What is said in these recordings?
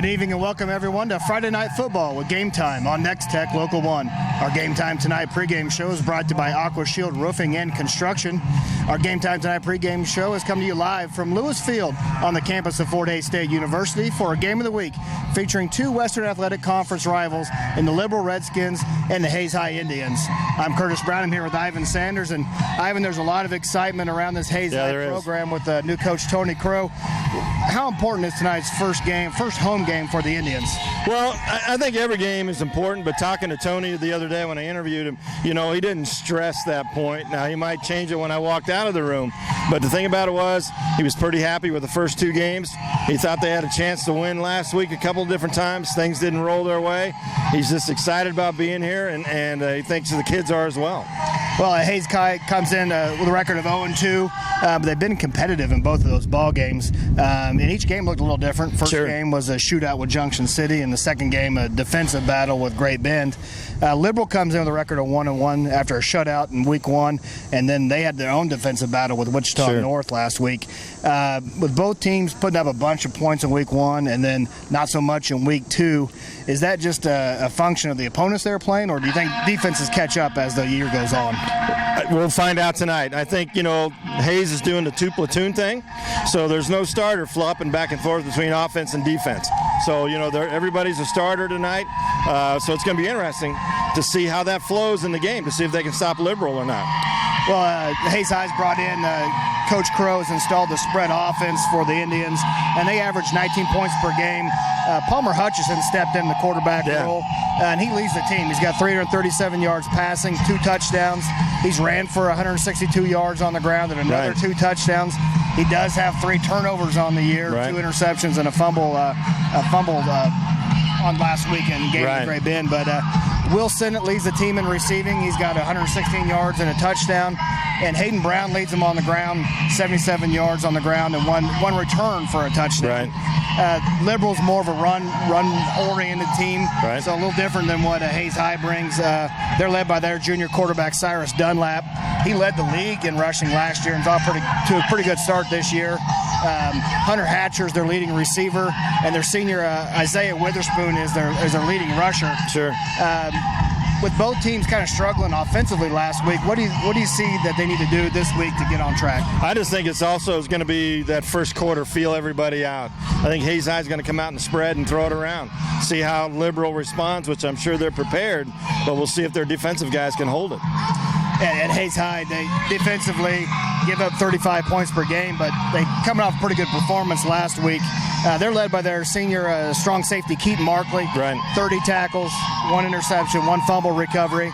evening and welcome everyone to Friday Night Football with Game Time on Nex-Tech Local 1. Our Game Time Tonight pregame show is brought to you by Aqua Shield Roofing and Construction. Our Game Time Tonight pregame show is coming to you live from Lewis Field on the campus of Fort Hays State University for a game of the week featuring two Western Athletic Conference rivals in the Liberal Redskins and the Hays High Indians. I'm Curtis Brown. I'm here with Ivan Sanders. And Ivan, there's a lot of excitement around this Hays High program with new coach Tony Crow. How important is tonight's first home game for the Indians? Well, I think every game is important, but talking to Tony the other day when I interviewed him, he didn't stress that point. Now, he might change it when I walked out of the room, but the thing about it was he was pretty happy with the first two games. He thought they had a chance to win last week a couple of different times. Things didn't roll their way. He's just excited about being here, and he thinks the kids are as well. Well, Hays High comes in with a record of 0-2, but they've been competitive in both of those ball games. And each game looked a little different. First game was a shootout with Junction City, and the second game a defensive battle with Great Bend. Liberal comes in with a record of 1-1 after a shutout in week one, and then they had their own defensive battle with Wichita North last week. With both teams putting up a bunch of points in week one and then not so much in week two, is that just a function of the opponents they're playing, or do you think defenses catch up as the year goes on? We'll find out tonight. I think, Hays is doing the two-platoon thing, so there's no starter flopping back and forth between offense and defense. So, everybody's a starter tonight, so it's going to be interesting to see how that flows in the game, to see if they can stop Liberal or not. Well, Hays High's brought in Coach Crow has installed the spread offense for the Indians, and they average 19 points per game. Palmer Hutchison stepped in the quarterback role, and he leads the team. He's got 337 yards passing, 2 touchdowns. He's ran for 162 yards on the ground and another 2 touchdowns. He does have 3 turnovers on the year, 2 interceptions and a fumble on last weekend game with Great Bend. But Will Sinnott leads the team in receiving. He's got 116 yards and a touchdown. And Hayden Brown leads them on the ground, 77 yards on the ground and one return for a touchdown. Liberal's more of a run-oriented team, so a little different than what Hays High brings. They're led by their junior quarterback, Cyrus Dunlap. He led the league in rushing last year and is off to a pretty good start this year. Hunter Hatcher's their leading receiver, and their senior Isaiah Witherspoon is their leading rusher. With both teams kind of struggling offensively last week, what do you see that they need to do this week to get on track? I just think it's going to be that first quarter, feel everybody out. I think Hays High is going to come out in the spread and throw it around. See how Liberal responds, which I'm sure they're prepared, but we'll see if their defensive guys can hold it. At Hays High, they defensively give up 35 points per game, but they coming off a pretty good performance last week. They're led by their senior strong safety, Keaton Markley, 30 tackles, 1 interception, 1 fumble recovery.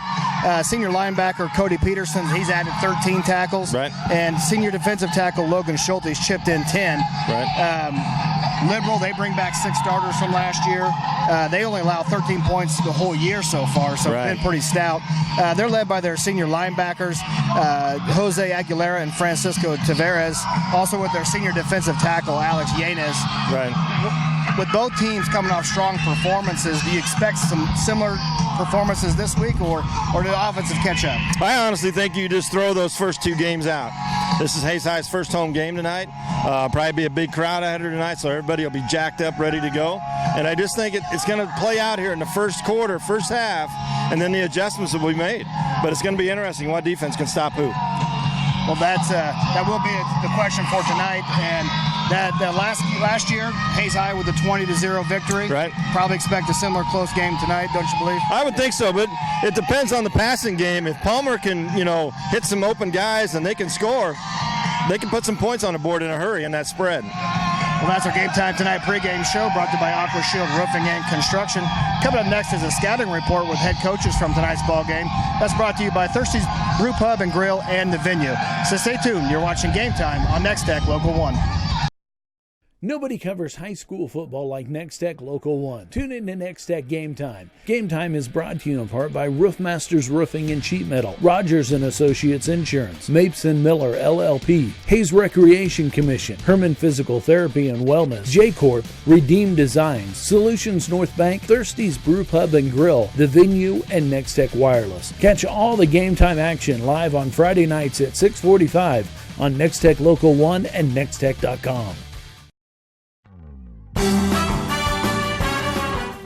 Senior linebacker Cody Peterson, he's added 13 tackles. And senior defensive tackle Logan Schulte's chipped in 10. Liberal, they bring back 6 starters from last year. They only allow 13 points the whole year so far, so it's been pretty stout. They're led by their senior linebackers, Jose Aguilera and Francisco Tavares, also with their senior defensive tackle, Alex Yanez. With both teams coming off strong performances, do you expect some similar performances this week, or do the offensive catch up? I honestly think you just throw those first 2 games out. This is Hays High's first home game tonight. Probably be a big crowd out here tonight, so everybody will be jacked up, ready to go. And I just think it's going to play out here in the first quarter, first half, and then the adjustments will be made. But it's going to be interesting what defense can stop who. Well, that will be the question for tonight. And that last year, Hays High with a 20-0 victory. Probably expect a similar close game tonight, don't you believe? I would think so, but it depends on the passing game. If Palmer can, hit some open guys and they can score, they can put some points on the board in a hurry in that spread. Well, that's our Game Time Tonight pregame show brought to you by Aqua Shield Roofing and Construction. Coming up next is a scouting report with head coaches from tonight's ball game. That's brought to you by Thirsty's Brew Pub and Grill and the Venue. So stay tuned. You're watching Game Time on Nex-Tech Local 1. Nobody covers high school football like Nex-Tech Local 1. Tune in to Nex-Tech Game Time. Game Time is brought to you in part by Roofmasters Roofing and Sheet Metal, Rogers & Associates Insurance, Mapes & Miller LLP, Hayes Recreation Commission, Herman Physical Therapy and Wellness, J-Corp, Redeem Designs, Solutions North Bank, Thirsty's Brew Pub and Grill, The Venue, and Nex-Tech Wireless. Catch all the Game Time action live on Friday nights at 6:45 on Nex-Tech Local 1 and nextech.com.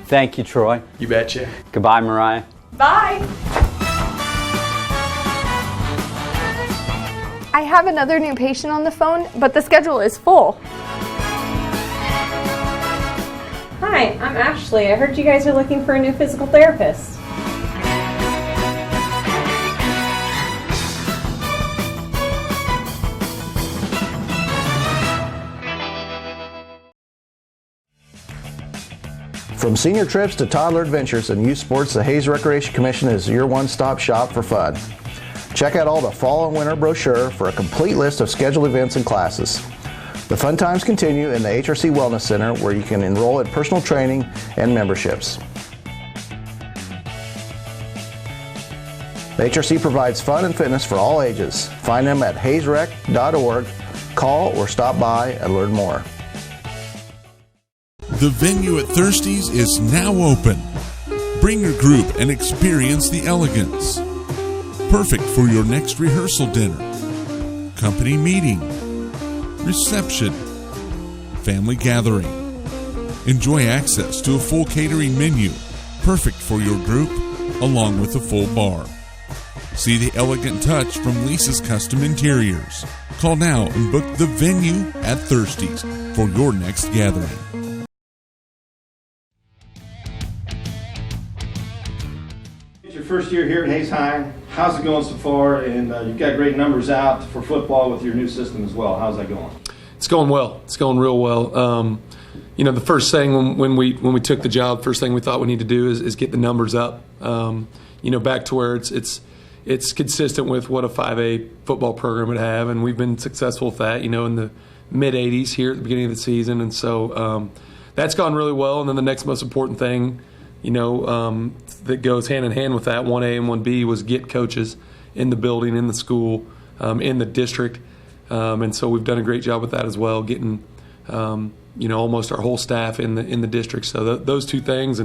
Thank you, Troy. You betcha. Goodbye, Mariah. Bye. I have another new patient on the phone, but the schedule is full. Hi, I'm Ashley. I heard you guys are looking for a new physical therapist. From senior trips to toddler adventures and youth sports, the Hayes Recreation Commission is your one-stop shop for fun. Check out all the fall and winter brochure for a complete list of scheduled events and classes. The fun times continue in the HRC Wellness Center, where you can enroll in personal training and memberships. The HRC provides fun and fitness for all ages. Find them at hayesrec.org. Call or stop by and learn more. The venue at Thirsties is now open. Bring your group and experience the elegance. Perfect for your next rehearsal dinner, company meeting, reception, family gathering. Enjoy access to a full catering menu, perfect for your group, along with a full bar. See the elegant touch from Lisa's Custom Interiors. Call now and book the venue at Thirsties for your next gathering. It's your first year here at Hayes High. How's it going so far? And you've got great numbers out for football with your new system as well. How's that going? It's going well. It's going real well. The first thing when we took the job, first thing we thought we need to do is get the numbers up. Back to where it's consistent with what a 5A football program would have, and we've been successful with that. In the mid 80s here at the beginning of the season, and so that's gone really well. And then the next most important thing, that goes hand in hand with that 1A and 1B was get coaches in the building, in the school, in the district. And so we've done a great job with that as well, getting almost our whole staff in the district. So those two things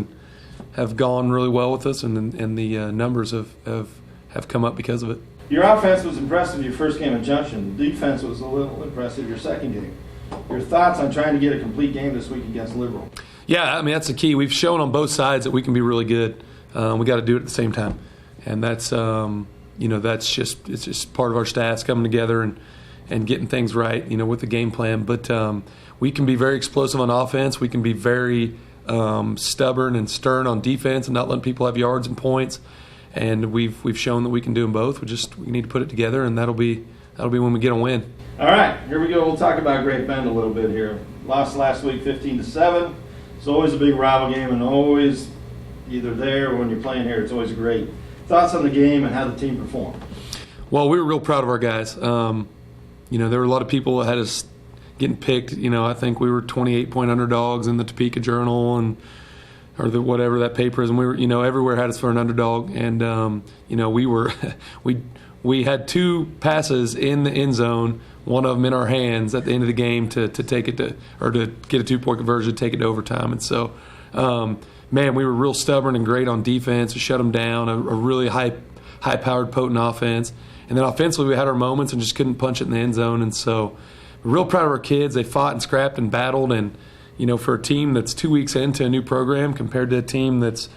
have gone really well with us, and the numbers have come up because of it. Your offense was impressive your first game at Junction. The defense was a little impressive your second game. Your thoughts on trying to get a complete game this week against Liberal? Yeah, that's the key. We've shown on both sides that we can be really good. We got to do it at the same time, and that's it's just part of our stats coming together and getting things right, with the game plan. But we can be very explosive on offense. We can be very stubborn and stern on defense and not letting people have yards and points. And we've shown that we can do them both. We need to put it together, and that'll be when we get a win. All right, here we go. We'll talk about Great Bend a little bit here. Lost last week 15-7. It's always a big rival game, and always either there or when you're playing here, it's always great. Thoughts on the game and how the team performed? Well, we were real proud of our guys. There were a lot of people that had us getting picked. I think we were 28-point underdogs in the Topeka Journal or whatever that paper is, and we were, everywhere had us for an underdog. And we had two passes in the end zone, one of them in our hands at the end of the game to take it to get a 2-point conversion, take it to overtime. And so, we were real stubborn and great on defense to shut them down. A really high-powered, potent offense. And then offensively, we had our moments and just couldn't punch it in the end zone. And so, we're real proud of our kids. They fought and scrapped and battled. And for a team that's 2 weeks into a new program compared to a team that's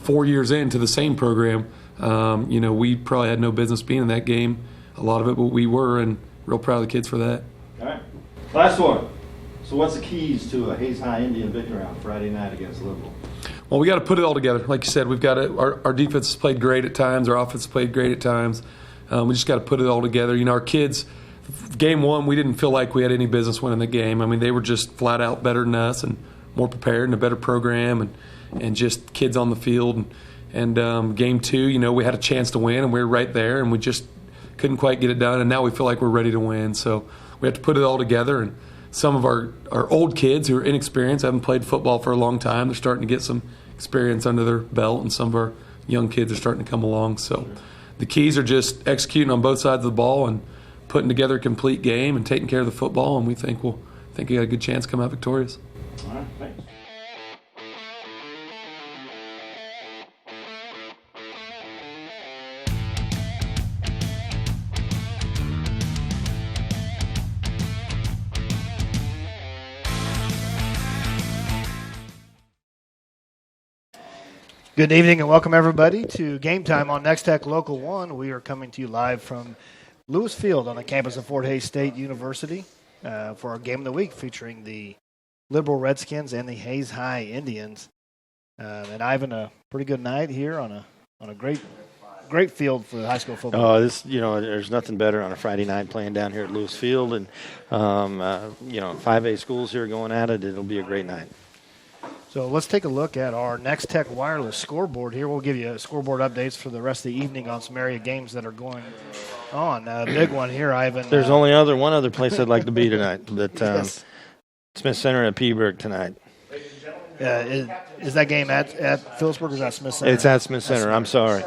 4 years into the same program, we probably had no business being in that game. A lot of it, but we were, and real proud of the kids for that. All right. Last one. So what's the keys to a Hayes High Indian victory on Friday night against Liberal? Well, we got to put it all together. Like you said, we've got to, our defense has played great at times. Our offense has played great at times. We just got to put it all together. Our kids, game one, we didn't feel like we had any business winning the game. They were just flat out better than us and more prepared and a better program and just kids on the field. And game two, we had a chance to win, and we were right there, and we just couldn't quite get it done. And now we feel like we're ready to win. So we have to put it all together. And some of our old kids who are inexperienced, haven't played football for a long time, they're starting to get some experience under their belt, and some of our young kids are starting to come along. So the keys are just executing on both sides of the ball and putting together a complete game and taking care of the football, and we think we got a good chance to come out victorious. All right, thanks. Good evening and welcome everybody to Game Time on Nex-Tech Local 1. We are coming to you live from Lewis Field on the campus of Fort Hays State University for our Game of the Week featuring the Liberal Redskins and the Hays High Indians. And Ivan, a pretty good night here on a great field for high school football. There's nothing better on a Friday night playing down here at Lewis Field, and 5A schools here going at it. It'll be a great night. So let's take a look at our Nex-Tech wireless scoreboard here. We'll give you scoreboard updates for the rest of the evening on some area games that are going on. Big one here, Ivan. There's only one other place I'd like to be tonight, but yes. Smith Center at Peaburg tonight. Is that game at Phillipsburg or is that Smith Center? It's at Smith Center. I'm sorry.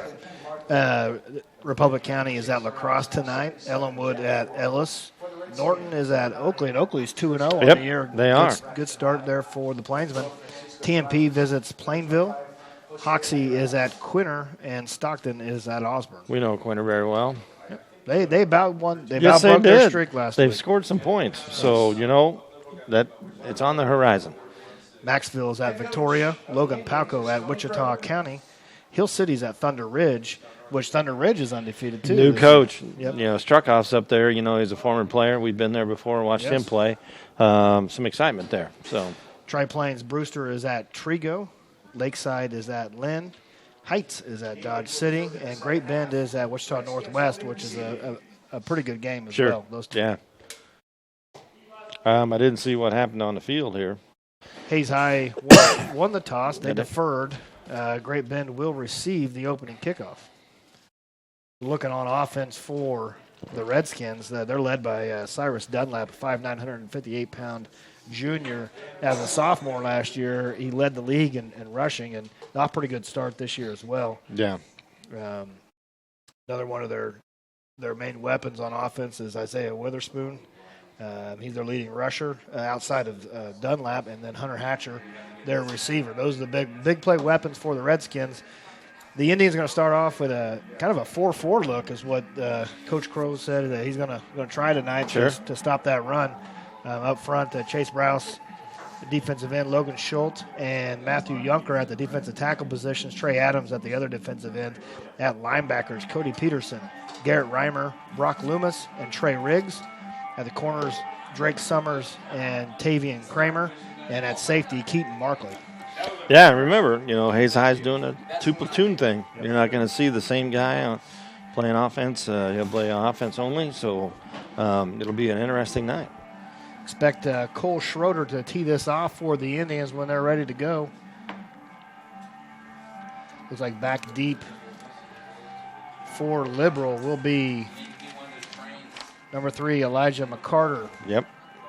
Republic County is at La Crosse tonight. Ellenwood at Ellis. Norton is at Oakley, and Oakley's 2-0 on the year. They are. Good start there for the Plainsmen. TMP visits Plainville. Hoxie is at Quinter, and Stockton is at Osborne. We know Quinter very well. Yep. They about won. They yes, about broke they their did. streak last They've week. scored some points, so that it's on the horizon. Maxville is at Victoria. Logan Palco at Wichita County. Hill City's at Thunder Ridge, which Thunder Ridge is undefeated too. New coach. Yep. Struckhoff's up there. He's a former player. We've been there before, watched him play. Some excitement there. So. Tri-Plains Brewster is at Trigo. Lakeside is at Lynn. Heights is at Dodge City. And Great Bend is at Wichita Northwest, which is a pretty good game as well. Those two. Yeah. I didn't see what happened on the field here. Hays High won the toss. They deferred. Great Bend will receive the opening kickoff. Looking on offense for the Redskins, they're led by Cyrus Dunlap, a 5'9", 158-pound junior. As a sophomore last year, he led the league in rushing, and a pretty good start this year as well. Yeah. Another one of their main weapons on offense is Isaiah Witherspoon. He's their leading rusher outside of Dunlap, and then Hunter Hatcher, their receiver. Those are the big play weapons for the Redskins. The Indians are going to start off with a kind of a 4-4 look, is what Coach Crow said that he's going to try tonight to stop that run. Up front, Chase Browse, the defensive end, Logan Schultz, and Matthew Yunker at the defensive tackle positions, Trey Adams at the other defensive end. At linebackers, Cody Peterson, Garrett Reimer, Brock Loomis, and Trey Riggs. At the corners, Drake Summers and Tavian Kramer. And at safety, Keaton Markley. Yeah, remember, Hays High's doing a two-platoon thing. You're not going to see the same guy playing offense. He'll play offense only, so it'll be an interesting night. Expect Cole Schroeder to tee this off for the Indians when they're ready to go. Looks like back deep for Liberal will be number 3, Elijah McCarter. Yep.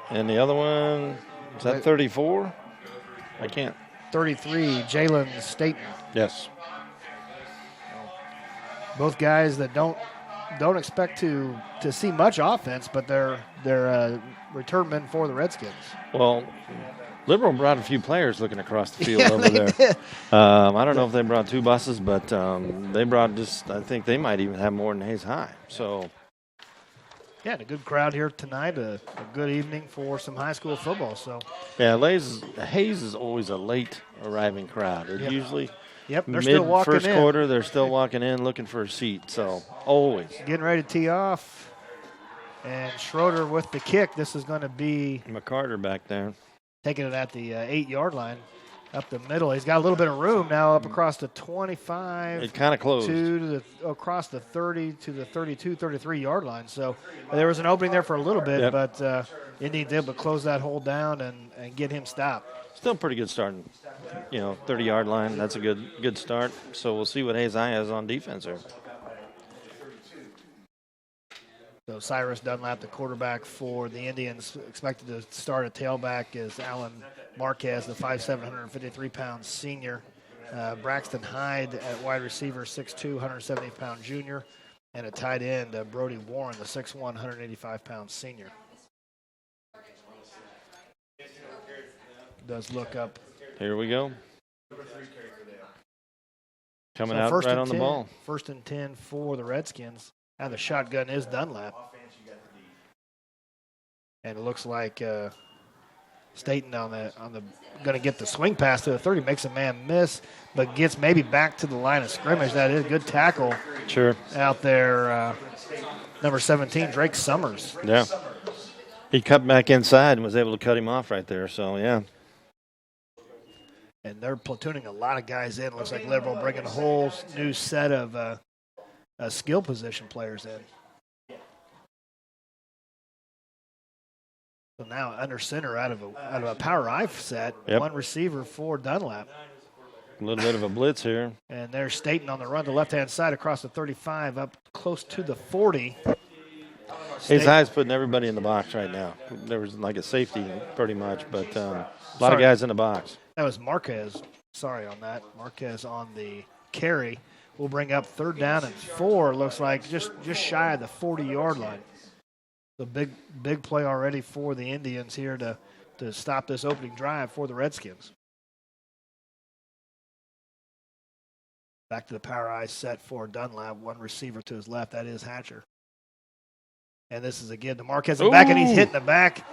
And the other one, is that 34? I can't. 33, Jalen Staten. Yes. Both guys that don't expect to see much offense, but they're return men for the Redskins. Well, Liberal brought a few players looking across the field over there. I don't know if they brought 2 buses, but they brought I think they might even have more than Hays High. So. Yeah, and a good crowd here tonight. A good evening for some high school football. So. Yeah, Hays is always a late arriving crowd. It usually. Yep, they're still walking in. First quarter, they're still walking in looking for a seat. So always getting ready to tee off, and Schroeder with the kick. This is going to be McCarter back there, taking it at the 8-yard line. Up the middle. He's got a little bit of room now up across the 25. It kind of closed. Across the 30 to the 32, 33-yard line. So there was an opening there for a little bit, but Indians able to close that hole down and get him stopped. Still pretty good starting. 30-yard line. That's a good start. So we'll see what Hays High has on defense here. So Cyrus Dunlap, the quarterback for the Indians, expected to start at tailback is Alan Marquez, the 5'7", 153-pound senior. Braxton Hyde at wide receiver, 6'2", 170-pound junior. And at tight end, Brody Warren, the 6'1", 185-pound senior. Does look up. Here we go. Coming out right on the ball. 1st and 10 for the Redskins. Now the shotgun is Dunlap. And it looks like Staten on the going to get the swing pass to the 30, makes a man miss, but gets maybe back to the line of scrimmage. That is a good tackle. Sure. Out there, number 17, Drake Summers. Yeah. He cut back inside and was able to cut him off right there. So, yeah. And they're platooning a lot of guys in. Looks like Liberal bringing a whole new set of skill position players in. So now under center out of a power I set, one receiver for Dunlap. A little bit of a blitz here. And there's Staten on the run, the left-hand side across the 35, up close to the 40. His eyes putting everybody in the box right now. There was like a safety pretty much, but a lot of guys in the box. That was Marquez. Sorry on that. Marquez on the carry. We'll bring up 3rd down and 4. Looks like just shy of the 40-yard line. The big play already for the Indians here to stop this opening drive for the Redskins. Back to the power I set for Dunlap. One receiver to his left. That is Hatcher. And this is again to Marquez in the back, and he's hitting the back.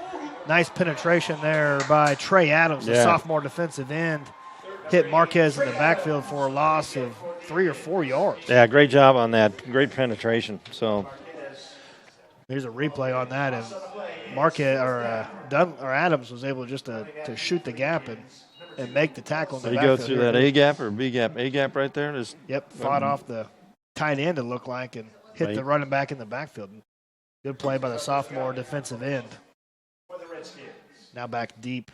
Nice penetration there by Trey Adams, the sophomore defensive end. Hit Marquez in the backfield for a loss of 3 or 4 yards. Yeah, great job on that. Great penetration. So here's a replay on that, and Marquez or Adams was able just to shoot the gap and make the tackle. Did he go through that A gap or B gap? A gap right there. Fought off the tight end, it looked like, and hit the running back in the backfield. Good play by the sophomore defensive end. Now back deep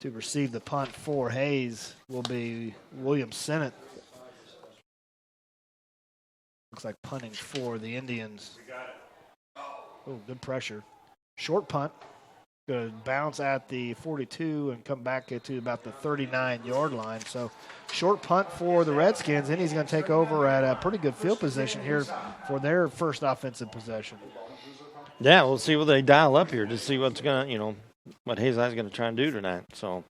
to receive the punt for Hayes will be William Sennett. Looks like punting for the Indians. Oh, good pressure. Short punt. Going to bounce at the 42 and come back to about the 39-yard line. So short punt for the Redskins, and he's going to take over at a pretty good field position here for their first offensive possession. Yeah, we'll see what they dial up here to see what's going to, what Hayes is going to try and do tonight. So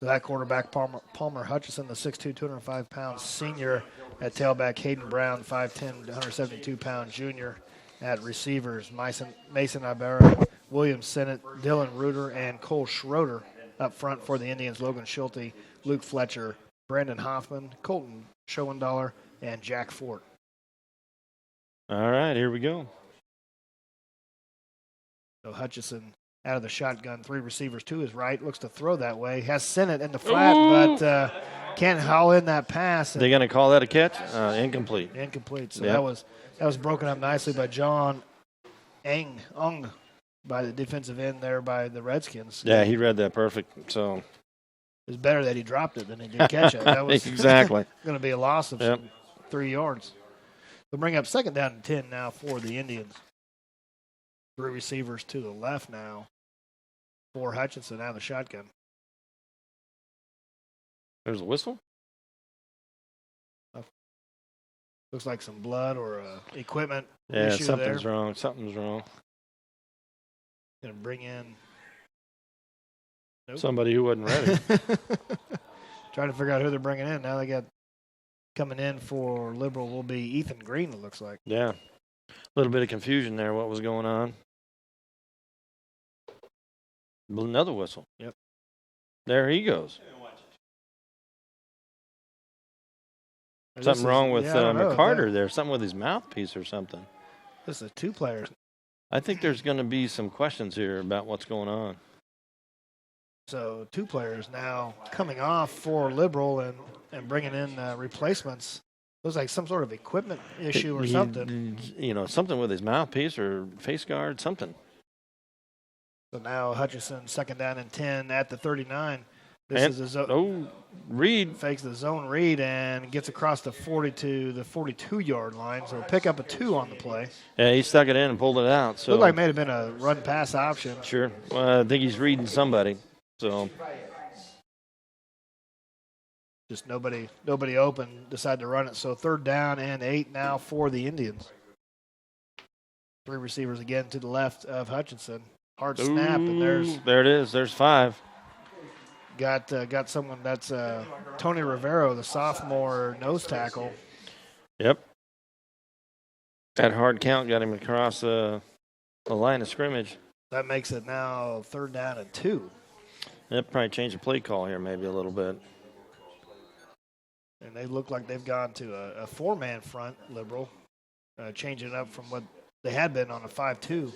that quarterback, Palmer Hutchison, the 6'2", 205-pound senior. At tailback, Hayden Brown, 5'10", 172-pound junior. At receivers, Mason Ibarra, William Sennett, Dylan Reuter, and Cole Schroeder. Up front for the Indians, Logan Schulte, Luke Fletcher, Brandon Hoffman, Colton Schoendaler, and Jack Fort. All right, here we go. So Hutchison out of the shotgun, 3 receivers to his right, looks to throw that way. Has Sennett in the flat, but can't haul in that pass. They're going to call that a catch? Incomplete. Incomplete. So that was broken up nicely by John Ung by the defensive end there by the Redskins. Yeah, he read that perfect. So it was better that he dropped it than he did catch it. That was exactly going to be a loss of some 3 yards. We'll bring up 2nd down and 10 now for the Indians. 3 receivers to the left now for Hutchinson out of the shotgun. There's a whistle? Looks like some blood or equipment issue there. Something's wrong. Something's wrong. Going to bring in somebody who wasn't ready. Trying to figure out who they're bringing in. Now they got coming in for Liberal will be Ethan Green, it looks like. Yeah. A little bit of confusion there, what was going on. Another whistle. Yep. There he goes. Something wrong with McCarter there. Something with his mouthpiece or something. This is 2 players. I think there's going to be some questions here about what's going on. So 2 players now coming off for Liberal and bringing in replacements. Looks like some sort of equipment issue or something. Something with his mouthpiece or face guard, something. So now Hutchison, 2nd down and 10 at the 39. This is a zone. Reed fakes the zone read and gets across the 40 to the 42-yard line. So pick up a 2 on the play. Yeah, he stuck it in and pulled it out. So looked like it may have been a run-pass option. Sure. Well, I think he's reading somebody. So just nobody open. Decided to run it. So 3rd down and 8 now for the Indians. 3 receivers again to the left of Hutchinson. Hard snap, and there it is. There's 5. Got someone that's Tony Rivero, the sophomore nose tackle. Yep. That hard count got him across the line of scrimmage. That makes it now 3rd down and 2. They'll probably change the play call here maybe a little bit. And they look like they've gone to a 4-man front, Liberal, changing it up from what they had been on a 5-2.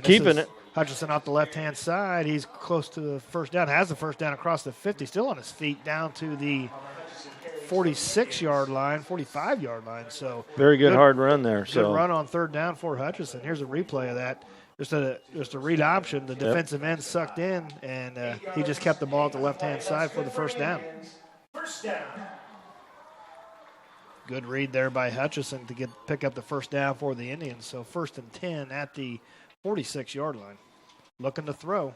Keeping it. Hutchinson off the left-hand side. He's close to the first down. Has the first down across the 50. Still on his feet down to the 46-yard line, 45-yard line. So very good hard run there. Good run on 3rd down for Hutchinson. Here's a replay of that. Just a read option. The defensive end sucked in, and he just kept the ball at the left-hand side for the first down. Good read there by Hutchinson to pick up the first down for the Indians. So 1st and 10 at the 46-yard line. Looking to throw.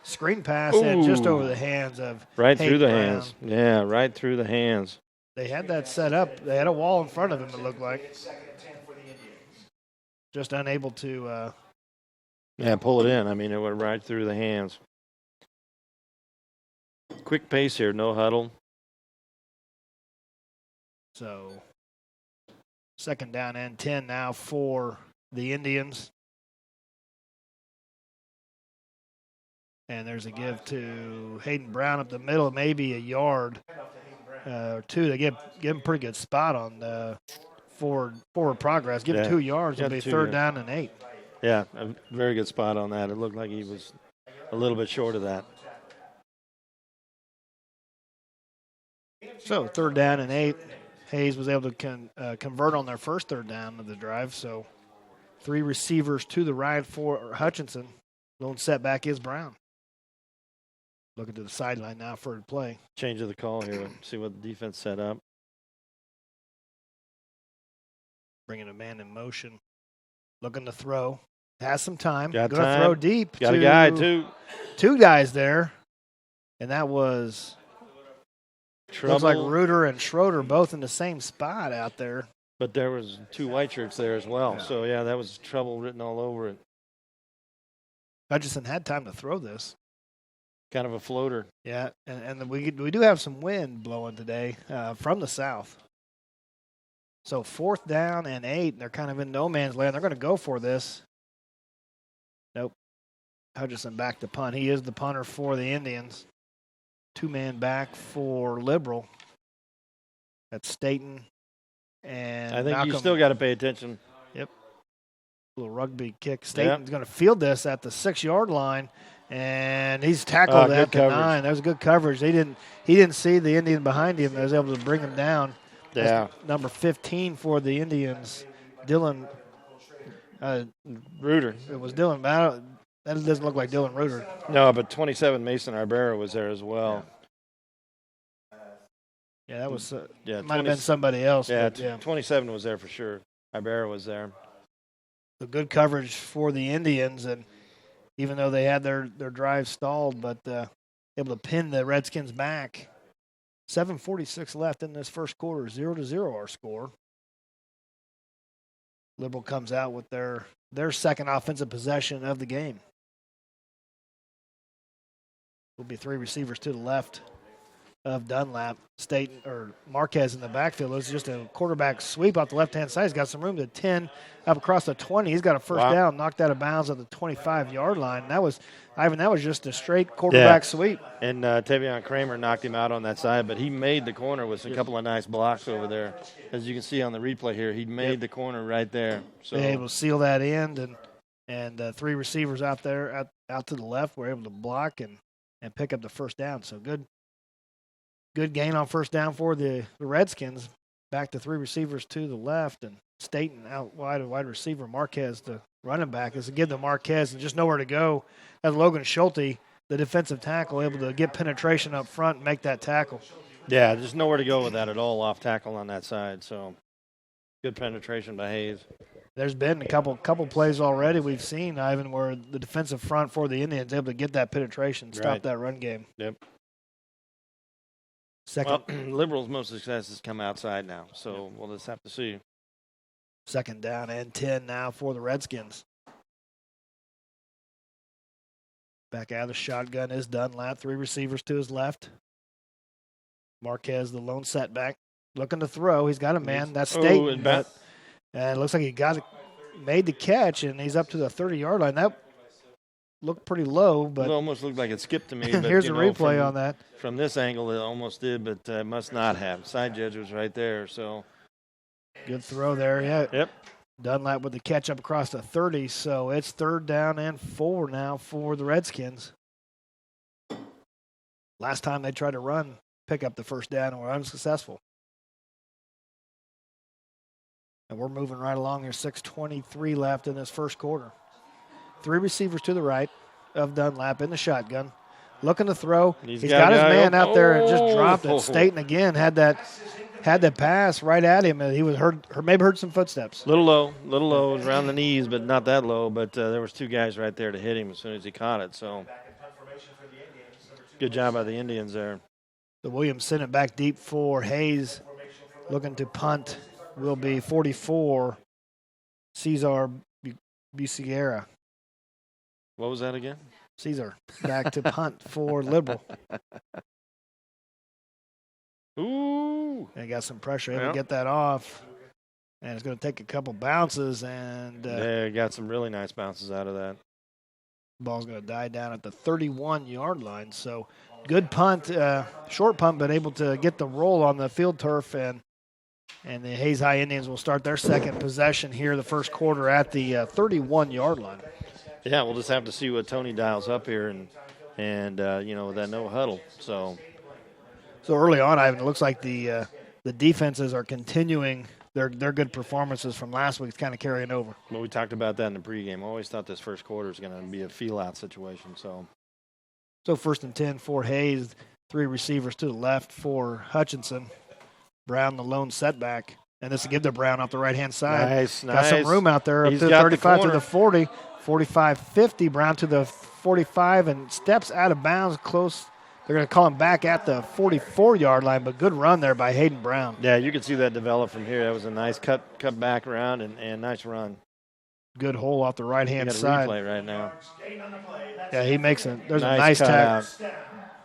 Screen pass and just over the hands of right Hayden through the Brown. hands. Yeah, right through the hands. They had that set up. They had a wall in front of him, it looked like. Just unable to pull it in. I mean, it went right through the hands. Quick pace here, no huddle. So 2nd down and 10 now for the Indians. And there's a give to Hayden Brown up the middle, maybe a yard or 2. They give him a pretty good spot on forward progress. Give him 2 yards. It'll be 3rd down and 8. Yeah, a very good spot on that. It looked like he was a little bit short of that. So 3rd down and 8. Hayes was able to convert on their first 3rd down of the drive. So 3 receivers to the right for Hutchinson. Lone setback is Brown. Looking to the sideline now for a play. Change of the call here. See what the defense set up. Bringing a man in motion. Looking to throw. Has some time. Got Going to time. throw deep. Got a guy, too. 2 guys there. And that was... Trouble. Looks like Reuter and Schroeder both in the same spot out there. But there was 2 white shirts there as well. Yeah. So, that was trouble written all over it. Hutchinson had time to throw this. Kind of a floater. Yeah, and we do have some wind blowing today from the south. So 4th down and 8, and they're kind of in no man's land. They're going to go for this. Nope. Hutchinson back to punt. He is the punter for the Indians. 2-man back for Liberal. That's Staten and I think Malcolm. you still got to pay attention. Yep. Little rugby kick. Staten's going to field this at the 6-yard line, and he's tackled at the coverage. 9. That was good coverage. He didn't see the Indian behind him. They was able to bring him down. Yeah. That's number 15 for the Indians, Dylan Reuter. It was Dylan. That doesn't look like Dylan Reuter. No, but 27 Mason Arbera was there as well. Yeah, that was. Yeah, might have been somebody else. Yeah, but, yeah, 27 was there for sure. Arbera was there. The good coverage for the Indians, and even though they had their drive stalled, but able to pin the Redskins back. 7:46 left in this first quarter. 0-0 our score. Liberal comes out with their second offensive possession of the game. Will be 3 receivers to the left of Dunlap. State or Marquez in the backfield. It was just a quarterback sweep off the left-hand side. He's got some room to 10 up across the 20. He's got a first down, knocked out of bounds at the 25-yard line. That was just a straight quarterback sweep. And Tavion Kramer knocked him out on that side, but he made the corner with a couple of nice blocks over there. As you can see on the replay here, he made the corner right there. So they able to seal that end, and 3 receivers out there out to the left were able to block and pick up the first down. So good gain on first down for the Redskins. Back to 3 receivers to the left, and Staten out wide receiver. Marquez, the running back, is to give to Marquez and just nowhere to go. As Logan Schulte, the defensive tackle, able to get penetration up front and make that tackle. Yeah, just nowhere to go with that at all, off tackle on that side. So good penetration by Hayes. There's been a couple plays already we've seen, Ivan, where the defensive front for the Indians able to get that penetration, stop that run game. Yep. Second, Liberals' most success has come outside now, so we'll just have to see. 2nd down and 10 now for the Redskins. Back out of the shotgun is Dunlap. 3 receivers to his left. Marquez, the lone setback, looking to throw. He's got a man. That's Staten. And it looks like he got made the catch, and he's up to the 30-yard line. That looked pretty low, but it almost looked like it skipped to me. But, here's a replay on that. From this angle, it almost did, but it must not have. Side judge was right there, so. Good throw there, yeah. Yep. Dunlap with the catch up across the 30, so it's 3rd down and 4 now for the Redskins. Last time they tried to run, pick up the first down, and were unsuccessful. And we're moving right along here, 6:23 left in this first quarter. 3 receivers to the right of Dunlap in the shotgun. Looking to throw. He's got his man out there and just dropped it. Staten again had that pass right at him, and he was maybe heard some footsteps. Little low, around the knees, but not that low. But there was 2 guys right there to hit him as soon as he caught it. So good job by the Indians there. The Williams sent it back deep for Hayes. Looking to punt will be 44, Cesar Buciguera. What was that again? Cesar back to punt for Liberal. Ooh. And got some pressure. Able to get that off. And it's going to take a couple bounces. And got some really nice bounces out of that. Ball's going to die down at the 31-yard line. So good punt, short punt, but able to get the roll on the field turf. And the Hayes High Indians will start their second possession here the first quarter at the 31-yard line. Yeah, we'll just have to see what Tony dials up here and with that no huddle. So early on, Ivan, it looks like the defenses are continuing their good performances from last week. It's kind of carrying over. Well, we talked about that in the pregame. I always thought this first quarter was going to be a feel-out situation. So 1st and 10 for Hayes. 3 receivers to the left for Hutchinson. Brown, the lone setback. And this will give to Brown off the right-hand side. Nice. Got some room out there up to the 35 to the 40. 45-50, Brown to the 45 and steps out of bounds close. They're going to call him back at the 44-yard line, but good run there by Hayden Brown. Yeah, you can see that develop from here. That was a nice cut back around and nice run. Good hole off the right-hand side. Replay right now. Yeah, he makes there's a nice tackle.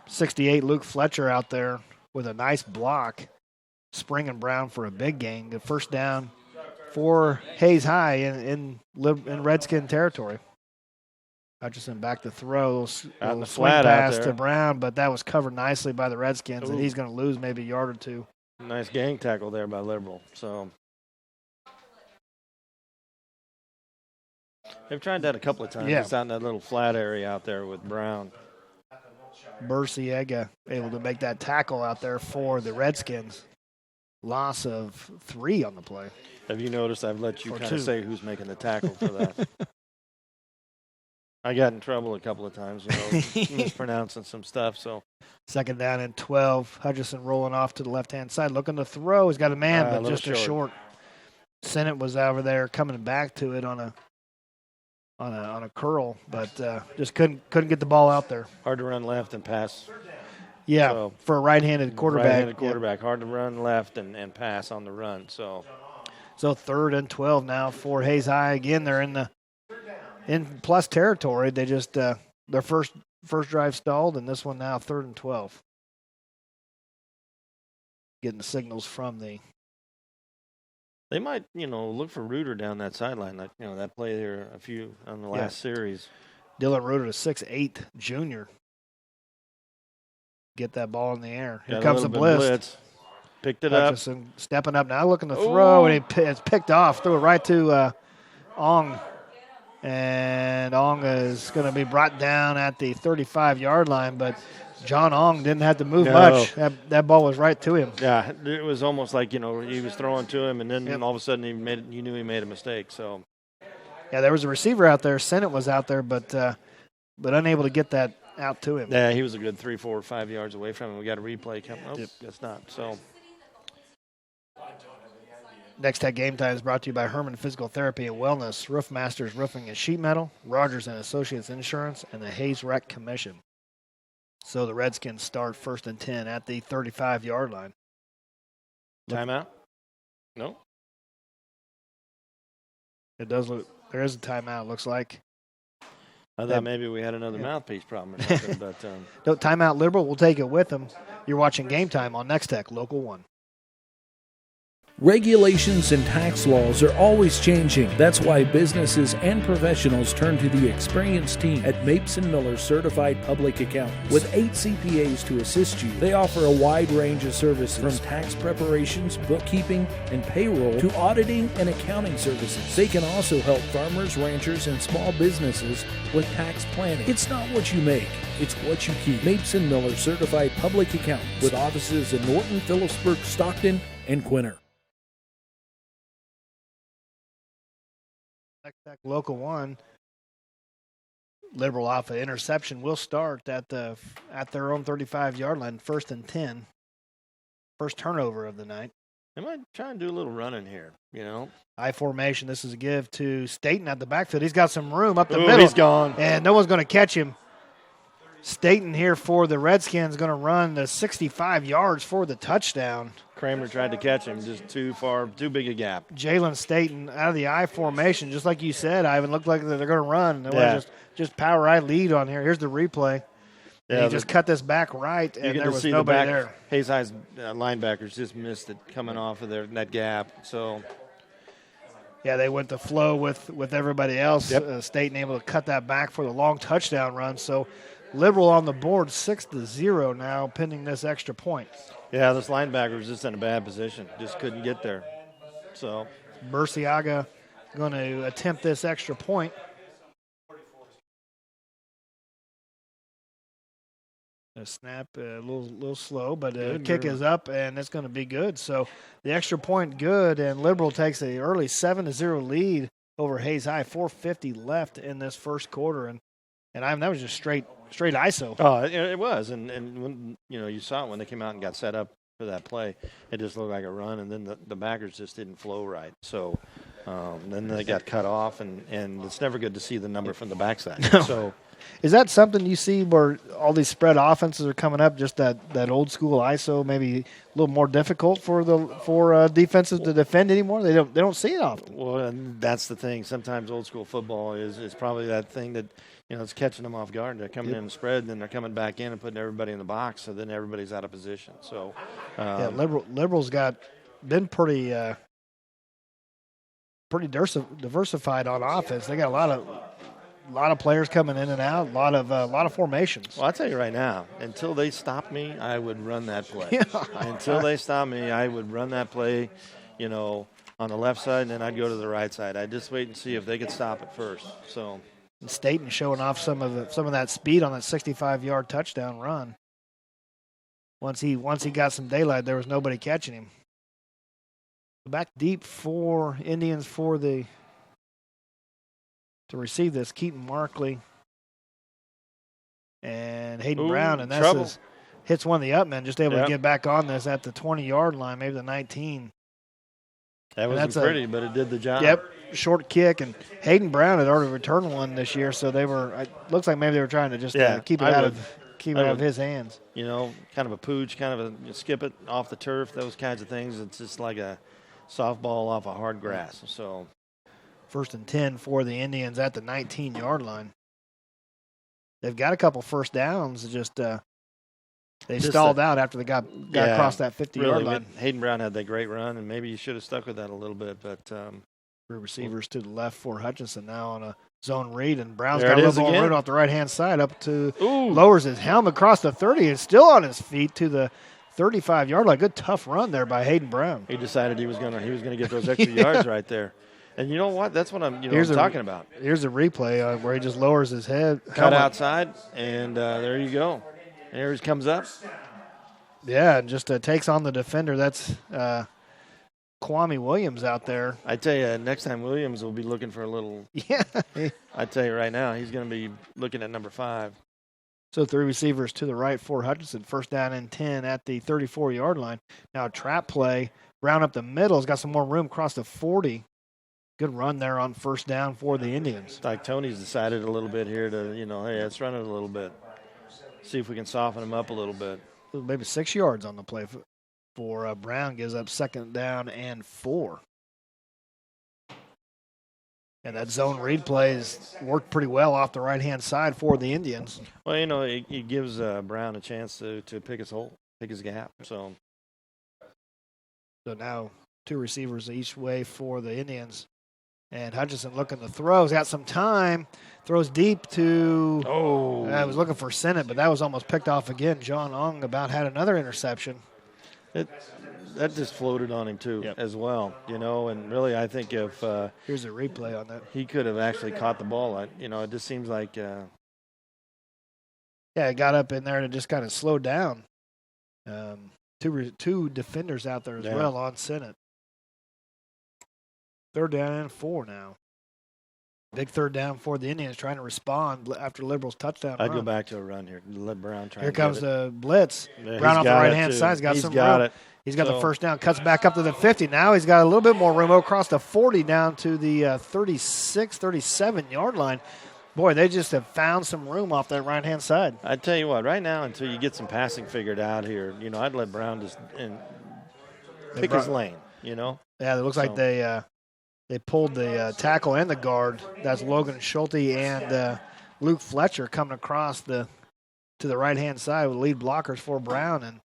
68, Luke Fletcher out there with a nice block, springing Brown for a big gain. The first down for Hayes High in Redskin territory. Hutchinson back to throw. Little swing pass to Brown, but that was covered nicely by the Redskins, and he's going to lose maybe a yard or 2. Nice gang tackle there by Liberal. So they've tried that a couple of times. Yeah. It's out in that little flat area out there with Brown. Bursiega able to make that tackle out there for the Redskins. Loss of 3 on the play. Have you noticed I've let you kind 2. of say who's making the tackle for that? I got in trouble a couple of times, mispronouncing some stuff. So 2nd down and 12. Hutchinson rolling off to the left-hand side, looking to throw. He's got a man, but just a short. Sennett was over there coming back to it on a curl, but just couldn't get the ball out there. Hard to run left and pass. Yeah, so, for a right-handed quarterback. Hard to run left and pass on the run. So 3rd and 12 now for Hayes High. Again, they're in plus territory. They just their first drive stalled, and this one now 3rd and 12. Getting the signals from the. They might, look for Reuter down that sideline. That play there a few on the last series. Dylan Reuter, a 6'8" junior. Get that ball in the air. Here comes the blitz. Picked it Hutchinson up. Stepping up now, looking to throw, and it's picked off. Threw it right to Ong. And Ong is going to be brought down at the 35-yard line, but John Ong didn't have to move much. That ball was right to him. Yeah, it was almost like, he was throwing to him, and then all of a sudden he knew he made a mistake. So, yeah, there was a receiver out there. Sennett was out there, but unable to get that out to him. Yeah, he was a good 3, 4, 5 yards away from him. We got a replay coming. Guess not. So, Nex-Tech Game Time is brought to you by Herman Physical Therapy and Wellness, Roof Masters Roofing and Sheet Metal, Rogers and Associates Insurance, and the Hayes Rec Commission. So the Redskins start 1st and 10 at the 35-yard line. Timeout? No. It does look. There is a timeout. It looks like. I thought maybe we had another mouthpiece problem or something, but no timeout. Liberal will take it with them. You're watching Game Time on Nex-Tech Local 1. Regulations and tax laws are always changing. That's why businesses and professionals turn to the experienced team at Mapes & Miller Certified Public Accountants. With 8 CPAs to assist you, they offer a wide range of services from tax preparations, bookkeeping, and payroll to auditing and accounting services. They can also help farmers, ranchers, and small businesses with tax planning. It's not what you make, it's what you keep. Mapes & Miller Certified Public Accountants with offices in Norton, Phillipsburg, Stockton, and Quinter. Nex-Tech Local 1, Liberal off an interception will start at their own 35-yard line, 1st and 10. First turnover of the night. They might try and do a little running here, I formation. This is a give to Staten at the backfield. He's got some room up the middle. He's gone. And no one's going to catch him. Staten here for the Redskins going to run the 65 yards for the touchdown. Kramer tried to catch him, just too far, too big a gap. Jalen Staten out of the I formation, just like you said, Ivan, looked like they're going to run. They want to just power I lead on here. Here's the replay. Yeah, he just cut this back right, and there was nobody there. Hayes High's linebackers just missed it coming off of that gap. So, yeah, they went to flow with everybody else. Yep. Staten able to cut that back for the long touchdown run. So, Liberal on the board 6-0 now, pending this extra point. Yeah, this linebacker was just in a bad position. Just couldn't get there. So, Burciaga going to attempt this extra point. A snap, a little slow, but the kick is up, and it's going to be good. So the extra point good, and Liberal takes an early 7-0 lead over Hayes High. 4:50 left in this first quarter, and that was just straight ISO. Oh, it was, and when you saw it when they came out and got set up for that play, it just looked like a run, and then the backers just didn't flow right. So then they got cut off, and it's never good to see the number from the backside. No. So. Is that something you see where all these spread offenses are coming up, just that old school ISO, maybe a little more difficult for defenses to defend anymore? They don't see it often. Well, and that's the thing. Sometimes old school football is probably that thing that it's catching them off guard. They're coming in and spread, and then they're coming back in and putting everybody in the box, so then everybody's out of position. So Liberal's been pretty diversified on offense. They got a lot of players coming in and out, a lot of formations. Well, I'll tell you right now, until they stop me, I would run that play. Yeah. Until they stop me, I would run that play, on the left side, and then I'd go to the right side. I'd just wait and see if they could stop it first. So, Staten showing off some of that speed on that 65-yard touchdown run. Once he got some daylight, there was nobody catching him. Back deep for Indians to receive this, Keaton Markley and Hayden Brown, and that hits one of the up men, just able to get back on this at the 20-yard line, maybe the 19. That wasn't pretty, but it did the job. Yep, short kick, and Hayden Brown had already returned one this year, so they were. It looks like maybe they were trying to just keep it out of his hands. Kind of a pooch, kind of a skip it off the turf, those kinds of things. It's just like a softball off a hard grass. So. 1st and 10 for the Indians at the 19-yard line. They've got a couple first downs. They stalled out after they got across that 50-yard line. Hayden Brown had that great run, and maybe you should have stuck with that a little bit. But three receivers to the left for Hutchinson now on a zone read, and Brown's got a little ball route off the right-hand side up to lowers his helmet across the 30 and still on his feet to the 35-yard line. Good tough run there by Hayden Brown. He decided he was going to get those extra yards right there. And you know what? That's what I'm talking about. Here's a replay where he just lowers his head. Cut outside, and there you go. And here he comes up. Yeah, and just takes on the defender. That's Kwame Williams out there. I tell you, next time Williams will be looking for a little. Yeah. I tell you right now, he's going to be looking at number 5. So 3 receivers to the right for Hutchinson. 1st down and 10 at the 34-yard line. Now a trap play. Brown up the middle. Has got some more room across the 40. Good run there on 1st down for the Indians. Like Tony's decided a little bit here to, hey, let's run it a little bit. See if we can soften him up a little bit. Maybe 6 yards on the play for Brown. Gives up 2nd down and 4. And that zone read play has worked pretty well off the right-hand side for the Indians. Well, it gives Brown a chance to pick his hole, pick his gap. So now two receivers each way for the Indians. And Hutchinson looking to throw. He's got some time. Throws deep to I was looking for Sennett, but that was almost picked off again. John Ong about had another interception. That just floated on him, too, as well. And really I think if here's a replay on that. He could have actually caught the ball. It just seems like it got up in there and it just kind of slowed down. Two defenders out there as well on Sennett. 3rd down and 4 now. Big 3rd down for the Indians trying to respond after Liberal's touchdown I'd run. go back to a run here. Let Brown try. Here comes the blitz. Yeah, Brown off the right-hand side. He's got some room. He's got the first down. Cuts back up to the 50. Now he's got a little bit more room across the 40 down to the 36, 37-yard line. Boy, they just have found some room off that right-hand side. I tell you what, right now until you get some passing figured out here, I'd let Brown just pick his lane. Yeah, it looks like they pulled the tackle and the guard. That's Logan Schulte and Luke Fletcher coming across to the right-hand side with lead blockers for Brown. And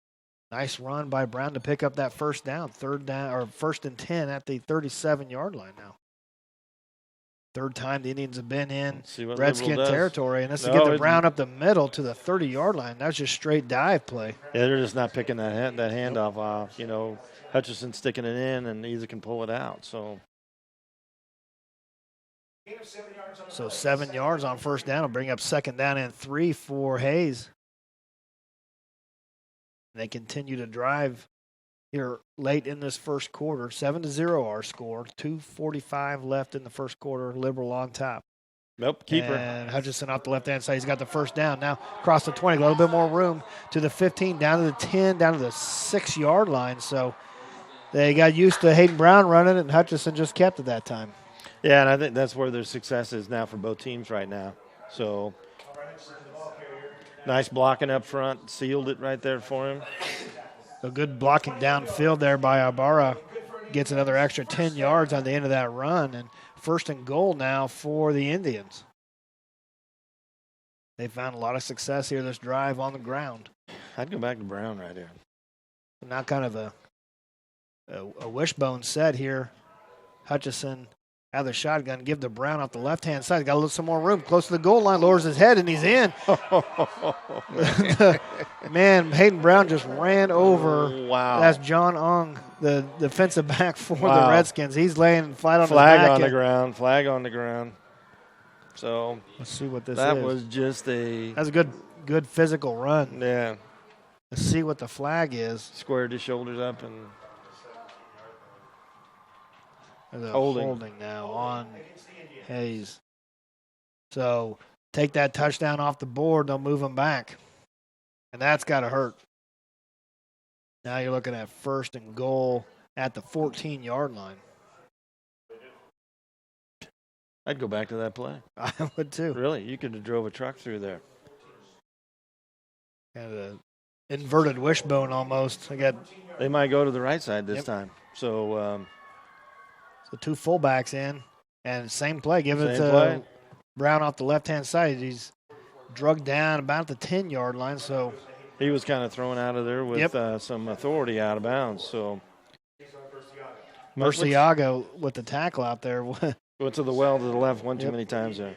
nice run by Brown to pick up that first down. 1st and 10 at the 37-yard line now. 3rd time the Indians have been in Redskin territory. And this is to get the Brown up the middle to the 30-yard line. That's just straight dive play. Yeah, they're just not picking that handoff off. Hutchinson sticking it in and either can pull it out. So 7 yards on 1st down will bring up 2nd down and 3 for Hayes. They continue to drive here late in this first quarter. 7-0 our score. 2:45 left in the first quarter. Liberal on top. Nope, keeper. And Hutchinson off the left-hand side. He's got the first down. Now across the 20, a little bit more room to the 15, down to the 10, down to the 6-yard line. So they got used to Hayden Brown running it, and Hutchinson just kept it that time. Yeah, and I think that's where their success is now for both teams right now. So nice blocking up front, sealed it right there for him. A good blocking downfield there by Ibarra. Gets another extra 10 yards on the end of that run, and 1st and goal now for the Indians. They found a lot of success here this drive on the ground. I'd go back to Brown right here. Now kind of a wishbone set here. Hutchinson out of the shotgun, give to Brown off the left-hand side. Got a little some more room. Close to the goal line, lowers his head, and he's in. Man, Hayden Brown just ran over. Wow. That's John Ong, the defensive back for the Redskins. He's laying flat on his back. Flag on the ground. So let's see what this is. That was just That's a good physical run. Yeah. Let's see what the flag is. Squared his shoulders up and holding now on Hayes. So take that touchdown off the board, they'll move him back. And that's got to hurt. Now you're looking at 1st and goal at the 14-yard line. I'd go back to that play. I would too. Really? You could have drove a truck through there. Kind of an inverted wishbone almost. They might go to the right side this time. So so 2 fullbacks in, and same play. Give it to Brown off the left-hand side. He's drugged down about the 10-yard line. So he was kind of thrown out of there with some authority out of bounds. So Murciaga with the tackle out there. Went to the well to the left one too many times there.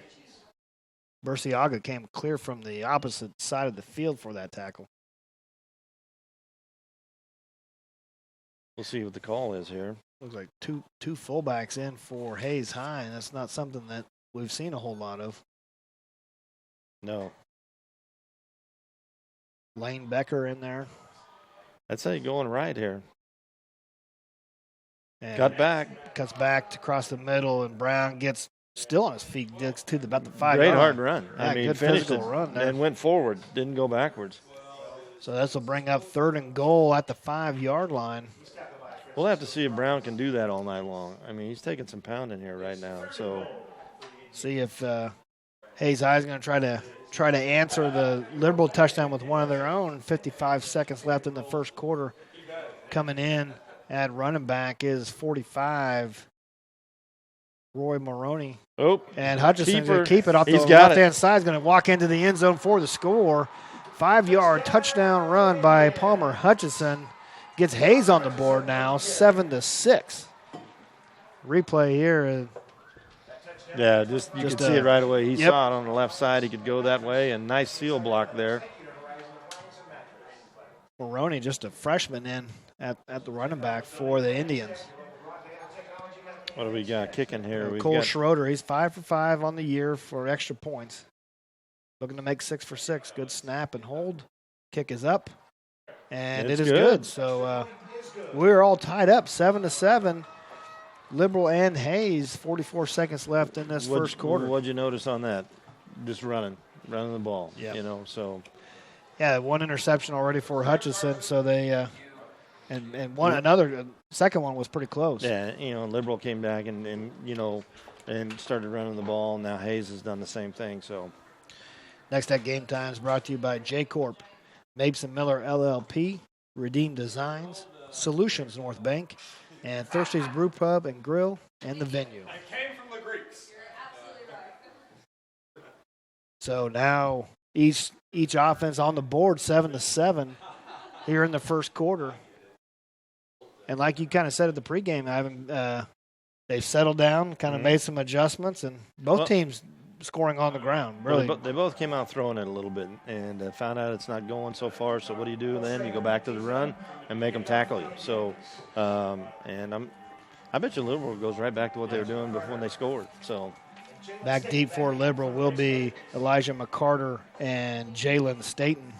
Murciaga came clear from the opposite side of the field for that tackle. We'll see what the call is here. Looks like two fullbacks in for Hayes High, and that's not something that we've seen a whole lot of. No. Lane Becker in there. I'd say going right here. And cuts back across the middle, and Brown gets still on his feet, gets to about the 5 Great yard hard line. run. Yeah, good finished physical run there. And went forward, didn't go backwards. So this will bring up 3rd and goal at the 5-yard line. We'll have to see if Brown can do that all night long. I mean, he's taking some pounding here right now. So see if Hayes High is going to try to answer the Liberal touchdown with one of their own. 55 seconds left in the first quarter. Coming in at running back is 45. Roy Maroney. Oh, and Hutchinson going to keep it off the left-hand side. Is going to walk into the end zone for the score. 5-yard touchdown run by Palmer Hutchinson. Gets Hayes on the board now, 7-6. Replay here. Yeah, you could see it right away. He saw it on the left side. He could go that way, and nice seal block there. Maroney, just a freshman in at the running back for the Indians. What do we got kicking here? Cole Schroeder, he's 5 for 5 on the year for extra points. Looking to make 6 for 6. Good snap and hold. Kick is up, and it is good. So we're all tied up, 7-7. Liberal and Hayes, 44 seconds left in this first quarter. What'd you notice on that? Just running the ball. Yeah. So. Yeah, one interception already for Hutchison. So they second one was pretty close. Yeah, Liberal came back and started running the ball. Now Hayes has done the same thing. So. Nex-Tech Game Time is brought to you by J Corp, Mapes and Miller LLP, Redeem Designs, Solutions North Bank, and Thirsty's Brew Pub and Grill, and the venue. I came from the Greeks. So now each offense on the board, 7-7 here in the first quarter. And like you kind of said at the pregame, they've settled down, kind of made some adjustments, and both teams scoring on the ground. Really, they both came out throwing it a little bit and found out it's not going so far. So what do you do then? You go back to the run and make them tackle you. So, I bet you Liberal goes right back to what they were doing before when they scored. So, back deep for Liberal will be Elijah McCarter and Jalen Staten.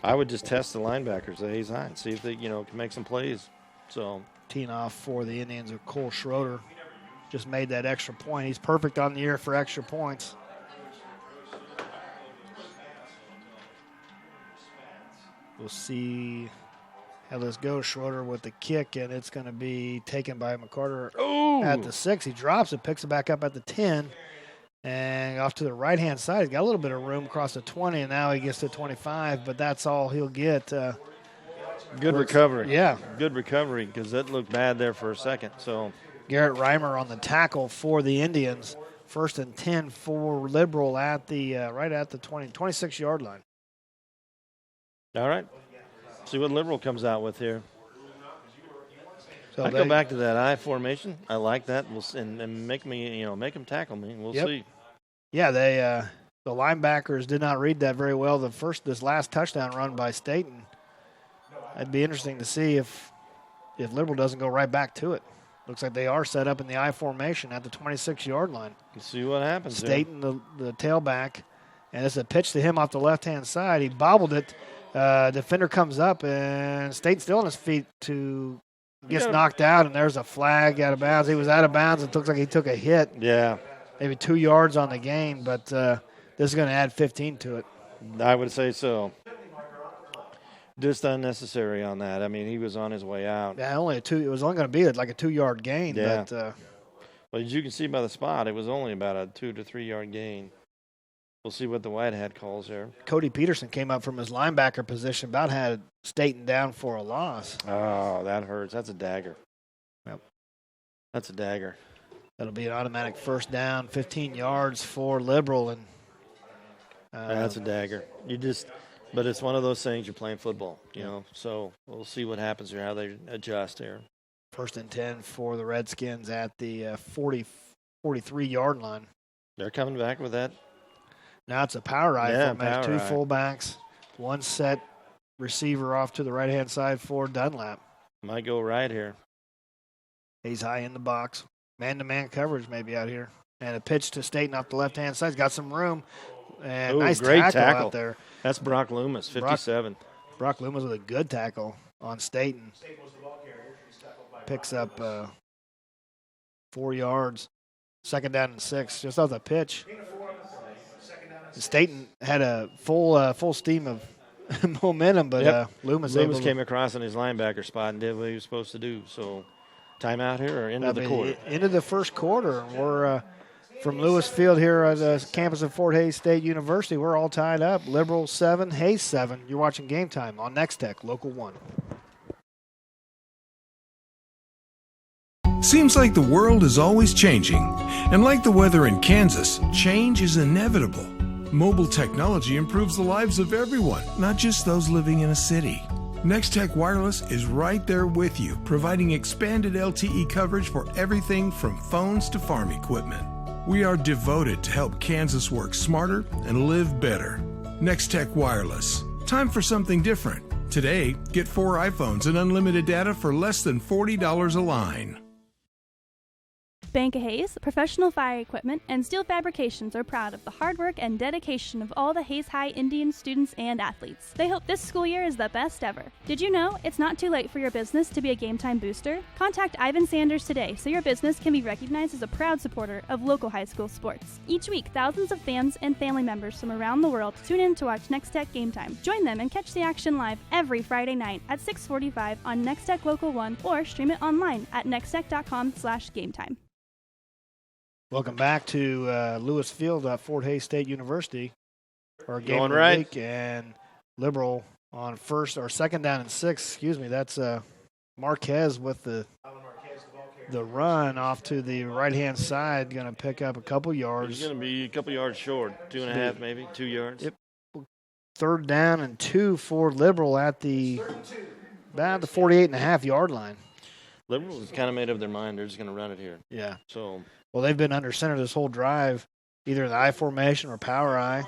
I would just test the linebackers at Hayes High and see if they can make some plays. So, teeing off for the Indians of Cole Schroeder. Just made that extra point. He's perfect on the year for extra points. We'll see how this goes. Schroeder with the kick, and it's going to be taken by McCarter at the 6. He drops it, picks it back up at the 10, and off to the right-hand side. He's got a little bit of room across the 20, and now he gets to 25, but that's all he'll get. Good recovery. Yeah. Good recovery because that looked bad there for a second. So Garrett Reimer on the tackle for the Indians. 1st and 10 for Liberal at the right at the 26-yard line. All right. See what Liberal comes out with here. So I go back to that I formation. I like that. And make them tackle me. We'll see. Yeah, the linebackers did not read that very well. This last touchdown run by Staten. It'd be interesting to see if Liberal doesn't go right back to it. Looks like they are set up in the I formation at the 26-yard line. Let's see what happens. Staten, the tailback, and it's a pitch to him off the left-hand side. He bobbled it. Defender comes up, and Staten's still on his feet gets knocked out, and there's a flag out of bounds. He was out of bounds. It looks like he took a hit. Yeah. Maybe 2 yards on the gain, but this is going to add 15 to it. I would say so. Just unnecessary on that. I mean, he was on his way out. Yeah, it was only going to be like a 2-yard gain. Yeah. But, well, as you can see by the spot, it was only about a 2 to 3 yard gain. We'll see what the White Hat calls there. Cody Peterson came up from his linebacker position, about had Staten down for a loss. Oh, that hurts. That's a dagger. Yep. That's a dagger. That'll be an automatic first down, 15 yards for Liberal. And that's a dagger. But it's one of those things, you're playing football, you know. So we'll see what happens here, how they adjust here. 1st and 10 for the Redskins at the 43-yard line. They're coming back with that. Now it's a power rifle. Power 2 fullbacks, 1 set receiver off to the right-hand side for Dunlap. Might go right here. He's high in the box. Man-to-man coverage maybe out here. And a pitch to Staten off the left-hand side. He's got some room. And nice great tackle out there. That's Brock Loomis, 57. Brock Loomis with a good tackle on Staten. Picks up 4 yards. 2nd down and 6. Just off the pitch. Staten had a full steam of momentum, but Loomis came across in his linebacker spot and did what he was supposed to do. So, timeout here or end of the quarter? End of the first quarter. We're from Lewis Field here at the campus of Fort Hays State University. We're all tied up. Liberal 7, Hayes 7. You're watching Game Time on Nex-Tech, Local 1. Seems like the world is always changing. And like the weather in Kansas, change is inevitable. Mobile technology improves the lives of everyone, not just those living in a city. Nex-Tech Wireless is right there with you, providing expanded LTE coverage for everything from phones to farm equipment. We are devoted to help Kansas work smarter and live better. Nex-Tech Wireless. Time for something different. Today, get 4 iPhones and unlimited data for less than $40 a line. Bank of Hayes, Professional Fire Equipment, and Steel Fabrications are proud of the hard work and dedication of all the Hayes High Indian students and athletes. They hope this school year is the best ever. Did you know it's not too late for your business to be a Game Time booster? Contact Ivan Sanders today so your business can be recognized as a proud supporter of local high school sports. Each week, thousands of fans and family members from around the world tune in to watch Nex-Tech Game Time. Join them and catch the action live every Friday night at 6:45 on Nex-Tech Local 1 or stream it online at nextech.com/gametime. Welcome back to Lewis Field at Fort Hays State University. Our game Going of the right. week, and Liberal on second down and 6. Excuse me. That's Marquez with the run off to the right-hand side. Going to pick up a couple yards. He's going to be a couple yards short, 2.5 maybe, 2 yards. Yep. 3rd down and 2 for Liberal at about the 48.5-yard line. Liberal has kind of made up their mind. They're just going to run it here. Yeah. So. Well, they've been under center this whole drive, either in the I formation or power I,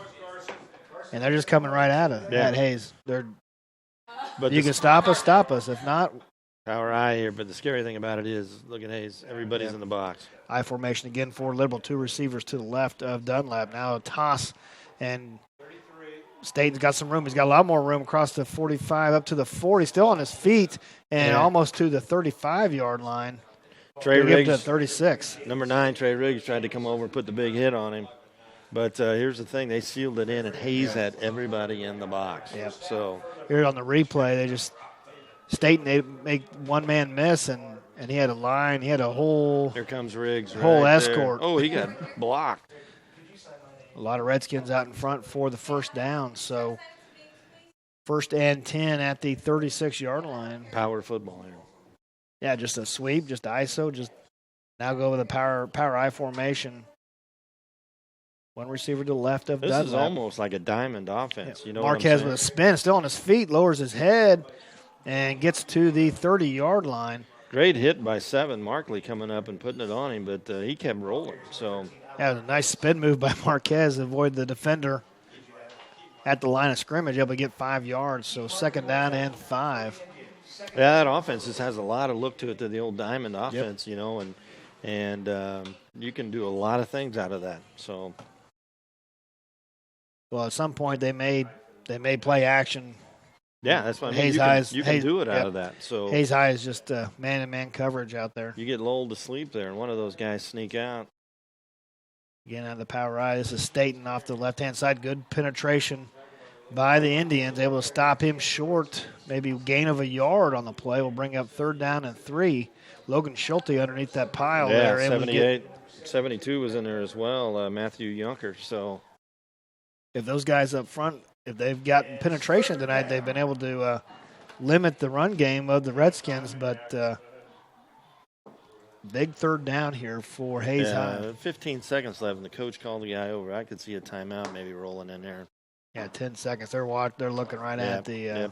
and they're just coming right at it. At Hayes. But you can stop us. If not, power I here. But the scary thing about it is, look at Hayes. Everybody's in the box. I formation again for Liberal. 2 receivers to the left of Dunlap. Now a toss, and Staten's got some room. He's got a lot more room across the 45 up to the 40. Still on his feet and almost to the 35-yard line. Trey Riggs, to 36. Number 9, Trey Riggs, tried to come over and put the big hit on him. But here's the thing. They sealed it in, and Hayes had everybody in the box. Yep. So here on the replay, they make one man miss, and he had a line. He had a whole here comes Riggs. Whole right escort. There. Oh, he got blocked. A lot of Redskins out in front for the first down. So 1st and 10 at the 36-yard line. Power football here. Yeah, just a sweep, just ISO, just now go with a power I formation. One receiver to the left of Dunlap. This is almost like a diamond offense. Yeah. You know Marquez what I'm with a spin, still on his feet, lowers his head, and gets to the 30-yard line. Great hit by 7, Markley coming up and putting it on him, but he kept rolling. So yeah, it was a nice spin move by Marquez to avoid the defender at the line of scrimmage, able to get 5 yards. So 2nd down and 5. Yeah, that offense just has a lot of look to it, to the old diamond offense, you know, and you can do a lot of things out of that. So, well, at some point they may play action. Yeah, that's what I mean. You can do it out of that. So Hayes High is just man-to-man coverage out there. You get lulled to sleep there, and one of those guys sneak out. Again, out of the power I. This is Staten off the left-hand side. Good penetration by the Indians, able to stop him short. Maybe gain of a yard on the play will bring up 3rd down and 3. Logan Schulte underneath that pile there. 78, 72 was in there as well, Matthew Yunker. So if those guys up front, if they've gotten penetration tonight, they've been able to limit the run game of the Redskins, but big 3rd down here for Hayes High. 15 seconds left, and the coach called the guy over. I could see a timeout maybe rolling in there. Yeah, 10 seconds. They're looking right at the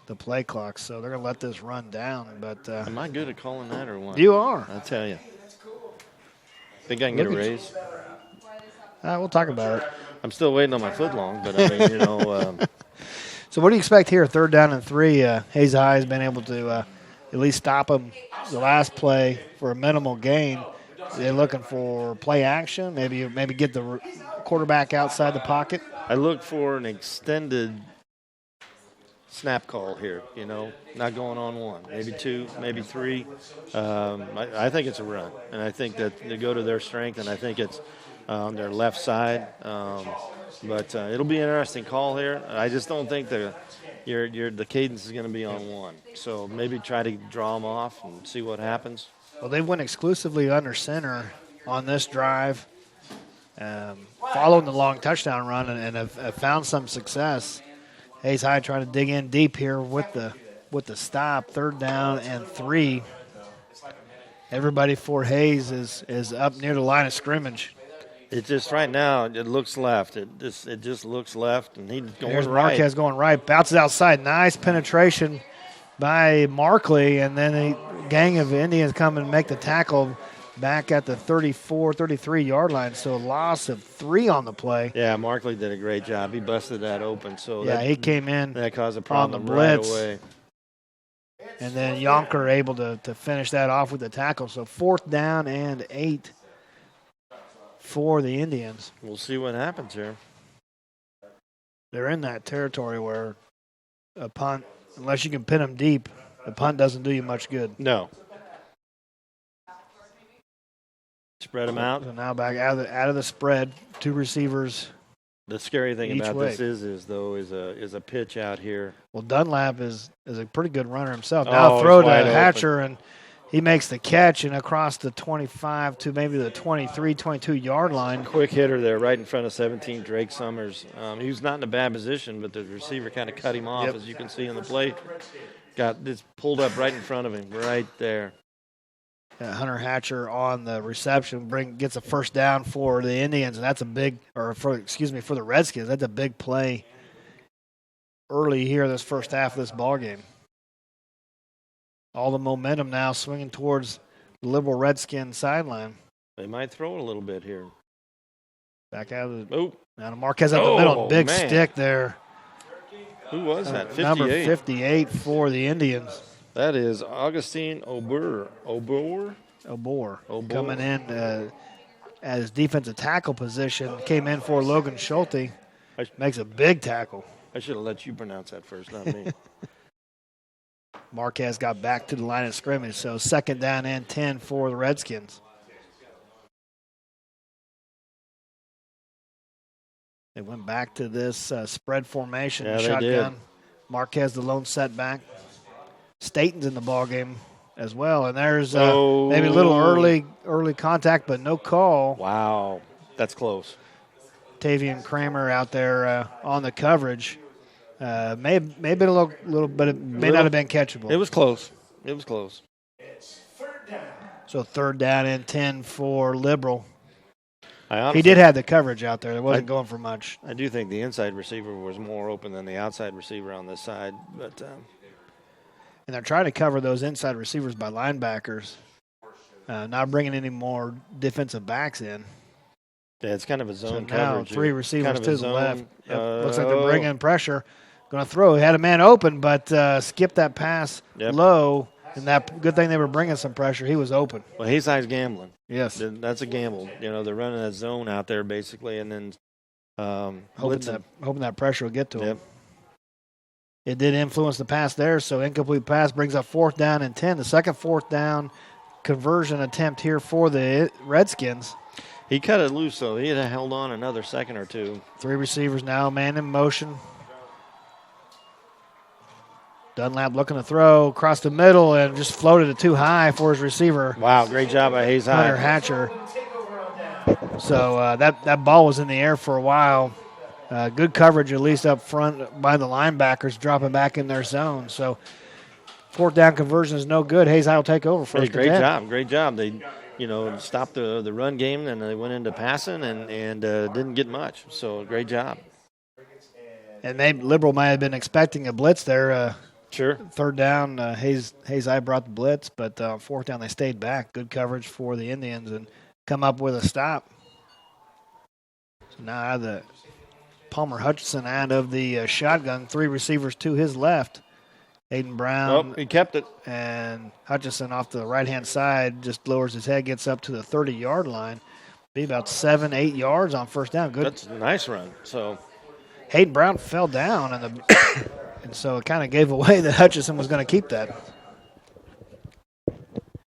the play clock, so they're going to let this run down. But am I good at calling that or what? You are. I tell you. Think I can get a raise? We'll talk about it. I'm still waiting on my foot long, but I mean, you know. So what do you expect here? 3rd down and 3. Hayes High has been able to at least stop them the last play for a minimal gain. They're looking for play action, maybe get the quarterback outside the pocket. I look for an extended snap call here, you know, not going on 1, maybe 2, maybe 3. I think it's a run, and I think that they go to their strength, and I think it's on their left side. But it'll be an interesting call here. I just don't think the cadence is going to be on 1. So maybe try to draw them off and see what happens. Well, they went exclusively under center on this drive, following the long touchdown run, and have found some success. Hayes High trying to dig in deep here with the stop. 3rd down and 3. Everybody for Hayes is up near the line of scrimmage. It just right now it looks left. It just looks left, and he's going Here's right. Marquez going right, bounces outside. Nice penetration by Markley, and then a gang of Indians come and make the tackle back at the 34, 33-yard line. So a loss of 3 on the play. Yeah, Markley did a great job. He busted that open. So yeah, he came in that caused a on problem the blitz. right away. And then Yonker able to finish that off with the tackle. So 4th down and 8 for the Indians. We'll see what happens here. They're in that territory where a punt, unless you can pin them deep, a punt doesn't do you much good. No. Spread them out. So now back out of the spread, 2 receivers. The scary thing each about way. this is a pitch out here. Well, Dunlap is a pretty good runner himself. Now throw to Hatcher, and he makes the catch and across the 25 to maybe the 23, 22-yard line. Quick hitter there right in front of 17, Drake Summers. He was not in a bad position, but the receiver kind of cut him off, as you can see on the play. Got this pulled up right in front of him, right there. Hunter Hatcher on the reception gets a first down for the Indians, and that's a big, for the Redskins. That's a big play early here in this first half of this ball game. All the momentum now swinging towards the Liberal Redskins sideline. They might throw it a little bit here. Back out of the. Oh, now to Marquez out the middle, big stick there. Who was that? 58. Number 58 for the Indians. That is Augustine Obor coming in at his defensive tackle position. Came in for Logan Schulte. Makes a big tackle. I should have let you pronounce that first, not me. Marquez got back to the line of scrimmage, so 2nd down and 10 for the Redskins. They went back to this spread formation, shotgun. They did. Marquez the lone setback. Staten's in the ball game as well, and there's maybe a little early contact, but no call. Wow, that's close. Tavian Kramer out there on the coverage. May have been a little, but it may not have been catchable. It was close. So 3rd down and 10 for Liberal. He did have the coverage out there. It wasn't going for much. I do think the inside receiver was more open than the outside receiver on this side, but. And they're trying to cover those inside receivers by linebackers, not bringing any more defensive backs in. Yeah, it's kind of a zone so now coverage. 3 receivers kind of to the left. Looks like they're bringing pressure. Going to throw. He had a man open, but skipped that pass low. And that good thing they were bringing some pressure. He was open. Well, Hayeside's gambling. Yes. That's a gamble. They're running that zone out there basically, and then hoping that pressure will get to him. It did influence the pass there, so incomplete pass brings up 4th down and 10. The second 4th down conversion attempt here for the Redskins. He cut it loose, though. He had held on another second or two. 3 receivers now, man in motion. Dunlap looking to throw across the middle and just floated it too high for his receiver. Wow, great job by Hayes High. Hunter Hatcher. So that ball was in the air for a while. Good coverage, at least up front by the linebackers, dropping back in their zone. So 4th down conversion is no good. Hayes High will take over first. Great job. They, stopped the run game, and they went into passing and didn't get much. So great job. And Liberal might have been expecting a blitz there. Sure. 3rd down, Hayes High brought the blitz, but 4th down they stayed back. Good coverage for the Indians and come up with a stop. So now out of the Palmer Hutchinson out of the shotgun, 3 receivers to his left. Aiden Brown. He kept it. And Hutchinson off the right-hand side just lowers his head, gets up to the 30-yard line. Be about 7-8 yards on 1st down. Good. That's a nice run. So Hayden Brown fell down, and so it kind of gave away that Hutchinson was going to keep that.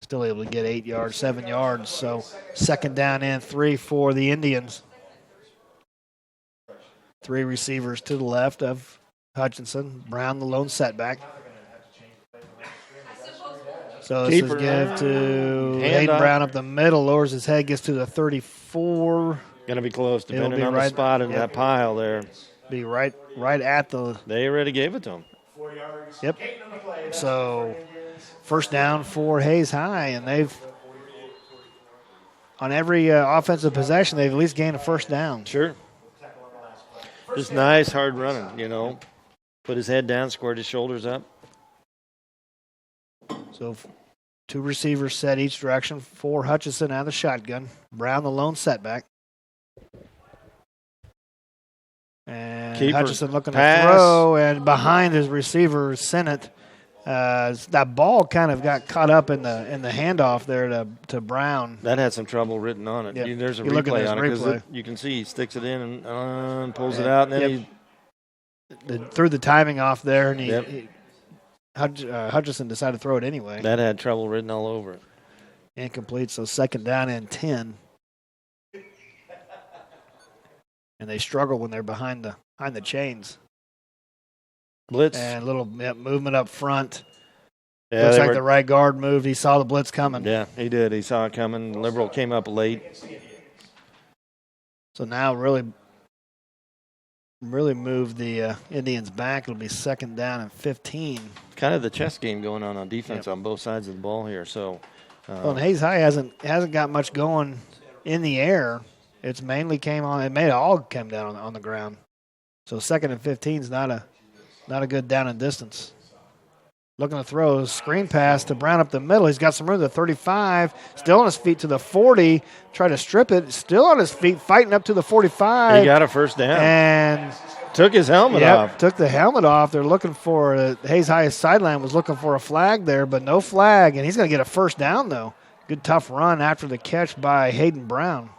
Still able to get 8 yards, 7 yards. So 2nd down and 3 for the Indians. 3 receivers to the left of Hutchinson. Brown, the lone setback. So this is give to Hayden Brown up the middle, lowers his head, gets to the 34. Going to be close, depending on the spot in that pile there. Be right at the. They already gave it to him. Yep. So 1st down for Hayes High, and they've on every offensive possession, they've at least gained a first down. Sure. Just nice, hard running, you know. Put his head down, squared his shoulders up. So 2 receivers set each direction for Hutchison out of the shotgun. Brown the lone setback. And Keeper. Hutchison looking Pass. to throw, and behind his receiver, Sennett. That ball kind of got caught up in the handoff there to Brown. That had some trouble written on it. Yep. There's a You look at replay this on it because replay. you can see he sticks it in and pulls it out, and then Yep. Threw the timing off there, and Yep. Hutchison decided to throw it anyway. that had trouble written all over it. Incomplete, so 2nd down and 10. And they struggle when they're behind the chains. Blitz. And little movement up front. Yeah, Looks they like were- the right guard moved. He saw the blitz coming. Yeah, he did. He saw it coming. Liberal came up late. So now really move the Indians back. It'll be 2nd down and 15. Kind of the chess game going on defense on both sides of the ball here. So, Well, and Hayes High hasn't got much going in the air. It's mainly came on. It may all come down on the ground. So 2nd and 15 is not a good down and distance. Looking to throw a screen pass to Brown up the middle. He's got some room to the 35. Still on his feet to the 40. Try to strip it. Still on his feet, fighting up to the 45. he got a first down. And took his helmet off. Took the helmet off. They're looking for Hayes High sideline was looking for a flag there, but no flag. And he's going to get a first down though. Good tough run after the catch by Hayden Brown.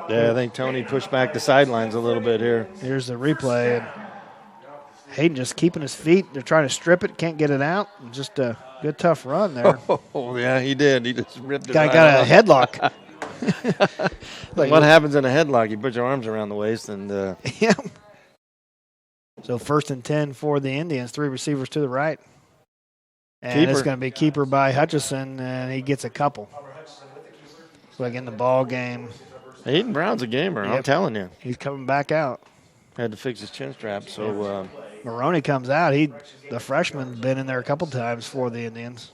Yeah, I think Tony pushed back the sidelines a little bit here. Here's the replay. And Hayden just keeping his feet. They're trying to strip it, can't get it out. Just a good tough run there. Oh yeah, he did. He just ripped it. Guy right got off. a headlock. What happens in a headlock? You put your arms around the waist and. Yeah. So 1st and 10 for the Indians. 3 receivers to the right. And it's Keeper. going to be keeper by Hutchison, and he gets a couple. So again, the ball game. Hayden Brown's a gamer. I'm Yep. telling you. He's coming back out. Had to fix his chin strap. So. Maroney comes out. The freshman's been in there a couple times for the Indians.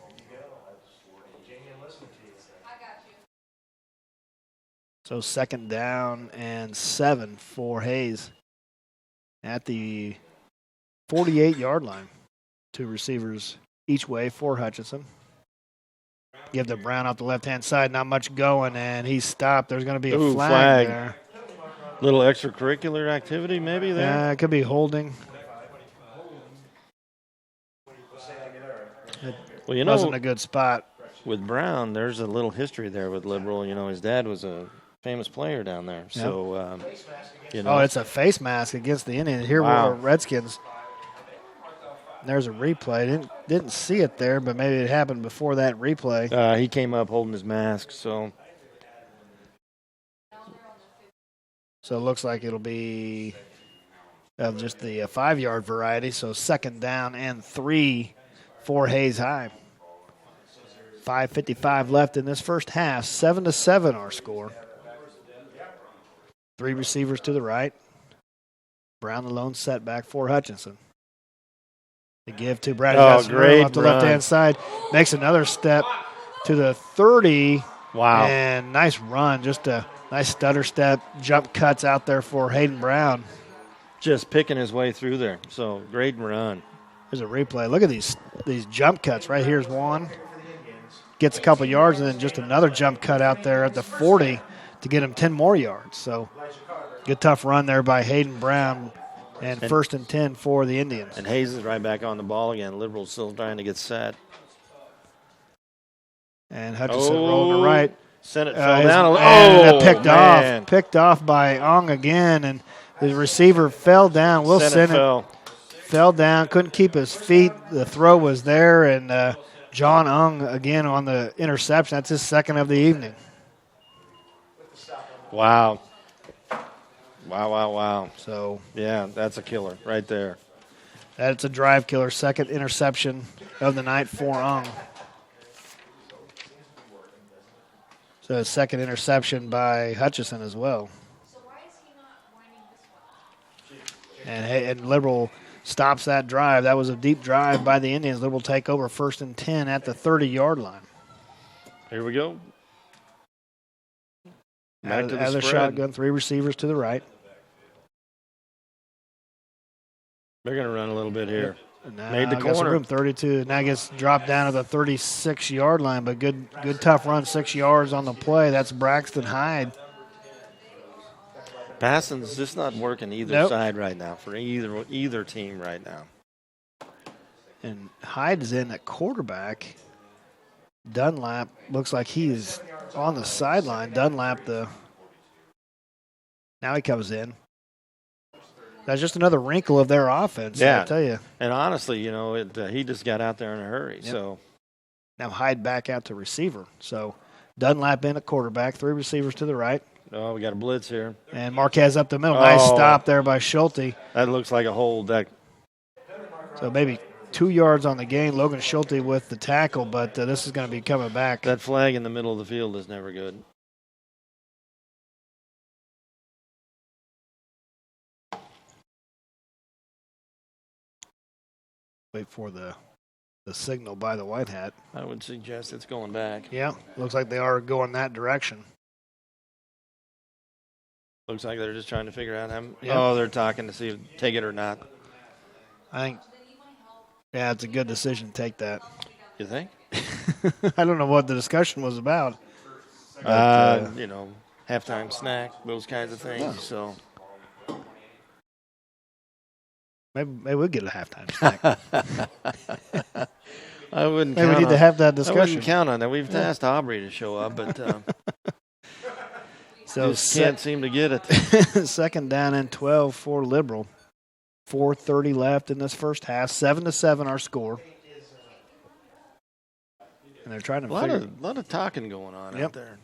So 2nd down and 7 for Hayes at the 48-yard line. 2 receivers each way for Hutchison. Give to Brown off the left-hand side. Not much going, and he's stopped. There's going to be a flag there. Little extracurricular activity maybe there. Yeah, it could be holding. Well, Wasn't a good spot. With Brown, there's a little history there with Liberal. His dad was a famous player down there. Yep. So, Oh, it's a face mask against the Indians. Here Wow. were the Redskins. There's a replay. Didn't see it there, but maybe it happened before that replay. He came up holding his mask. So it looks like it'll be just the 5-yard variety. So 2nd down and 3 for Hayes High. 5:55 left in this first half. 7-7 our score. 3 receivers to the right. Brown the lone setback for Hutchinson. The give to Brown. Oh, He's got some room great off the run. left-hand side. Makes another step to the 30. Wow. And nice run. Just a nice stutter step. Jump cuts out there for Hayden Brown. just picking his way through there. So great run. There's a replay. Look at these jump cuts. Right here's one. Gets a couple yards, and then just another jump cut out there at the 40 to get him 10 more yards. So good tough run there by Hayden Brown. And 1st and 10 for the Indians. And Hayes is right back on the ball again. Liberal's still trying to get set. And Hutchinson rolling to right. Sennett fell down. And picked man. off. Picked off by Ong again. And the receiver fell down. Will Sennett fell down. Couldn't keep his feet. The throw was there. And John Ong again on the interception. That's his second of the evening. Wow. Wow. So yeah, that's a killer right there. That's a drive killer. Second interception of the night for Ong. So a second interception by Hutchison as well. And Liberal stops that drive. That was a deep drive by the Indians. Liberal take over 1st and 10 at the 30-yard line. Here we go. Back to the spread. Shotgun, 3 receivers to the right. They're going to run a little bit here. Now, Made the got some corner. room, 32. Now gets dropped down to the 36-yard line, but good tough run, 6 yards on the play. That's Braxton Hyde. Passing's just not working either side right now for either team right now. And Hyde is in at quarterback. Dunlap looks like he's on the sideline. Dunlap, now he comes in. That's just another wrinkle of their offense, I tell you. And honestly, he just got out there in a hurry. Yep. So now Hyde back out to receiver. So Dunlap in at quarterback, 3 receivers to the right. Oh, we got a blitz here. And Marquez up the middle. Nice stop there by Schulte. That looks like a hold. So maybe 2 yards on the gain. Logan Schulte with the tackle, but this is going to be coming back. That flag in the middle of the field is never good. Wait for the signal by the white hat. I would suggest it's going back. Yeah, looks like they are going that direction. Looks like they're just trying to figure out how. They're talking to see if take it or not. I think, it's a good decision to take that. You think? I don't know what the discussion was about. But, halftime snack, those kinds of things. Yeah. So maybe we'll get a halftime snack. I wouldn't. Maybe we need to have that discussion. I wouldn't count on that. We've asked Aubrey to show up, but so just can't seem to get it. 2nd down and 12 for Liberal. 4:30 left in this first half. 7-7 our score. And they're trying to a lot of talking going on out there.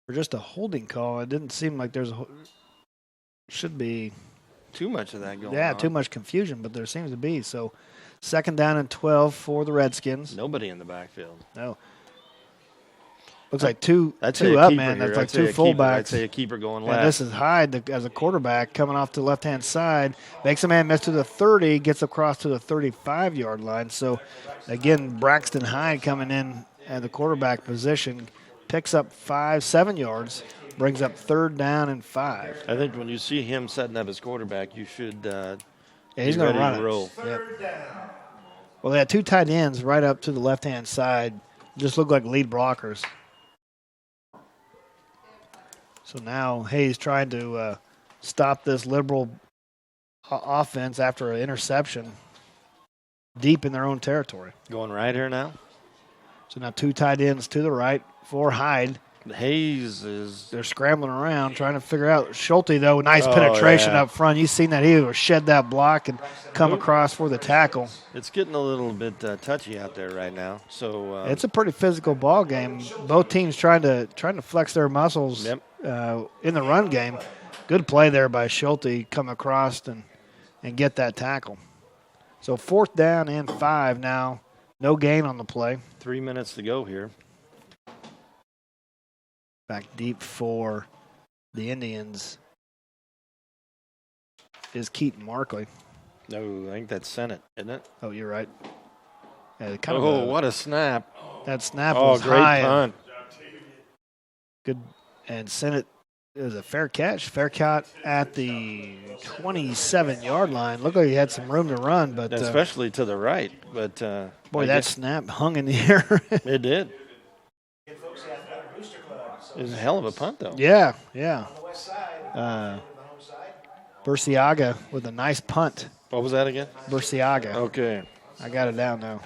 For just a holding call, it didn't seem like should be too much of that going on. Yeah, too much confusion, but there seems to be. So 2nd down and 12 for the Redskins. Nobody in the backfield. No. Looks like two up, man. That's like 2 fullbacks. I'd say a keeper going left. And this is Hyde as a quarterback coming off to the left-hand side. Makes a man miss to the 30, gets across to the 35-yard line. So, again, Braxton Hyde coming in at the quarterback position. Picks up 7 yards. Brings up 3rd down and 5. I think when you see him setting up his quarterback, you should he's going to run it. Yep. Well, they had 2 tight ends right up to the left-hand side. Just look like lead blockers. So now Hayes trying to stop this Liberal offense after an interception deep in their own territory. Going right here now. So now 2 tight ends to the right for Hyde. Hayes they're scrambling around trying to figure out. Schulte, though, nice penetration up front. You've seen that. He will shed that block and come across for the tackle. It's getting a little bit touchy out there right now. So it's a pretty physical ball game. Both teams trying to flex their muscles in the run game. Good play there by Schulte, come across and get that tackle. So 4th down and 5 now. No gain on the play. 3 minutes to go here. Back deep for the Indians is Keaton Markley. No, I think that's Sennett, isn't it? Oh, you're right. What a snap. That snap was great high. Punt. Good. And Sennett is a fair catch. Fair catch at the 27-yard line. Looked like he had some room to run, but especially to the right. But that snap hung in the air. It did. It was a hell of a punt, though. Yeah. Burciaga with a nice punt. What was that again? Burciaga. Okay. I got it down now.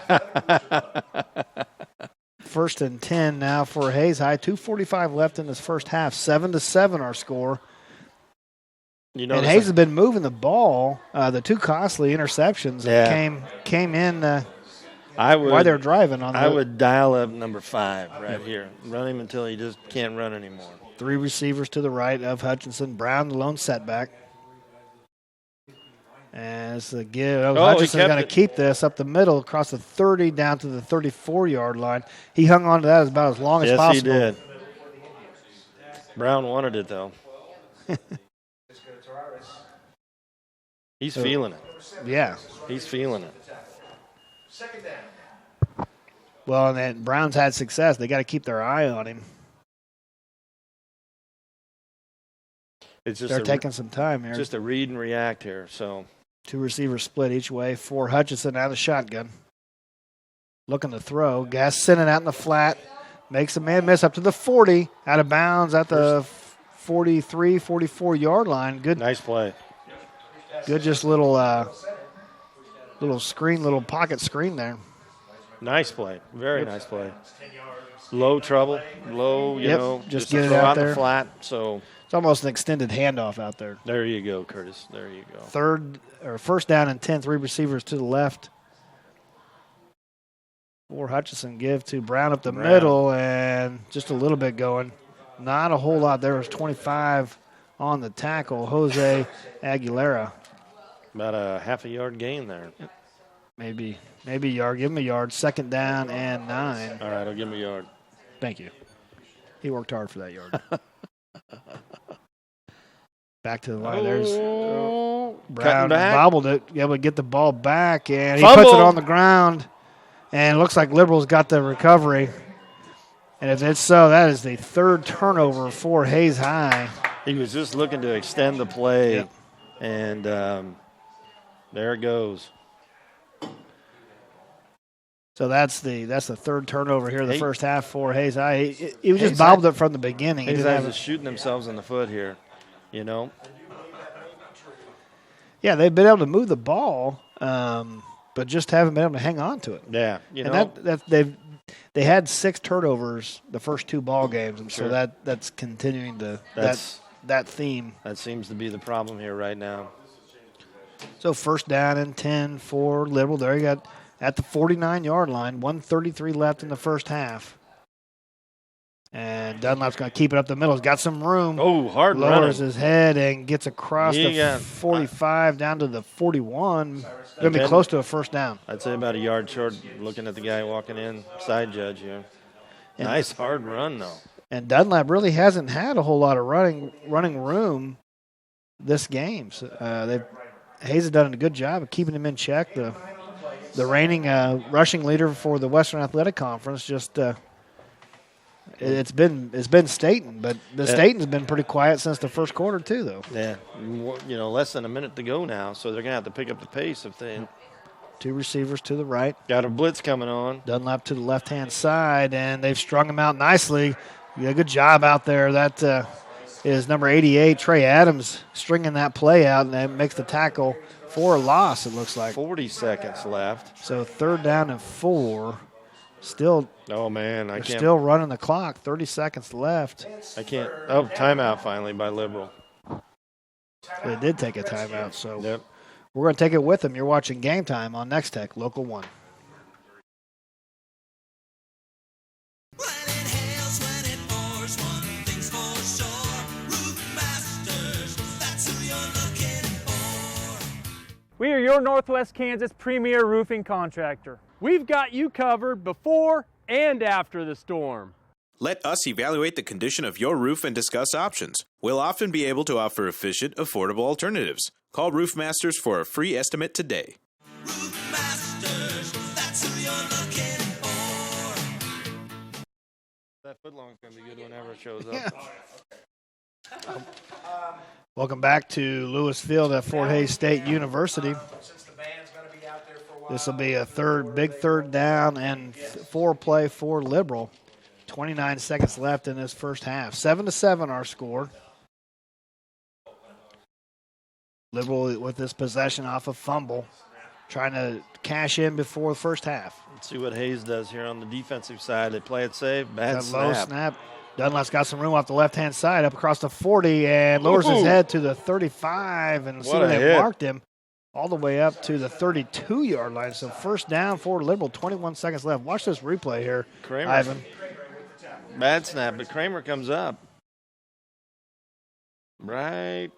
1st and 10 now for Hayes High. 2:45 left in this first half. 7-7 our score. And Hayes has been moving the ball. The 2 costly interceptions came in while they're driving. I would dial up number 5 right here. Run him until he just can't run anymore. 3 receivers to the right of Hutchinson. Brown, the lone setback. And it's a give. Hutchinson's going to keep this up the middle across the 30 down to the 34-yard line. He hung on to that about as long as possible. Yes, he did. Brown wanted it, though. He's feeling it. Yeah. He's feeling it. Well, and then Brown's had success. They got to keep their eye on him. It's just they're taking some time here. Just a read and react here. So 2 receivers split each way. For Hutchinson out of the shotgun. Looking to throw. Gass sending out in the flat. Makes a man miss up to the 40. Out of bounds at the 43, 44-yard line. Good. Nice play. Good just little screen, little pocket screen there. Nice play. Very nice play. Low trouble. Low, you know. Just get it throw out in there. The flat. So it's almost an extended handoff out there. There you go, Curtis. There you go. First down and 10, 3 receivers to the left. For Hutchinson, give to Brown up the middle, and just a little bit going. Not a whole lot. There was 25 on the tackle. Jose Aguilera. About a half a yard gain there. Maybe a yard. Give him a yard. Second down and 9. All right, I'll give him a yard. Thank you. He worked hard for that yard. Back to the line. There's Brown bobbled it. Able to get the ball back, and he puts it on the ground. And it looks like Liberal's got the recovery. And if it's so, that is the 3rd turnover for Hayes High. He was just looking to extend the play, and there it goes. So that's the 3rd turnover here in the first half for Hayes High. He was just bobbled it from the beginning. Hayes High is shooting themselves in the foot here, you know. Yeah, they've been able to move the ball, but just haven't been able to hang on to it. Yeah, you know. And they had 6 turnovers the first 2 ball games, and so that's continuing that theme. That seems to be the problem here right now. So first down and 10 for Liberal. There you got at the 49-yard line, 1:33 left in the first half. And Dunlap's going to keep it up the middle. He's got some room. Oh, hard Lowers running. his head and gets across the 45 down to the 41. Going to be close to a first down. I'd say about a yard short looking at the guy walking in. Side judge here. Nice hard run, though. And Dunlap really hasn't had a whole lot of running room this game. So, Hayes has done a good job of keeping him in check. The reigning rushing leader for the Western Athletic Conference just it's been Staten, but Staten's been pretty quiet since the first quarter too, though. Yeah, you know, less than a minute to go now, so they're going to have to pick up the pace if they. 2 receivers to the right. Got a blitz coming on. Dunlap to the left-hand side, and they've strung him out nicely. Yeah, good job out there. That is number 88, Trey Adams, stringing that play out, and that makes the tackle for a loss, it looks like. 40 seconds left. So 3rd down and 4. Still. Oh, man. They're still running the clock. 30 seconds left. I can't. Oh, timeout finally by Liberal. They did take a timeout, so we're going to take it with them. You're watching Game Time on Nex-Tech, Local 1. We are your Northwest Kansas premier roofing contractor. We've got you covered before and after the storm. Let us evaluate the condition of your roof and discuss options. We'll often be able to offer efficient, affordable alternatives. Call Roof Masters for a free estimate today. Roof Masters, that's who you're looking for. That footlong's going to be good whenever it shows up. Welcome back to Lewis Field at Fort Hays State University. This will be a big third down and 4 play for Liberal. 29 seconds left in this first half. 7-7 our score. Liberal with this possession off a fumble, trying to cash in before the first half. Let's see what Hayes does here on the defensive side. They play it safe. Bad snap. Low snap. Dunlap's got some room off the left-hand side, up across the 40, and lowers his head to the 35, and see where they marked him all the way up to the 32-yard line. So first down for Liberal, 21 seconds left. Watch this replay here, Ivan. Bad snap, but Kramer comes up. Right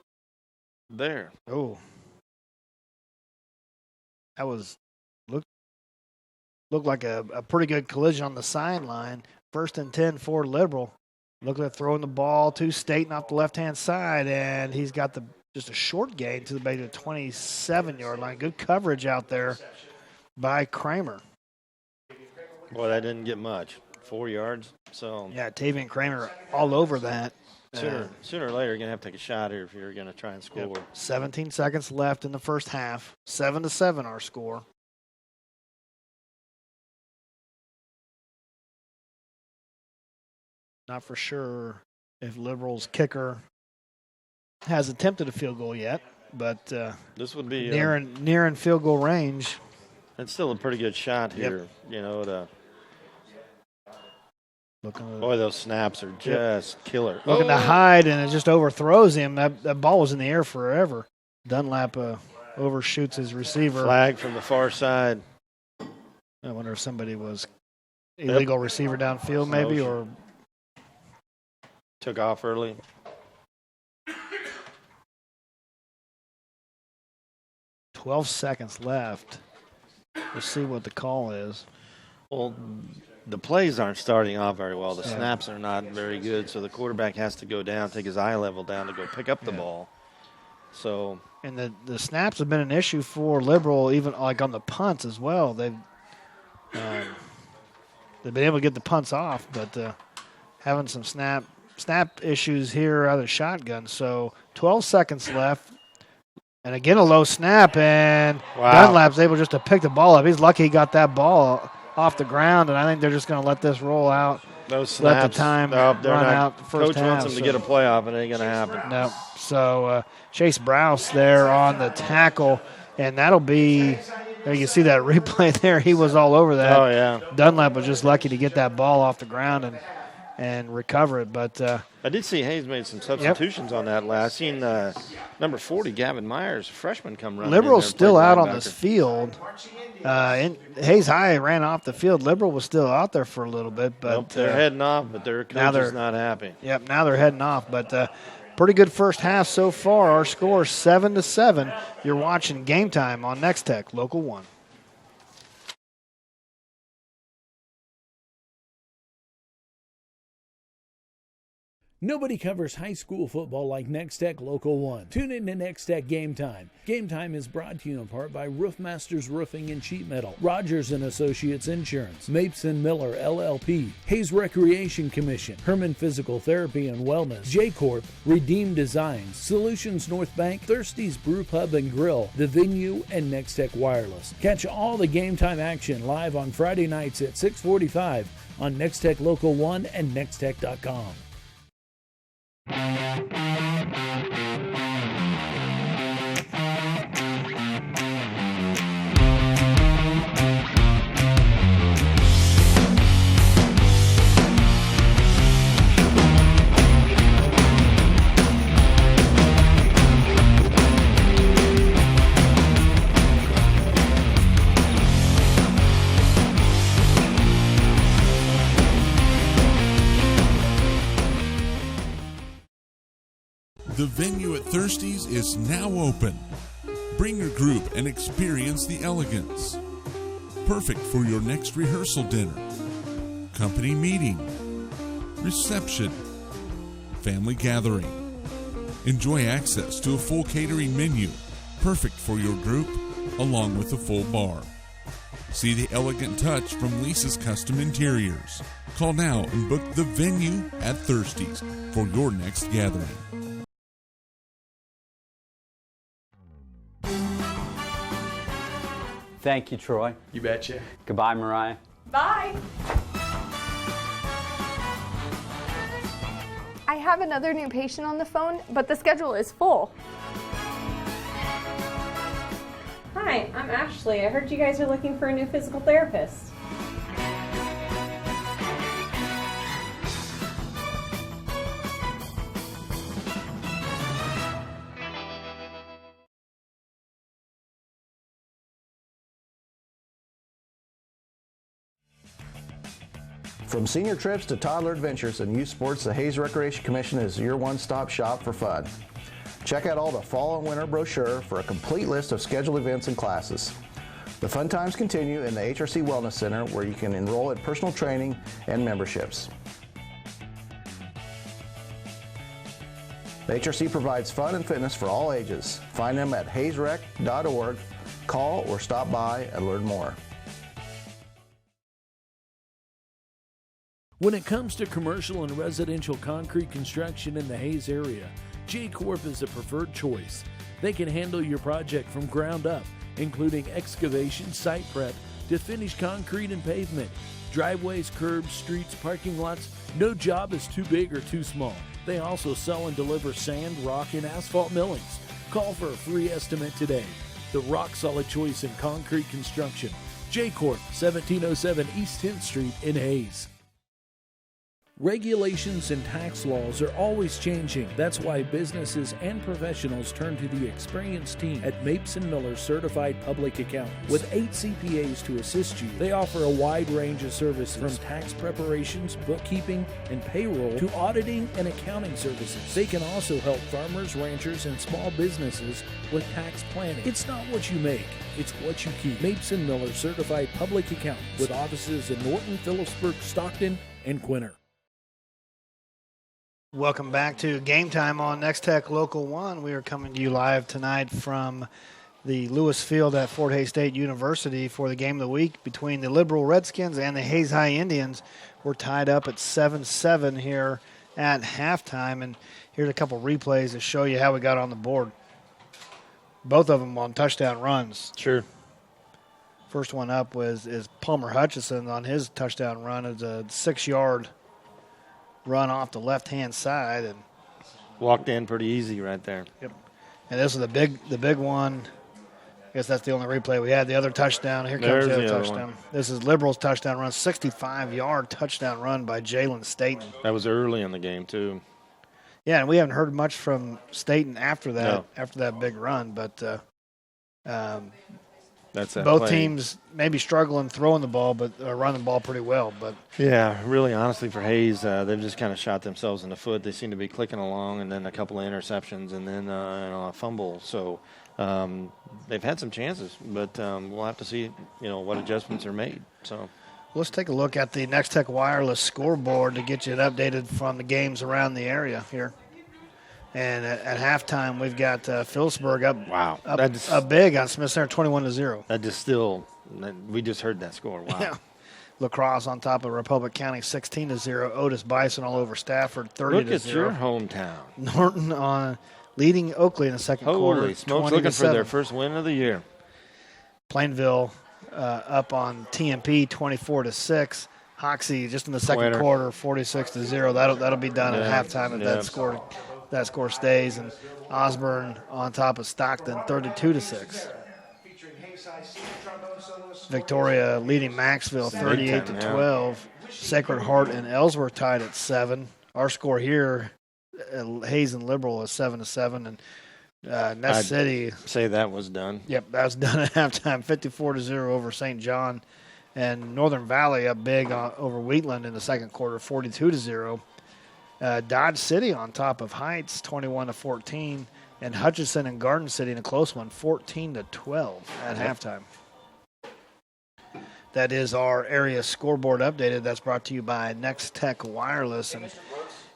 there. Oh. That looked like a pretty good collision on the sideline. 1st and 10 for Liberal. Looking at throwing the ball to Staten off the left-hand side, and he's got just a short gain to the 27-yard line. Good coverage out there by Kramer. Boy, that didn't get much. 4 yards. So yeah, Tavian Kramer all over that. Sooner or later, you're going to have to take a shot here if you're going to try and score. Yep. 17 seconds left in the first half. 7-7 our score. Not for sure if Liberal's kicker has attempted a field goal yet, but this would be nearing field goal range. It's still a pretty good shot here. Yep. Boy, those snaps are just killer. Looking to hide, and it just overthrows him. That ball was in the air forever. Dunlap overshoots his receiver. Flag from the far side. I wonder if somebody was illegal receiver downfield maybe, or took off early. .12 seconds left. We'll see what the call is. Well, the plays aren't starting off very well. The snaps are not very good, so the quarterback has to go down, take his eye level down to go pick up the ball. So, and the snaps have been an issue for Liberal, even like on the punts as well. They've been able to get the punts off, but having some snap issues here out of the shotgun. So 12 seconds left. And again, a low snap, and Dunlap's able just to pick the ball up. He's lucky he got that ball off the ground, and I think they're just going to let this roll out. Those snaps, let the time run out the first Coach half. wants him to get a playoff, and it ain't going to happen. No. So Chase Browse there on the tackle, and that'll be – you can see that replay there. He was all over that. Oh, yeah. Dunlap was just lucky to get that ball off the ground and recover it. But I did see Hayes made some substitutions on that last. Seen number 40, Gavin Myers, a freshman, come running. Liberal's still out on this field. Hayes High ran off the field. Liberal was still out there for a little bit, but they're heading off. But their coach is not happy. Yep, now they're heading off. But pretty good first half so far. Our score is 7-7. You're watching Game Time on Nex-Tech, Local 1. Nobody covers high school football like Nex-Tech Local 1. Tune in to Nex-Tech Game Time. Game Time is brought to you in part by Roofmasters Roofing and Sheet Metal, Rogers & Associates Insurance, Mapes & Miller LLP, Hayes Recreation Commission, Herman Physical Therapy and Wellness, J-Corp, Redeem Designs, Solutions North Bank, Thirsty's Brew Pub and Grill, The Venue, and Nex-Tech Wireless. Catch all the Game Time action live on Friday nights at 6:45 on Nex-Tech Local 1 and nextech.com. The venue at Thirsty's is now open. Bring your group and experience the elegance. Perfect for your next rehearsal dinner, company meeting, reception, family gathering. Enjoy access to a full catering menu, perfect for your group, along with a full bar. See the elegant touch from Lisa's Custom Interiors. Call now and book the venue at Thirsty's for your next gathering. Thank you, Troy. You betcha. Goodbye, Mariah. Bye. I have another new patient on the phone, but the schedule is full. Hi, I'm Ashley. I heard you guys are looking for a new physical therapist. From senior trips to toddler adventures and youth sports, the Hayes Recreation Commission is your one-stop shop for fun. Check out all the fall and winter brochure for a complete list of scheduled events and classes. The fun times continue in the HRC Wellness Center, where you can enroll in personal training and memberships. The HRC provides fun and fitness for all ages. Find them at hayesrec.org. Call or stop by and learn more. When it comes to commercial and residential concrete construction in the Hayes area, J-Corp is the preferred choice. They can handle your project from ground up, including excavation, site prep, to finish concrete and pavement. Driveways, curbs, streets, parking lots, no job is too big or too small. They also sell and deliver sand, rock, and asphalt millings. Call for a free estimate today. The rock-solid choice in concrete construction. J-Corp, 1707 East 10th Street in Hayes. Regulations and tax laws are always changing. That's why businesses and professionals turn to the experienced team at Mapes & Miller Certified Public Accountants. With 8 CPAs to assist you, they offer a wide range of services from tax preparations, bookkeeping, and payroll to auditing and accounting services. They can also help farmers, ranchers, and small businesses with tax planning. It's not what you make, it's what you keep. Mapes & Miller Certified Public Accountants with offices in Norton, Phillipsburg, Stockton, and Quinter. Welcome back to Game Time on Nex-Tech Local 1. We are coming to you live tonight from the Lewis Field at Fort Hays State University for the game of the week between the Liberal Redskins and the Hayes High Indians. We're tied up at 7-7 here at halftime, and here's a couple replays to show you how we got on the board. Both of them on touchdown runs. Sure. First one up is Palmer Hutchison on his touchdown run. It's a 6-yard run off the left-hand side and walked in pretty easy right there. Yep. And this is the big one. I guess that's the only replay we had. The other touchdown. Here comes the other touchdown. One. This is Liberal's touchdown run, 65-yard touchdown run by Jalen Staten. That was early in the game too. Yeah, and we haven't heard much from Staten after that big run, but that's that both play. Teams maybe struggling throwing the ball, but running the ball pretty well. But yeah, really, honestly, for Hayes, they've just kind of shot themselves in the foot. They seem to be clicking along, and then a couple of interceptions, and then a fumble. So they've had some chances, but we'll have to see, what adjustments are made. So let's take a look at the Nex-Tech wireless scoreboard to get you it updated from the games around the area here. And at halftime, we've got Phillipsburg up big on Smith Center, 21-0. That just we just heard that score. Wow. Yeah. La Crosse on top of Republic County, 16-0. Otis Bison all over Stafford, 30-0. Look at your hometown. Norton leading Oakley in the second quarter. Holy smokes, looking for their first win of the year. Plainville up on TMP, 24-6. Hoxie just in the second quarter, 46-0. That'll be done at halftime if that score stays. And Osborne on top of Stockton, 32-6. Victoria leading Maxville, 38-12. Sacred Heart and Ellsworth tied at 7. Our score here, Hayes and Liberal, is 7-7, and Ness City. Say that was done. Yep, that was done at halftime, 54-0 over St. John, and Northern Valley up big over Wheatland in the second quarter, 42-0. Dodge City on top of Heights, 21-14, and Hutchinson and Garden City in a close one, 14-12 at halftime. That is our area scoreboard updated. That's brought to you by Nex-Tech Wireless.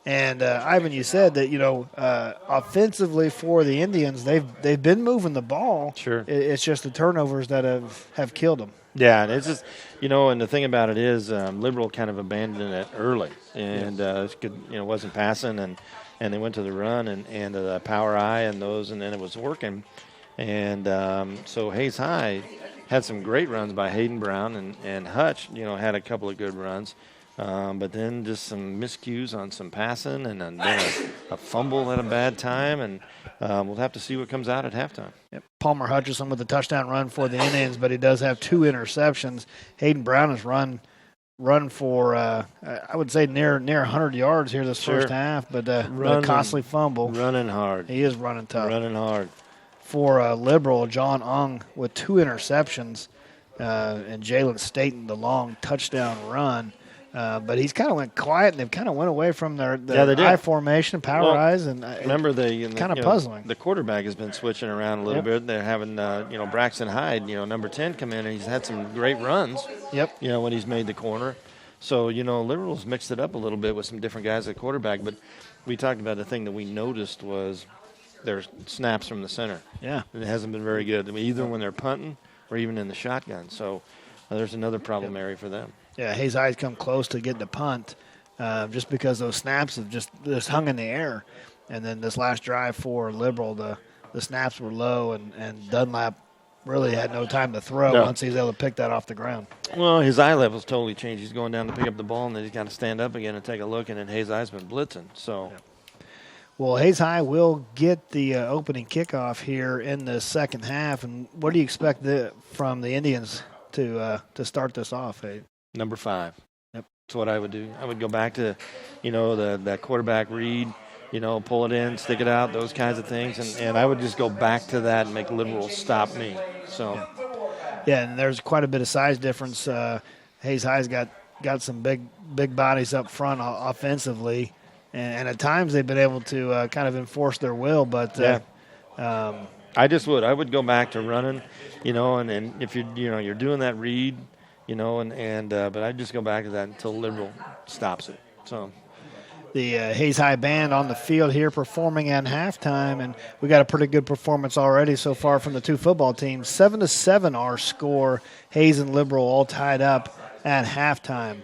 And Ivan, you said that, offensively for the Indians, they've been moving the ball. Sure. It's just the turnovers that have killed them. Yeah, and it's just, and the thing about it is Liberal kind of abandoned it early. And wasn't passing, and they went to the run and the power eye and those, and then it was working. And so Hayes High had some great runs by Hayden Brown, and Hutch, had a couple of good runs. But then just some miscues on some passing, and then a fumble at a bad time, and we'll have to see what comes out at halftime. Yep. Palmer Hutchison with the touchdown run for the Indians, but he does have 2 interceptions. Hayden Brown has run for, I would say, near 100 yards here this first half, but a costly fumble. Running hard. He is running tough. Running hard. For Liberal, John Ong with 2 interceptions, and Jalen Staten the long touchdown run. But he's kind of went quiet, and they've kind of went away from their I formation, power eyes, and remember kind of puzzling. The quarterback has been switching around a little bit. They're having Braxton Hyde, number 10, come in, and he's had some great runs. Yep. When he's made the corner. So Liberals mixed it up a little bit with some different guys at quarterback. But we talked about the thing that we noticed was their snaps from the center. Yeah. It hasn't been very good. Either when they're punting or even in the shotgun. So there's another problem area for them. Yeah, Hayes High's come close to getting a punt. just because those snaps have just hung in the air. And then this last drive for Liberal, the snaps were low, and Dunlap really had no time to throw once he was able to pick that off the ground. Well, his eye level's totally changed. He's going down to pick up the ball, and then he's got to stand up again and take a look, and then Hayes High's been blitzing. So, Well, Hayes High will get the opening kickoff here in the second half. And what do you expect from the Indians to start this off, Hayes? Number 5. Yep. That's what I would do. I would go back to, that quarterback read, pull it in, stick it out, those kinds of things. And I would just go back to that and make Liberal stop me. So, yeah, and there's quite a bit of size difference. Hayes High's got some big bodies up front offensively, and at times they've been able to kind of enforce their will. But I would go back to running, and if you're doing that read, but I'd just go back to that until Liberal stops it. So. The Hayes High band on the field here performing at halftime, and we got a pretty good performance already so far from the two football teams. 7-7 our score. Hayes and Liberal all tied up at halftime.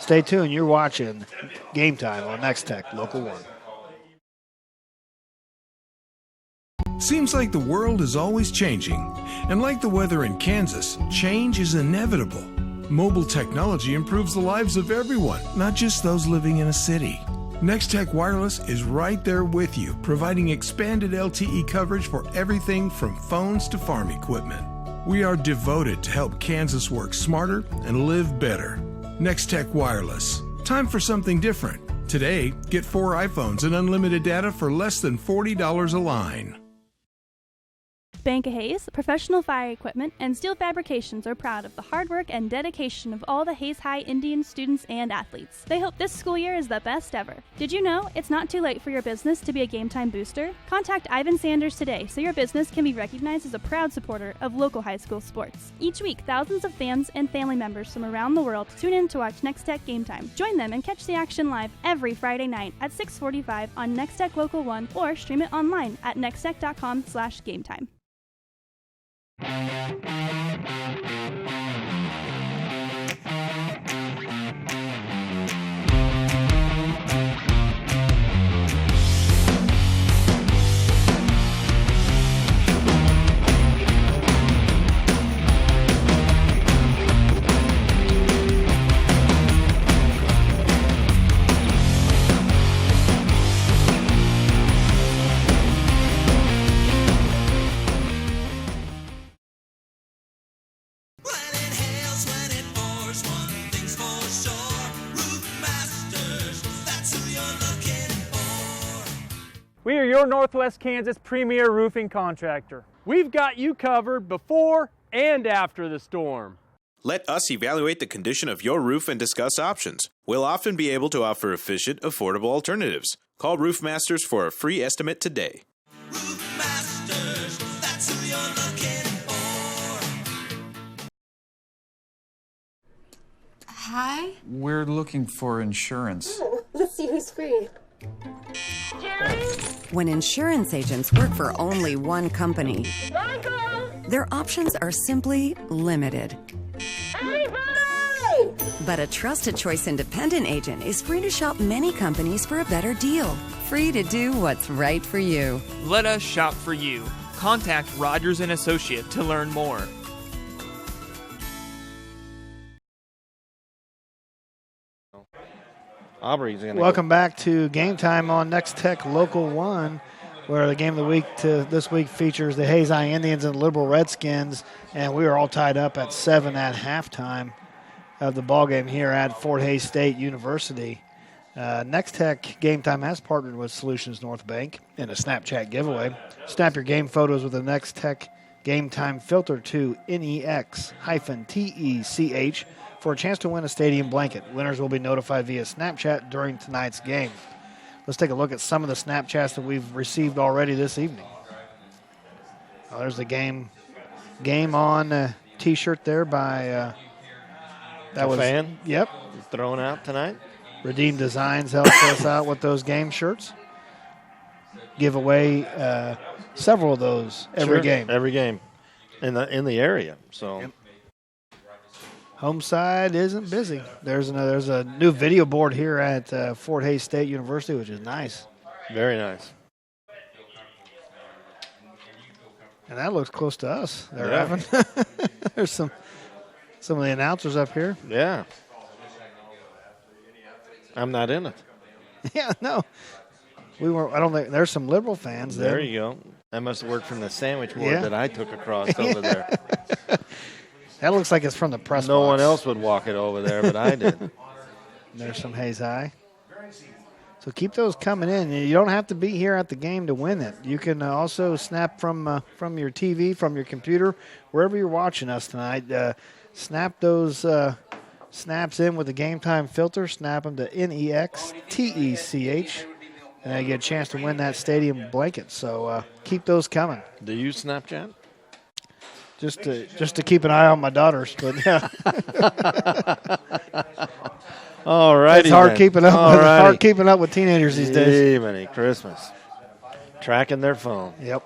Stay tuned. You're watching Game Time on Nex-Tech Local 1. Seems like the world is always changing, and like the weather in Kansas, change is inevitable. Mobile technology improves the lives of everyone, not just those living in a city. Nex-Tech Wireless is right there with you, providing expanded LTE coverage for everything from phones to farm equipment. We are devoted to help Kansas work smarter and live better. Nex-Tech Wireless. Time for something different. Today, get 4 iPhones and unlimited data for less than $40 a line. Bank of Hayes, professional fire equipment, and steel fabrications are proud of the hard work and dedication of all the Hayes High Indian students and athletes. They hope this school year is the best ever. Did you know it's not too late for your business to be a Game Time booster? Contact Ivan Sanders today so your business can be recognized as a proud supporter of local high school sports. Each week, thousands of fans and family members from around the world tune in to watch Nex-Tech Game Time. Join them and catch the action live every Friday night at 6:45 on Nex-Tech Local 1 or stream it online at nextech.com/gametime. We are your Northwest Kansas premier roofing contractor. We've got you covered before and after the storm. Let us evaluate the condition of your roof and discuss options. We'll often be able to offer efficient, affordable alternatives. Call Roof Masters for a free estimate today. Roof Masters, that's who you're looking for. Hi? We're looking for insurance. Let's see who's free. When insurance agents work for only one company, their options are simply limited. But a trusted choice independent agent is free to shop many companies for a better deal. Free to do what's right for you. Let us shop for you. Contact Rogers & Associate to learn more. Aubrey's going to Welcome back to Game Time on Nex-Tech Local 1, where the game of the week this week features the Hayes High Indians and Liberal Redskins, and we are all tied up at 7 at halftime of the ballgame here at Fort Hays State University. Nex-Tech Game Time has partnered with Solutions North Bank in a Snapchat giveaway. Snap your game photos with the Nex-Tech Game Time filter to NEX-TECH for a chance to win a stadium blanket. Winners will be notified via Snapchat during tonight's game. Let's take a look at some of the Snapchats that we've received already this evening. Oh, there's the game on T-shirt there by that was fan. Yep, Thrown out tonight. Redeem Designs helps us out with those game shirts. Give away several of those every game. Every game in the area. So. Yep. Home side isn't busy. There's a new video board here at Fort Hays State University, which is nice. Very nice. And that looks close to us there, Yeah. Evan. There's some of the announcers up here. Yeah. I'm not in it. Yeah, no. We weren't. I don't think there's some Liberal fans there. There you go. That must have worked from the sandwich board Yeah. that I took across over there. That looks like it's from the press No box. one else would walk it over there, but I did. There's some Hays High. So keep those coming in. You don't have to be here at the game to win it. You can also snap from your TV, from your computer, wherever you're watching us tonight. Snap those snaps in with the Game Time filter. Snap them to NEXTECH, and you get a chance to win that stadium blanket. So keep those coming. Do you Snapchat? Just to keep an eye on my daughters, but yeah. All right. It's hard keeping up with teenagers these days. Many Christmas. Tracking their phone. Yep.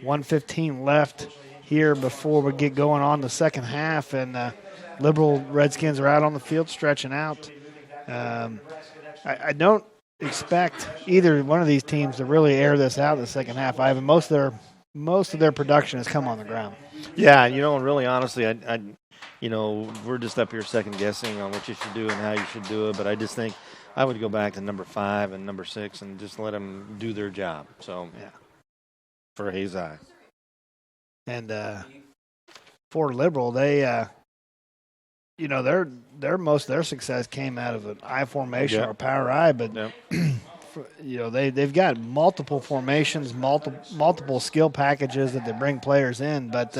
1:15 left here before we get going on the second half, and Liberal Redskins are out on the field stretching out. I don't expect either one of these teams to really air this out in the second half. Ivan, most of their production has come on the ground. Yeah, really honestly, we're just up here second guessing on what you should do and how you should do it, but I just think I would go back to number 5 and number 6 and just let them do their job. So, yeah, for Hays High. And for Liberal, they, most of their success came out of an I formation or power I, but they've got multiple formations, multiple skill packages that they bring players in, but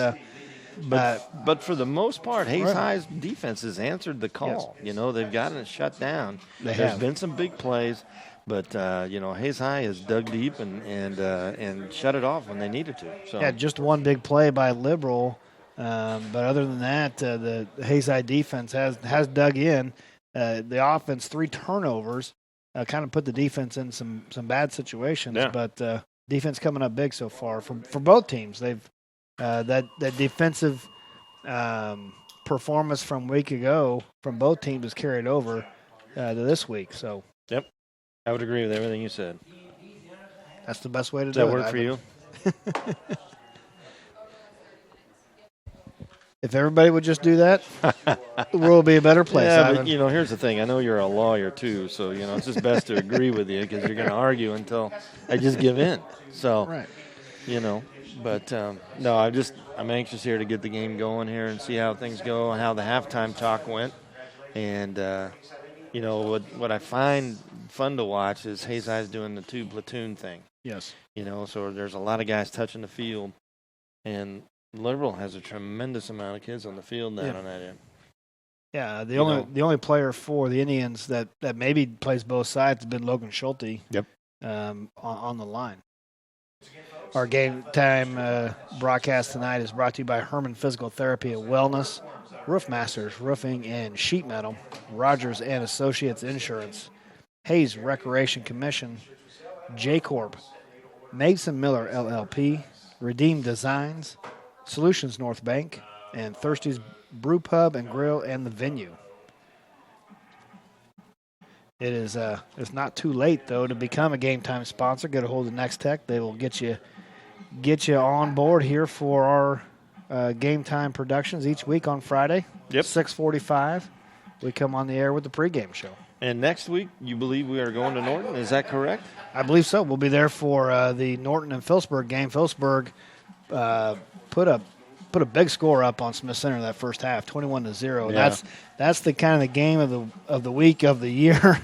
for the most part, Hays High's defense has answered the call. Yes. They've gotten it shut down. There's been some big plays, but Hays High has dug deep and shut it off when they needed to. So yeah, just one big play by Liberal, but other than that, the Hays High defense has dug in. The offense, 3 turnovers, kind of put the defense in some bad situations. Yeah. But defense coming up big so far for both teams. They've that defensive performance from week ago from both teams is carried over to this week. So yep, I would agree with everything you said. That's the best way to Does do it. that work for you? If everybody would just do that, the world would be a better place. Yeah, Ivan. but here's the thing. I know you're a lawyer too, so it's just best to agree with you because you're going to argue until I just give in. So, right. But no, I'm anxious here to get the game going here and see how things go and how the halftime talk went. And what I find fun to watch is Hays High's doing the 2 platoon thing. Yes. So there's a lot of guys touching the field, and Liberal has a tremendous amount of kids on the field now on that end. Yeah, the only player for the Indians that maybe plays both sides has been Logan Schulte. Yep. On the line. Our game time broadcast tonight is brought to you by Herman Physical Therapy and Wellness, Roof Masters Roofing and Sheet Metal, Rogers and Associates Insurance, Hayes Recreation Commission, J Corp, Mason Miller LLP, Redeem Designs, Solutions North Bank, and Thirsty's Brew Pub and Grill and the Venue. It is it's not too late though to become a Game Time sponsor. Get a hold of Nex-Tech. They will get you on board here for our Game Time productions each week on Friday. Yep. 6:45. We come on the air with the pregame show. And next week, you believe we are going to Norton? Is that correct? I believe so. We'll be there for the Norton and Phillipsburg game. Phillipsburg put a big score up on Smith Center in that first half, 21-0. Yeah. That's the kind of the game of the week of the year,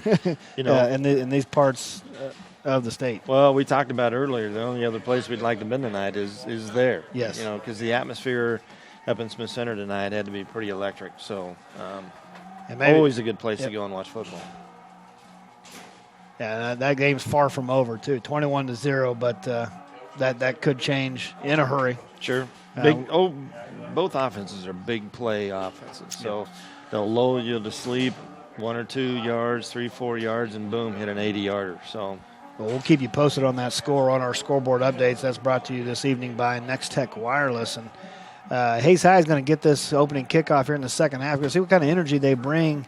in these parts of the state. Well, we talked about earlier. The only other place we'd like to be tonight is there. Yes. Because the atmosphere up in Smith Center tonight had to be pretty electric. So, always a good place to go and watch football. Yeah, that game's far from over too, 21-0. But that could change in a hurry. Sure. Both offenses are big play offenses. So they'll lull you to sleep 1 or 2 yards, 3-4 yards, and boom, hit an 80-yarder. So we'll keep you posted on that score on our scoreboard updates. That's brought to you this evening by Nex-Tech Wireless. And Hayes High is going to get this opening kickoff here in the second half. We're going to see what kind of energy they bring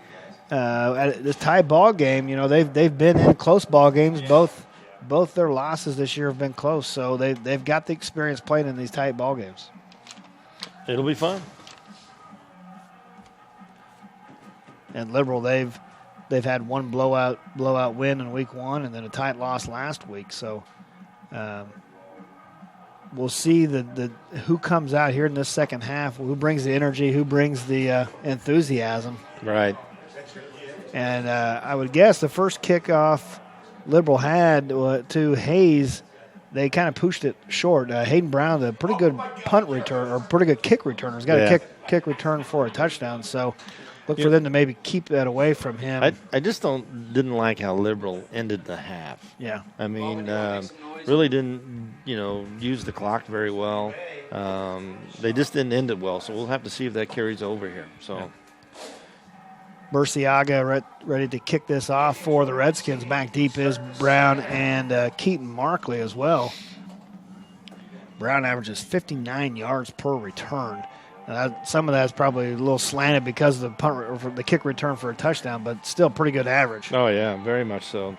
at this tie ball game. You know, they've been in close ball games. Both their losses this year have been close, so they've got the experience playing in these tight ball games. It'll be fun. And Liberal, they've had one blowout win in week 1 and then a tight loss last week. So we'll see who comes out here in this second half, who brings the energy, who brings the enthusiasm. Right. And I would guess the first kickoff Liberal had to Hayes, they kind of pushed it short. Hayden Brown, a pretty good punt return or pretty good kick returner, has got a kick return for a touchdown. So look for them to maybe keep that away from him. I just didn't like how Liberal ended the half. Yeah. I mean, really didn't, use the clock very well. They just didn't end it well, so we'll have to see if that carries over here. So. Yeah. Burciaga ready to kick this off for the Redskins. Back deep is Brown and Keaton Markley as well. Brown averages 59 yards per return. Some of that's probably a little slanted because of the kick return for a touchdown, but still pretty good average. Oh, yeah, very much so.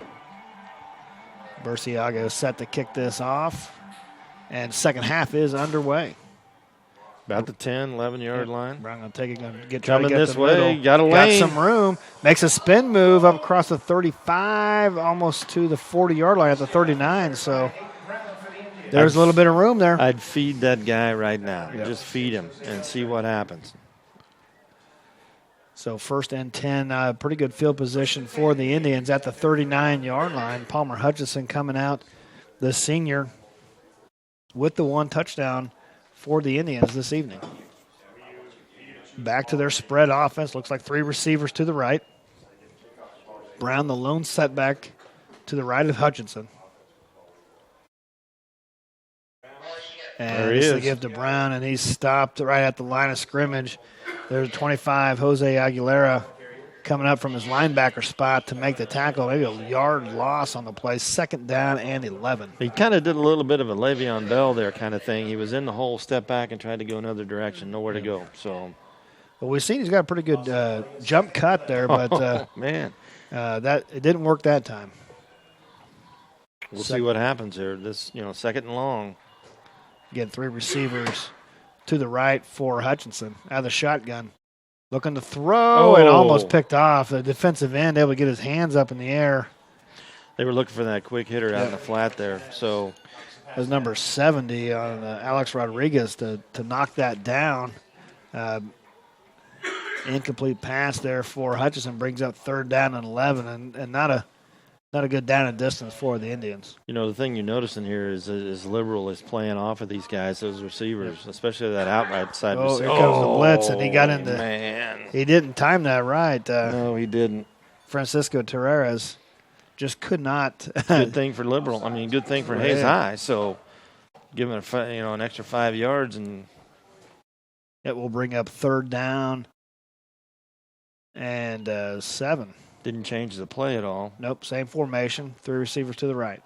Burciaga is set to kick this off, and second half is underway. About the 10, 11-yard line. Brown going to take it, going to Coming try to get this the way, middle. got a lane. Got some room. Makes a spin move up across the 35, almost to the 40-yard line at the 39. So there's a little bit of room there. I'd feed that guy right now. Yep. Just feed him and see what happens. So 1st and 10, pretty good field position for the Indians at the 39-yard line. Palmer Hutchison coming out, the senior, with the one touchdown for the Indians this evening. Back to their spread offense. Looks like 3 receivers to the right. Brown, the lone setback to the right of Hutchinson. And there he this is. is a give to Brown, and he's stopped right at the line of scrimmage. There's 25, Jose Aguilera, coming up from his linebacker spot to make the tackle. Maybe a yard loss on the play. 2nd down and 11. He kind of did a little bit of a Le'Veon Bell there kind of thing. He was in the hole, stepped back, and tried to go another direction. Nowhere to go. So, well, we've seen he's got a pretty good jump cut there, but man, that it didn't work that time. We'll see what happens here. This, 2nd and long. Again, 3 receivers to the right for Hutchinson out of the shotgun. Looking to throw and almost picked off. The defensive end able to get his hands up in the air. They were looking for that quick hitter out in the flat there. So that was number 70 on Alex Rodriguez to knock that down. Incomplete pass there for Hutchinson brings up 3rd down and 11, and not a good down and distance for the Indians. the thing you're noticing here is Liberal is playing off of these guys, those receivers, especially that outright side receiver. Here comes the blitz, and he got into. Man, he didn't time that right. No, he didn't. Francisco Terreras just could not. Good thing for Liberal. I mean, good thing for Hayes High. So, give him an extra 5 yards, and it will bring up 3rd down and 7. Didn't change the play at all. Nope, same formation. 3 receivers to the right.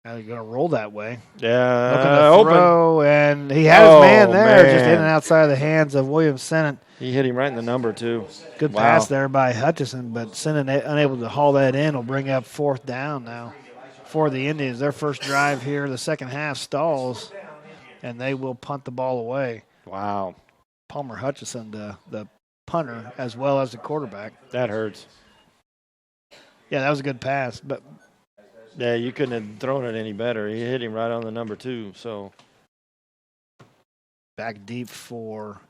Now they're going to roll that way. Yeah, looking to throw, and he had his man there, just in and outside of the hands of William Sennett. He hit him right in the number, too. Good pass there by Hutchison, but Sennett unable to haul that in will bring up 4th down now for the Indians. Their first drive here, the second half stalls, and they will punt the ball away. Wow. Palmer Hutchison, the punter, as well as the quarterback. That hurts. Yeah, that was a good pass, but yeah, you couldn't have thrown it any better. He hit him right on the number 2. So back deep for.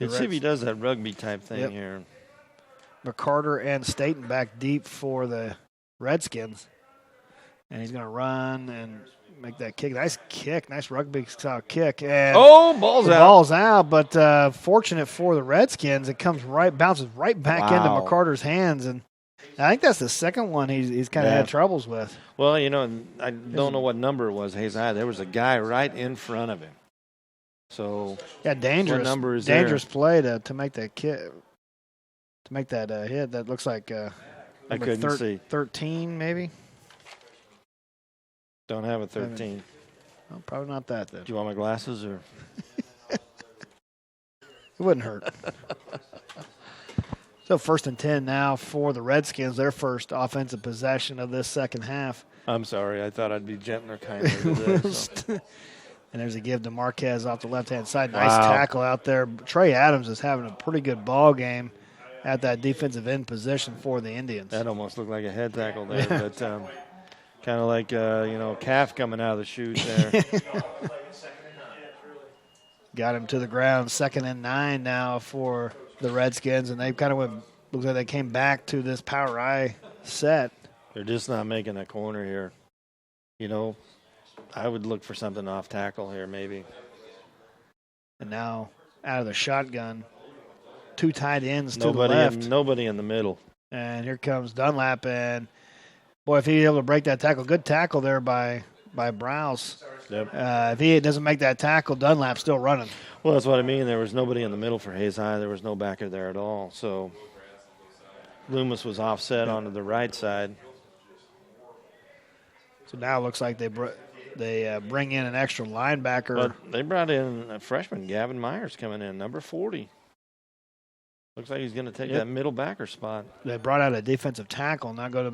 Let's see if he does that rugby type thing here. McCarter and Staten back deep for the Redskins, and he's going to run and make that kick. Nice kick, nice rugby style kick. And ball's out. Ball's out, but fortunate for the Redskins, it bounces right back into McCarter's hands, and I think that's the second one he's kind of had troubles with. Well, I don't know what number it was, Hayes High. There was a guy right in front of him. So dangerous. What number is dangerous play to make that kick, to make that hit. That looks like I couldn't see 13 maybe. Don't have a 13. Well, probably not that then. Do you want my glasses or? It wouldn't hurt. So 1st and 10 now for the Redskins, their first offensive possession of this second half. I'm sorry. I thought I'd be gentler, kinder today. So. And there's a give to Marquez off the left-hand side. Nice tackle out there. Trey Adams is having a pretty good ball game at that defensive end position for the Indians. That almost looked like a head tackle there, but kind of like, calf coming out of the chute there. Got him to the ground. 2nd and 9 now for the Redskins, and they kind of looks like they came back to this power I set. They're just not making a corner here. I would look for something off tackle here maybe. And now out of the shotgun, 2 tight ends to the left. Nobody in the middle. And here comes Dunlap, and boy, if he's able to break that tackle, good tackle there by Browse. Yep. If he doesn't make that tackle, Dunlap's still running. Well, that's what I mean. There was nobody in the middle for Hayes High. There was no backer there at all. So Loomis was offset onto the right side. So now it looks like they bring in an extra linebacker. But they brought in a freshman, Gavin Myers, coming in, number 40. Looks like he's going to take that middle backer spot. They brought out a defensive tackle, now go to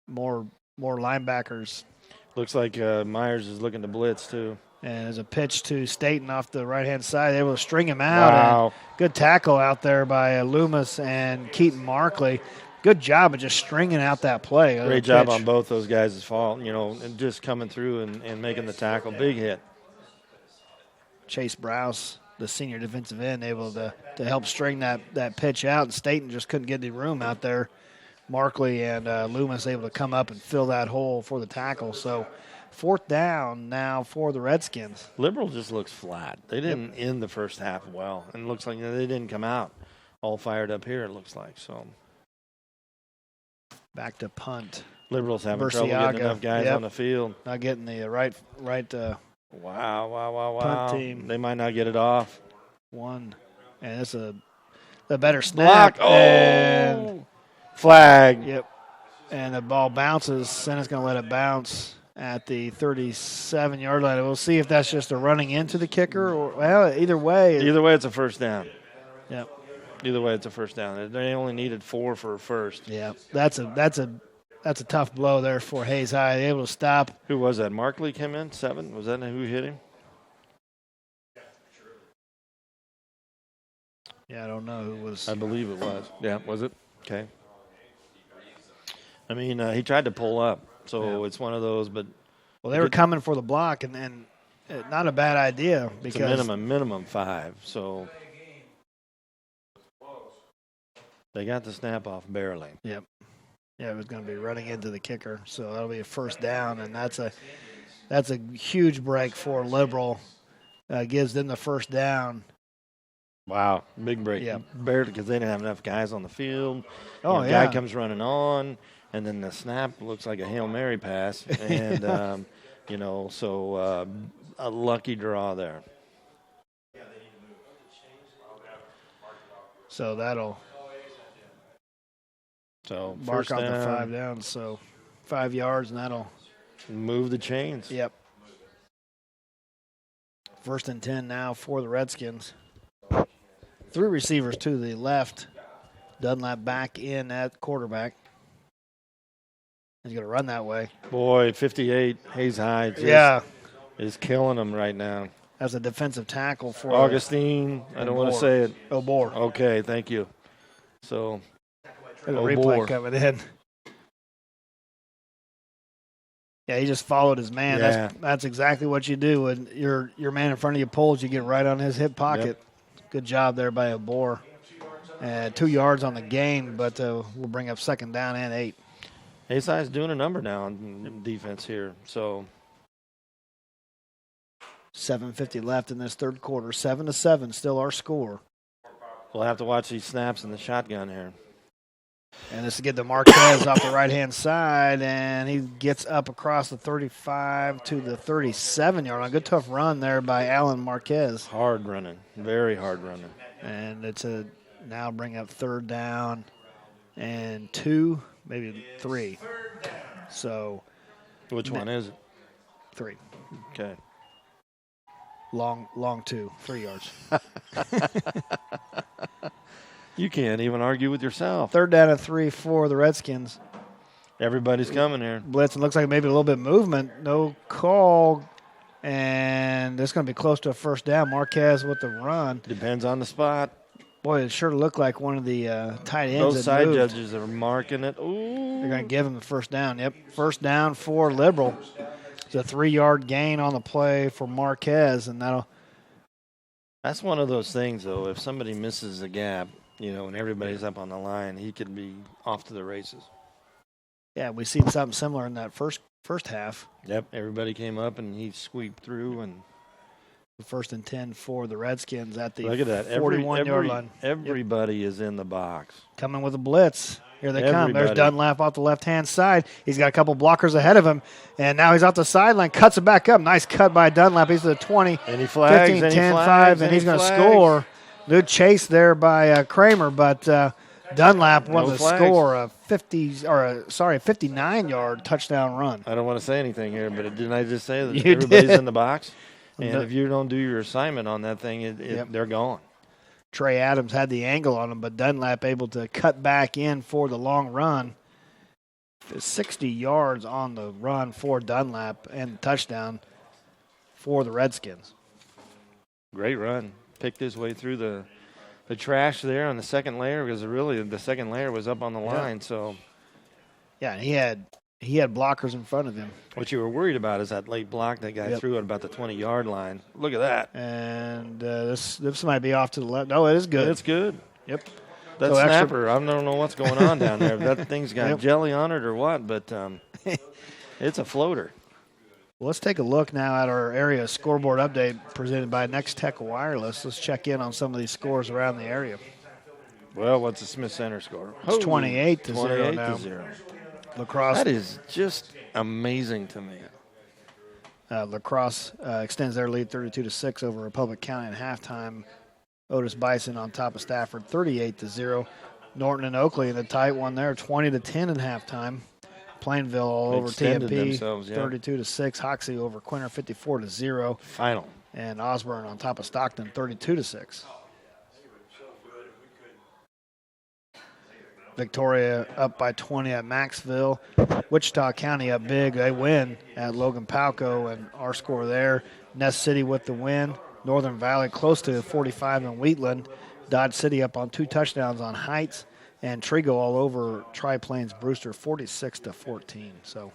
more linebackers. Looks like Myers is looking to blitz too. And there's a pitch to Staten off the right-hand side. Able to string him out. Wow. Good tackle out there by Loomis and Keaton Markley. Good job of just stringing out that play. Great job on both those guys' fault, and just coming through and making the tackle. Big hit. Chase Browse, the senior defensive end, able to help string that pitch out, and Staten just couldn't get any room out there. Markley and Loomis able to come up and fill that hole for the tackle. So 4th down now for the Redskins. Liberal just looks flat. They didn't end the first half well, and it looks like they didn't come out all fired up here, it looks like. So back to punt. Liberals having trouble getting enough guys on the field. Not getting the right Wow. punt team. They might not get it off. One. And it's a better snap. Block. Oh! Flag. Yep. And the ball bounces. Senna's going to let it bounce at the 37-yard line. We'll see if that's just a running into the kicker or, well, either way. Either way, it's a first down. Yep. Either way, it's a first down. They only needed 4 for a first. Yeah. That's a tough blow there for Hayes High. They able to stop. Who was that? Markley came in, 7? Was that who hit him? Yeah, I don't know who was. I believe it was. Yeah, was it? Okay. I mean, he tried to pull up, so it's one of those. But well, they were coming for the block, and not a bad idea because it's a minimum 5. So they got the snap off barely. Yep. Yeah, it was going to be running into the kicker, so that'll be a first down, and that's a huge break for Liberal. Gives them the first down. Wow, big break. Yeah, barely because they didn't have enough guys on the field. Oh, yeah. Guy comes running on, and then the snap looks like a Hail Mary pass, and a lucky draw there. So that'll. So mark on the 5 downs, so 5 yards, and that'll move the chains. Yep. 1st and 10 now for the Redskins. 3 receivers to the left. Dunlap back in at quarterback. He's going to run that way. Boy, 58, Hayes High is killing them right now. As a defensive tackle for Augustine. I don't want to say it. O'Bore. Okay, thank you. So the replay coming in. Yeah, he just followed his man. Yeah. That's exactly what you do. When your man in front of you pulls, you get right on his hip pocket. Yep. Good job there by O'Bore. 2 yards on the gain, but we'll bring up 2nd down and 8. Hayes High is doing a number now on defense here. So 7:50 left in this third quarter. 7-7, still our score. We'll have to watch these snaps in the shotgun here. And this is get to Marquez off the right-hand side, and he gets up across the 35 to the 37-yard line. Good tough run there by Alan Marquez. Hard running, very hard running. And it's a now bring up 3rd down and 2, maybe 3. So, which one is it? 3. Okay. Long 2, 3 yards. You can't even argue with yourself. 3rd down and 3 for the Redskins. Everybody's coming here. Blitz, and looks like maybe a little bit of movement. No call, and it's going to be close to a first down. Marquez with the run. Depends on the spot. Boy, it sure looked like one of the tight ends. Those side judges are marking it. Ooh. They're going to give him the first down. Yep, first down for Liberal. It's a 3-yard gain on the play for Marquez, and that's one of those things, though. If somebody misses a gap, and everybody's up on the line, he could be off to the races. Yeah, we've seen something similar in that first half. Yep, everybody came up and he sweeped through, and the 1st and 10 for the Redskins at the look at that 41-yard line. Everybody is in the box. Coming with a blitz. Here they come. There's Dunlap off the left-hand side. He's got a couple blockers ahead of him, and now he's off the sideline, cuts it back up. Nice cut by Dunlap. He's to the 20, and he flags, 15, 10, 5, and he's going to score. Good chase there by Kramer, but Dunlap won the score a 59-yard touchdown run. I don't want to say anything here, but didn't I just say that you everybody's did. in the box? And if you don't do your assignment on that thing, they're gone. Trey Adams had the angle on him, but Dunlap able to cut back in for the long run. 60 yards on the run for Dunlap and the touchdown for the Redskins. Great run. Picked his way through the trash there on the second layer, because really the second layer was up on the line. So, yeah, he had blockers in front of him. What you were worried about is that late block that guy threw at about the 20-yard line. Look at that. And this might be off to the left. No, it is good. It's good. Yep. That snapper, I don't know what's going on down there. That thing's got jelly on it or what, but it's a floater. Well, let's take a look now at our area scoreboard update presented by Nex-Tech Wireless. Let's check in on some of these scores around the area. Well, what's the Smith Center score? It's 28-0 now. 28-0. La Crosse. That is just amazing to me. La Crosse extends their lead 32-6 over Republic County at halftime. Otis Bison on top of Stafford 38-0. Norton and Oakley in the tight one there 20-10 at halftime. Plainville all over TMP 32-6. Hoxie over Quinter 54-0. Final. And Osborne on top of Stockton 32-6. Victoria up by 20 at Maxville. Wichita County up big. They win at Logan Palco, and our score there. Ness City with the win. Northern Valley close to 45 in Wheatland. Dodge City up on 2 touchdowns on Heights. And Trigo all over Tri-Plains Brewster 46-14. So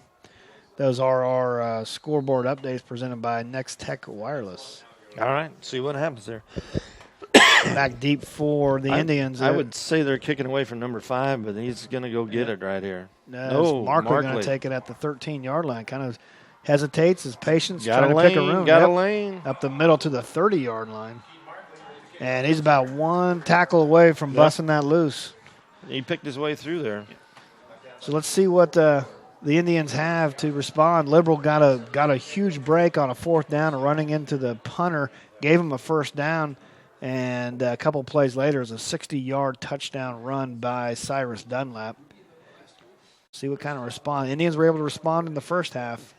those are our scoreboard updates presented by Nex-Tech Wireless. All right, see what happens there. Back deep for the Indians. I would say they're kicking away from number 5, but he's going to go get it right here. Markley going to take it at the 13-yard line. Kind of hesitates, his patience, got trying a to lane, pick a room. Got a lane. Up the middle to the 30-yard line. And he's about one tackle away from busting that loose. He picked his way through there. So let's see what the Indians have to respond. Liberal got a huge break on a 4th down, running into the punter, gave him a first down, and a couple plays later is a 60-yard touchdown run by Cyrus Dunlap. See what kind of response. Indians were able to respond in the first half.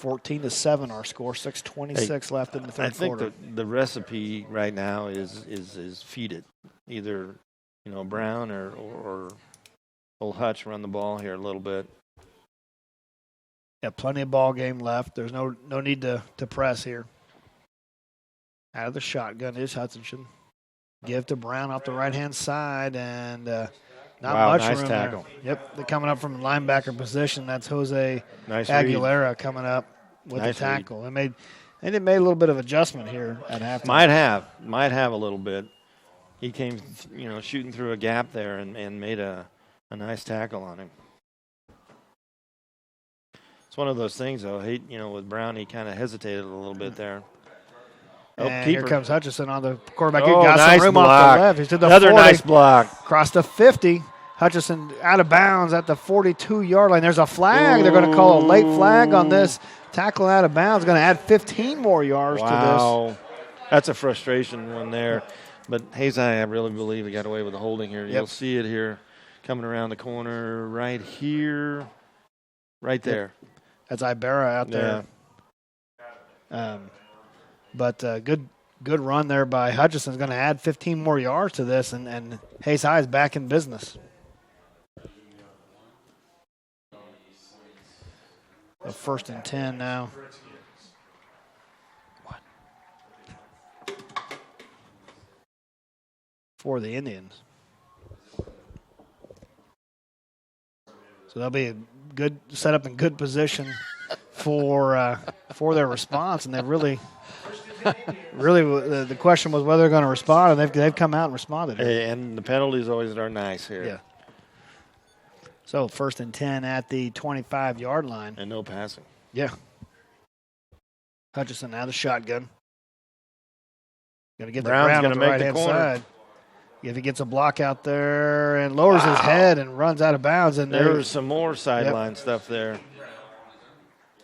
14-7 our score, 6:26 left in the third quarter. I think the recipe right now is feed it. Either, Brown or old Hutch run the ball here a little bit. Yeah, plenty of ball game left. There's no need to press here. Out of the shotgun is Hutchinson. Give to Brown off the right-hand side, and not much nice room tackle. there. Yep, they're coming up from linebacker position. That's Jose Nice Aguilera coming up with the tackle. They made a little bit of adjustment here at halftime. Might have a little bit. He came, shooting through a gap there and made a nice tackle on him. It's one of those things, though. With Brown, he kind of hesitated a little bit there. And here comes Hutchison on the quarterback. He Oh, got nice some room block. off the left. He's to the Another 40. nice block. Across the 50. Hutchison out of bounds at the 42-yard line. There's a flag. They're going to call a late flag on this. Tackle out of bounds. Going to add 15 more yards to this. That's a frustration one there. But Hazai, I really believe he got away with the holding here. You'll see it here. coming around the corner right here, right there. That's Ibarra out there. But good run there by Hutchison's going to add 15 more yards to this, and Hayes High is back in business. A 1st and 10 now. For the Indians. So they'll be a good set up in good position for their response, and they really the question was whether they're going to respond, and they've come out and responded. Hey, and the penalties always are nice here. Yeah. So 1st and 10 at the 25-yard line. And no passing. Yeah. Hutchison now the shotgun. Going to get Brown's the Brown on the right-hand side. If he gets a block out there and lowers his head and runs out of bounds. And there was some more sideline stuff there.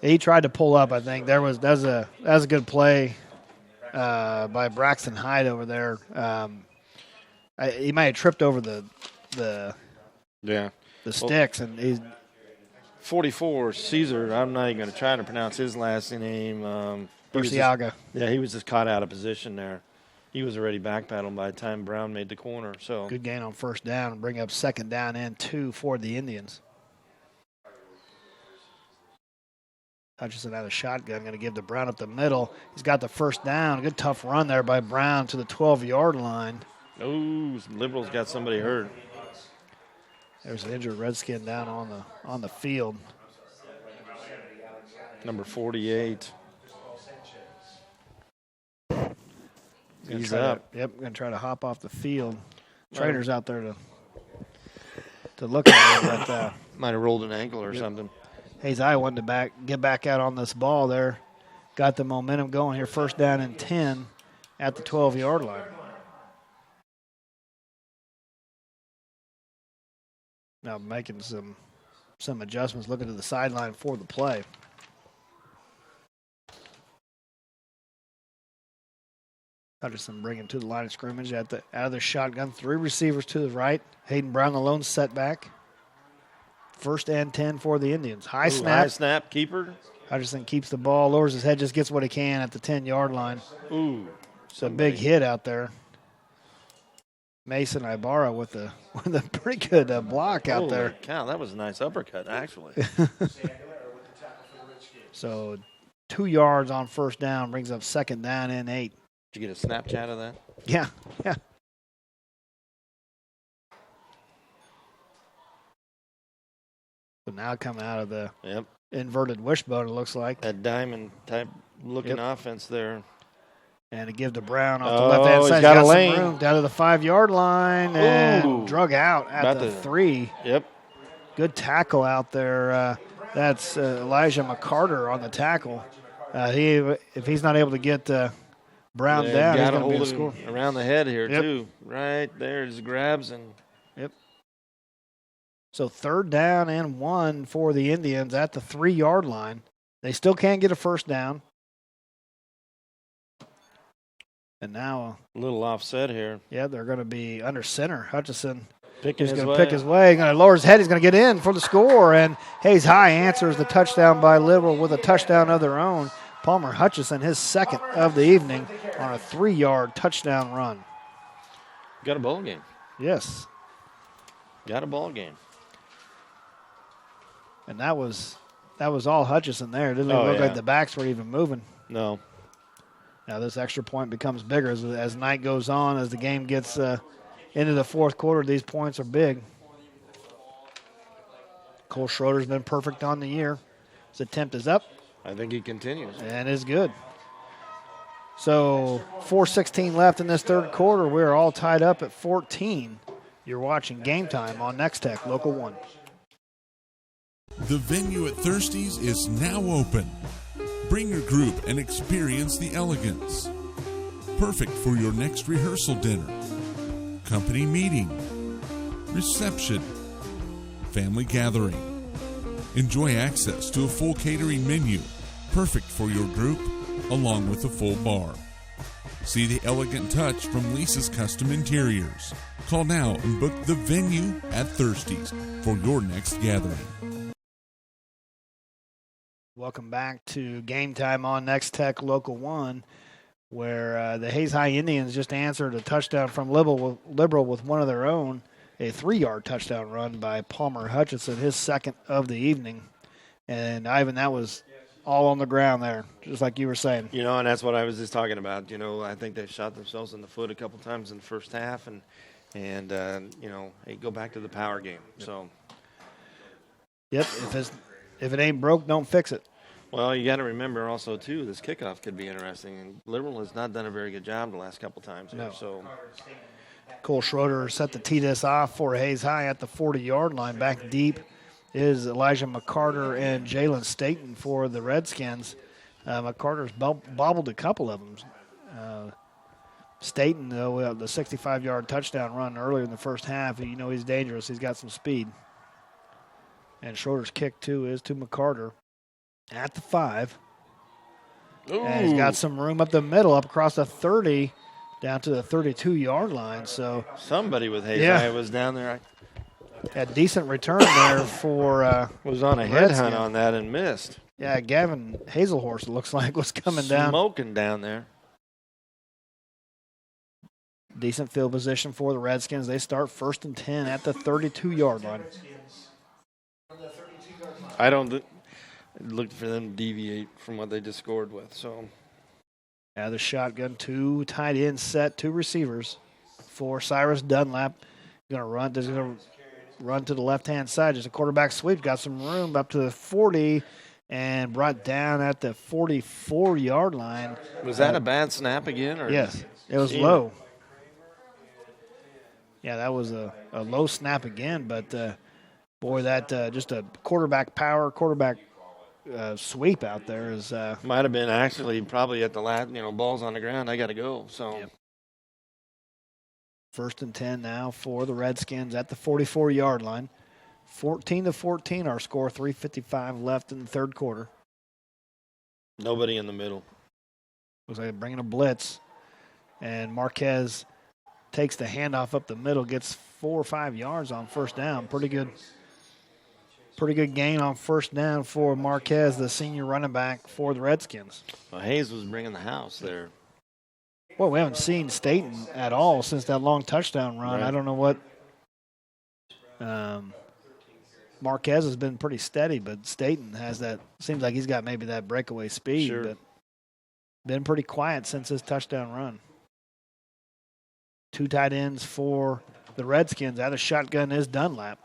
He tried to pull up, I think. That was a good play by Braxton Hyde over there. He might have tripped over the sticks, and he's 44 Caesar. I'm not even going to try to pronounce his last name. Burciaga. He was just caught out of position there. He was already backpedaling by the time Brown made the corner. So good gain on 1st down and bring up 2nd down and 2 for the Indians. Hutchison had a shotgun, going to give to Brown up the middle. He's got the 1st down. Good tough run there by Brown to the 12-yard line. Oh, Liberals got somebody hurt. There's an injured Redskin down on the field. Number 48. He's up. Going to try to hop off the field. Trainer's out there to look at it, but might have rolled an ankle or something. Hayes High wanted to get back out on this ball there. Got the momentum going here. 1st down and 10 at the 12-yard line. Now making some adjustments, looking to the sideline for the play. Hutchison bringing to the line of scrimmage out of the shotgun. 3 receivers to the right. Hayden Brown, the lone setback. 1st and 10 for the Indians. High snap, keeper. Hutchison keeps the ball, lowers his head, just gets what he can at the 10-yard line. Ooh, it's a big hit out there. Mason Ibarra with a pretty good block out there. Holy cow, that was a nice uppercut, actually. So 2 yards on 1st down brings up 2nd down and 8. Did you get a Snapchat of that? Yeah. So now coming out of the inverted wishbone, it looks like. That diamond type looking offense there. And to give to Brown off the left-hand side. He's got a lane. Some room down to the 5-yard line and drug out at the 3. Yep. Good tackle out there. That's Elijah McCarter on the tackle. If he's not able to get Brown down, he's going to be the score. Around the head here, too. Right there, just grabs and. Yep. So 3rd down and 1 for the Indians at the 3-yard line. They still can't get a 1st down. And now a little offset here. Yeah, they're going to be under center. Hutchison is going to pick his way. He's going to lower his head. He's going to get in for the score. And Hayes High answers the touchdown by Liberal with a touchdown of their own. Palmer Hutchison, his 2nd of the evening on a 3-yard touchdown run. Got a ball game. Yes. Got a ball game. And that was all Hutchison there. It didn't even look like the backs were even moving. No. Now this extra point becomes bigger as night goes on, as the game gets into the 4th quarter. These points are big. Cole Schroeder's been perfect on the year. His attempt is up. I think he continues. And is good. So 4:16 left in this 3rd quarter. We're all tied up at 14. You're watching Game Time on Nex-Tech, Local 1. The venue at Thirsty's is now open. Bring your group and experience the elegance. Perfect for your next rehearsal dinner, company meeting, reception, family gathering. Enjoy access to a full catering menu, perfect for your group, along with a full bar. See the elegant touch from Lisa's Custom Interiors. Call now and book the venue at Thirsties for your next gathering. Welcome back to Game Time on Nex-Tech Local 1, where the Hayes High Indians just answered a touchdown from Liberal with one of their own, a 3-yard touchdown run by Palmer Hutchinson, his second of the evening. And, Ivan, that was all on the ground there, just like you were saying. And that's what I was just talking about. I think they shot themselves in the foot a couple times in the first half, and hey, go back to the power game. So, yep, if it ain't broke, don't fix it. Well, you got to remember also too, this kickoff could be interesting. And Liberal has not done a very good job the last couple times here. No. So, Cole Schroeder set to tee this off for Hayes High at the 40-yard line. Back deep is Elijah McCarter and Jalen Staten for the Redskins. McCarter's bobbled a couple of them. Staten, though, the 65-yard touchdown run earlier in the first half, he's dangerous. He's got some speed. And Schroeder's kick, too, is to McCarter at the 5. Ooh. And he's got some room up the middle, up across the 30, down to the 32-yard line. So somebody with Hayes High was down there. A decent return there for was on a headhunt on that and missed. Yeah, Gavin Hazelhorse, it looks like, was coming down. Smoking down there. Decent field position for the Redskins. They start 1st and 10 at the 32-yard line. I don't look for them to deviate from what they just scored with. So, yeah, the shotgun, 2 tight ends set, 2 receivers for Cyrus Dunlap. Going to run to the left-hand side. Just a quarterback sweep. Got some room up to the 40 and brought down at the 44-yard line. Was that a bad snap again? Or yes, it was low. Yeah, that was a low snap again, but boy, that just a quarterback sweep out there is. Might have been actually probably at the last, balls on the ground. I got to go. So. Yep. 1st and 10 now for the Redskins at the 44-yard line. 14-14 our score, 3:55 left in the third quarter. Nobody in the middle. Looks like they're bringing a blitz. And Marquez takes the handoff up the middle, gets 4 or 5 yards on first down. Pretty good gain on first down for Marquez, the senior running back for the Redskins. Well, Hayes was bringing the house there. Well, we haven't seen Staten at all since that long touchdown run. Right. I don't know what. Marquez has been pretty steady, but Staten has that. Seems like he's got maybe that breakaway speed, Sure. but been pretty quiet since his touchdown run. 2 tight ends for the Redskins. Out of shotgun is Dunlap.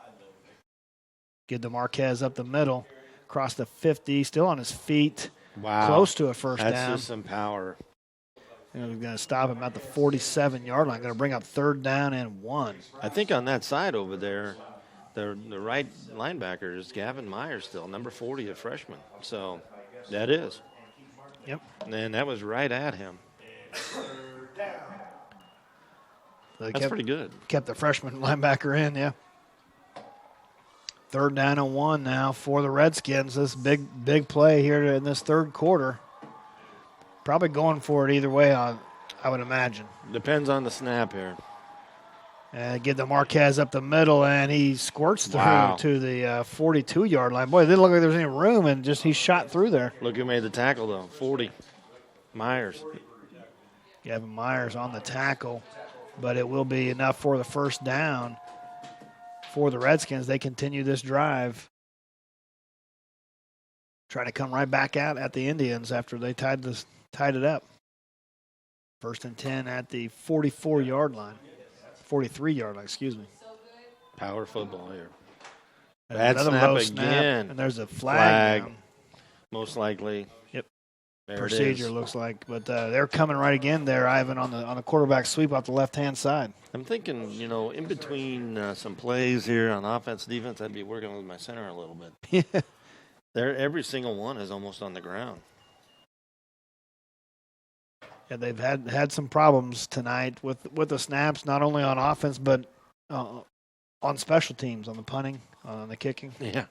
Give the Marquez up the middle, across the 50, still on his feet. Wow. Close to a first down. That's just some power. We're going to stop him at the 47-yard line. Going to bring up 3rd down and 1. I think on that side over there, the right linebacker is Gavin Myers still, number 40, a freshman. So that is. Yep. And that was right at him. That's pretty good. Kept the freshman linebacker in, yeah. 3rd down and 1 now for the Redskins. This big play here in this third quarter. Probably going for it either way, I would imagine. Depends on the snap here. And get the Marquez up the middle, and he squirts through to the 42-yard line. Boy, it didn't look like there was any room, and just he shot through there. Look who made the tackle, though, 40. Myers. Gavin Myers on the tackle, but it will be enough for the first down for the Redskins. They continue this drive. Trying to come right back out at the Indians after they tied it up. 1st and 10 at the 44-yard line. 43-yard line, excuse me. Power football here. Bad snap again. And there's a flag. Most likely. Yep. There Procedure it is. looks like. But they're coming right again there, Ivan, on the quarterback sweep off the left-hand side. I'm thinking, in between some plays here on offense, defense, I'd be working with my center a little bit. Yeah. Every single one is almost on the ground. Yeah, they've had some problems tonight with the snaps, not only on offense but on special teams, on the punting, on the kicking. Yeah.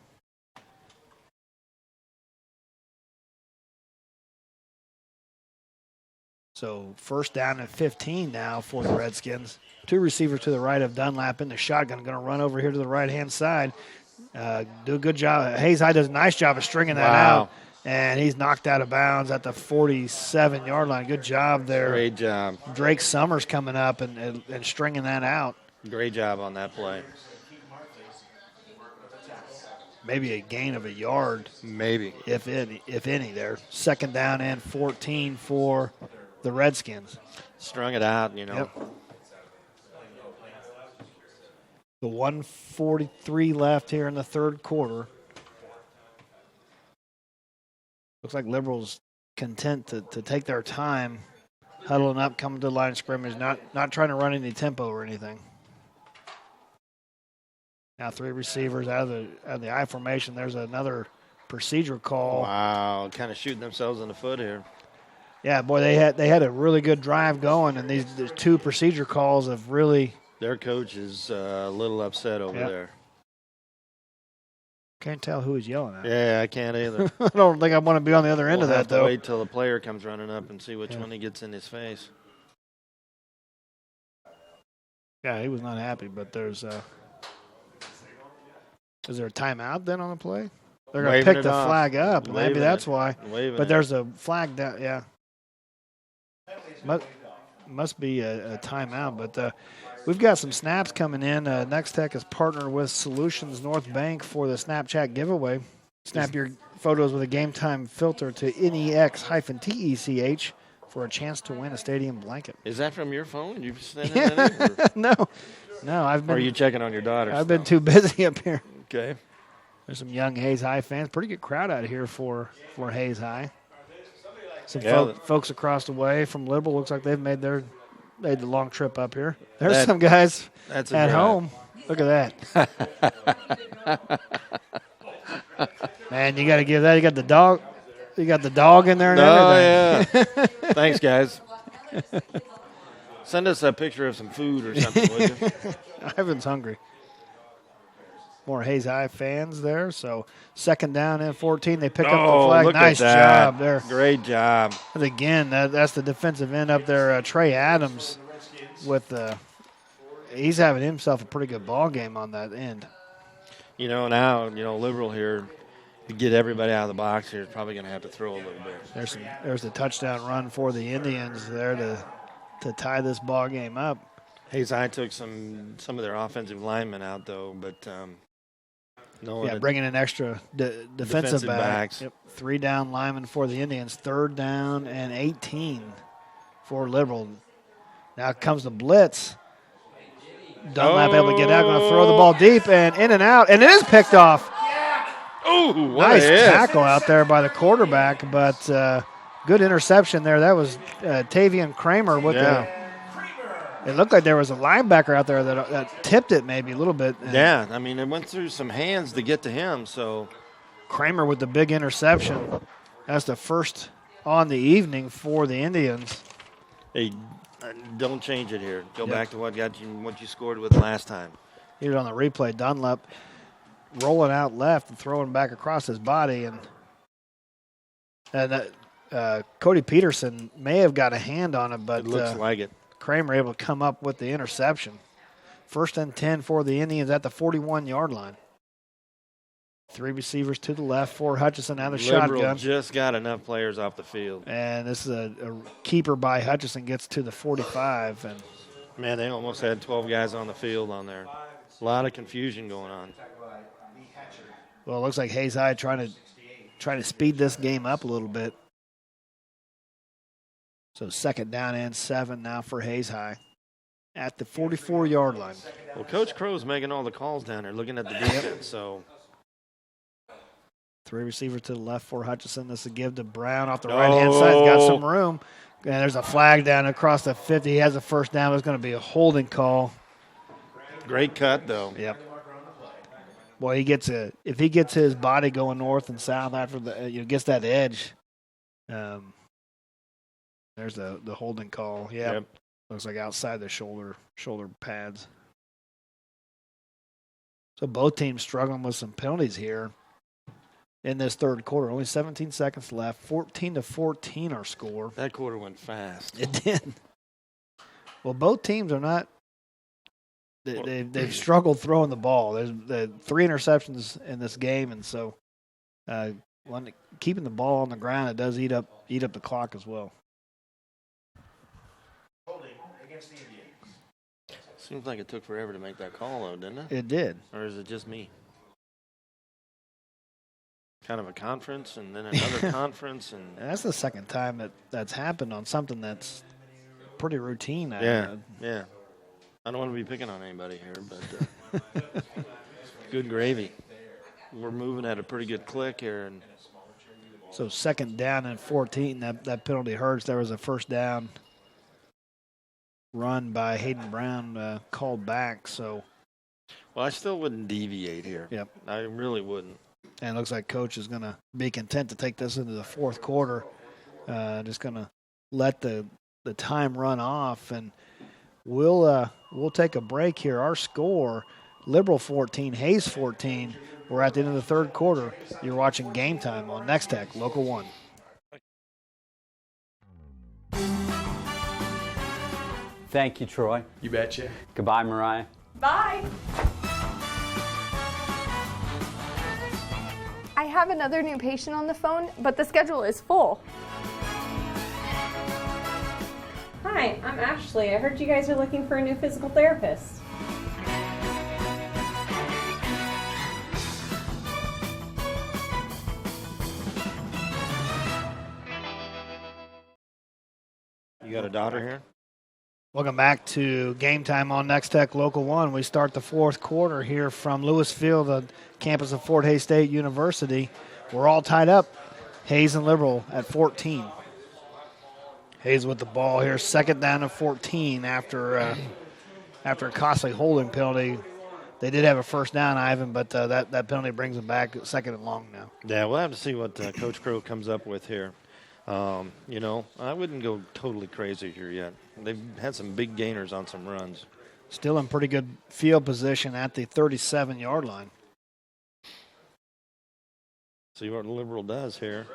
So first down and 15 now for the Redskins. 2 receivers to the right of Dunlap in the shotgun. Going to run over here to the right-hand side. Do a good job. Hayes High does a nice job of stringing that out. And he's knocked out of bounds at the 47-yard line. Good job there. Great job. Drake Summers coming up and stringing that out. Great job on that play. Maybe a gain of a yard. Maybe. If any there. Second down and 14 for the Redskins. Strung it out, you know. Yep. The 1:43 left here in the third quarter. Looks like Liberals content to take their time, huddling up, coming to the line of scrimmage, not trying to run any tempo or anything. Now 3 receivers out of the I formation. There's another procedural call. Wow, kind of shooting themselves in the foot here. Yeah, boy, they had a really good drive going, and these 2 procedure calls have really. Their coach is a little upset over there. Can't tell who he's yelling at. Yeah, I can't either. I don't think I want to be on the other end of that, though. Wait till the player comes running up and see which one he gets in his face. Yeah, he was not happy, but there's is there a timeout then on the play? They're going to pick the flag up. Maybe that's why. But there's a flag down. Yeah. Must be a timeout, but we've got some snaps coming in. Nex-Tech is partnered with Solutions North Bank for the Snapchat giveaway. Snap your photos with a game time filter to NEX-TECH for a chance to win a stadium blanket. Is that from your phone? You sent it in? No, I've been. Or are you checking on your daughter? I've been too busy up here. Okay. There's some young Hayes High fans. Pretty good crowd out here for Hayes High. Some folks across the way from Liberal. Looks like they've made the long trip up here. There's some guys at home. Look at that. Man, you got to give that. You got the dog. You got the dog in there and everything. Yeah. Thanks, guys. Send us a picture of some food or something, would you? Ivan's hungry. More Hayes High fans there. So second down and 14. They pick up the flag. Look Nice at that. job there. Great job. And again, that's the defensive end up there, Trey Adams, with he's having himself a pretty good ball game on that end. Now, Liberal here, to get everybody out of the box here, is probably going to have to throw a little bit. There's the touchdown run for the Indians there to tie this ball game up. Hayes High took some of their offensive linemen out, though, but bringing in extra defensive backs. Yep. 3 down linemen for the Indians. Third down and 18 for Liberal. Now comes the blitz. Dunlap able to get out, going to throw the ball deep and in and out, and it is picked off. Oh, nice tackle out there by the quarterback, but good interception there. That was Tavian Kramer with it looked like there was a linebacker out there that tipped it maybe a little bit. Yeah, I mean, it went through some hands to get to him. So Kramer with the big interception. That's the first on the evening for the Indians. Hey, don't change it here. Go back to what you scored with last time. Here on the replay, Dunlap rolling out left and throwing back across his body, and Cody Peterson may have got a hand on it, but it looks like it. Kramer able to come up with the interception. First and 10 for the Indians at the 41-yard line. 3 receivers to the left for Hutchison out of the shotgun. Just got enough players off the field. And this is a keeper by Hutchison, gets to the 45. And man, they almost had 12 guys on the field on there. A lot of confusion going on. Well, it looks like Hayes High trying to speed this game up a little bit. So second down and 7 now for Hayes High at the 44-yard line. Well, Coach Crow's making all the calls down there, looking at the defense. So 3 receivers to the left for Hutchison. This is a give to Brown off the right-hand side. He's got some room. And there's a flag down across the 50. He has a first down. It's going to be a holding call. Great cut, though. Yep. Boy, if he gets his body going north and south after gets that edge, there's the holding call. Yep. Looks like outside the shoulder pads. So both teams struggling with some penalties here. in this third quarter. Only 17 seconds left. 14-14 our score. That quarter went fast. It did. Well, both teams are not. They've struggled throwing the ball. There's 3 interceptions in this game, and so keeping the ball on the ground, it does eat up the clock as well. Holding against the Indians. Seems like it took forever to make that call, though, didn't it? It did. Or is it just me? Kind of a conference and then another conference. And that's the second time that's happened on something that's pretty routine. Yeah. I don't want to be picking on anybody here, but good gravy. We're moving at a pretty good click here. And so 2nd down and 14, that penalty hurts. There was a first down run by Hayden Brown called back. So, well, I still wouldn't deviate here. Yep. I really wouldn't. And it looks like Coach is going to be content to take this into the fourth quarter. Just going to let the time run off, and we'll take a break here. Our score: Liberal 14, Hayes 14. We're at the end of the third quarter. You're watching Game Time on Nex-Tech, Local 1. Thank you, Troy. You betcha. Goodbye, Mariah. Bye. I have another new patient on the phone, but the schedule is full. Hi, I'm Ashley. I heard you guys are looking for a new physical therapist. You got a daughter here? Welcome back to Game Time on Nex-Tech Local 1. We start the fourth quarter here from Lewisville, the campus of Fort Hays State University. We're all tied up, Hayes and Liberal at 14. Hayes with the ball here, 2nd down and 14 after a costly holding penalty. They did have a first down, Ivan, but that penalty brings them back 2nd and long now. Yeah, we'll have to see what Coach Crow comes up with here. I wouldn't go totally crazy here yet. They've had some big gainers on some runs. Still in pretty good field position at the 37-yard line. See what Liberal does here.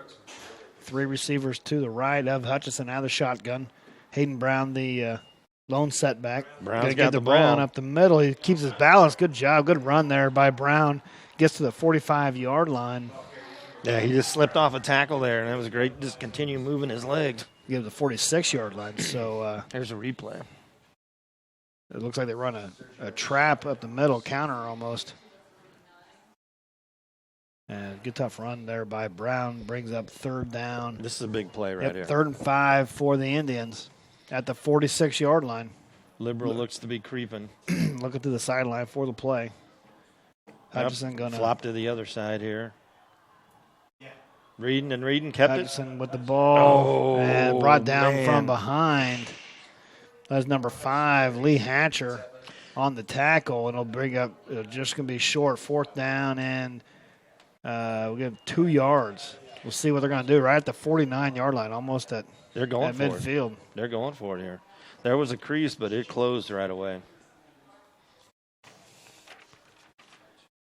3 receivers to the right of Hutchison out of the shotgun. Hayden Brown, the lone setback. Brown's got the Brown up the middle. He keeps his balance. Good job. Good run there by Brown. Gets to the 45-yard line. Yeah, he just slipped off a tackle there, and that was great. Just continue moving his legs. He gave the 46-yard line. So there's a replay. It looks like they run a trap up the middle, counter almost. And good tough run there by Brown. Brings up 3rd down. This is a big play right here. 3rd and 5 for the Indians at the 46-yard line. Liberal looks to be creeping. Looking to the sideline for the play. Hutchison going to flop to the other side here. Reading kept Hutchison with the ball and brought down from behind. That's number 5, Lee Hatcher, on the tackle, and it'll bring up just going to be short, 4th down, and we'll give 2 yards. We'll see what they're going to do right at the 49-yard line, almost at midfield. They're going for it here. There was a crease, but it closed right away.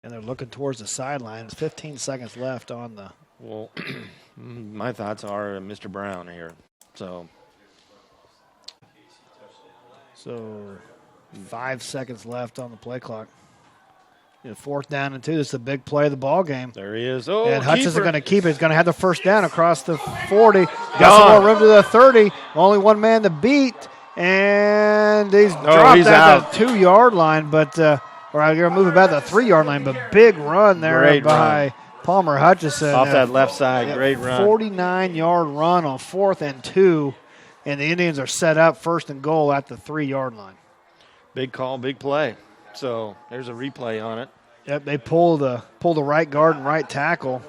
And they're looking towards the sidelines. 15 seconds left on the. Well, my thoughts are Mr. Brown here. So 5 seconds left on the play clock. 4th down and 2. This is a big play of the ball game. There he is. And Hutchinson going to keep it. He's going to have the first down across the 40. Got some more room to the 30. Only one man to beat. And he's dropped at the 2-yard line, but or I'm going to move it back to the 3-yard line. But big run there by Palmer Hutchison. Off that left side, great run. 49-yard run on 4th and 2. And the Indians are set up 1st and goal at the 3-yard line. Big call, big play. So there's a replay on it. Yep, they pull the right guard and right tackle.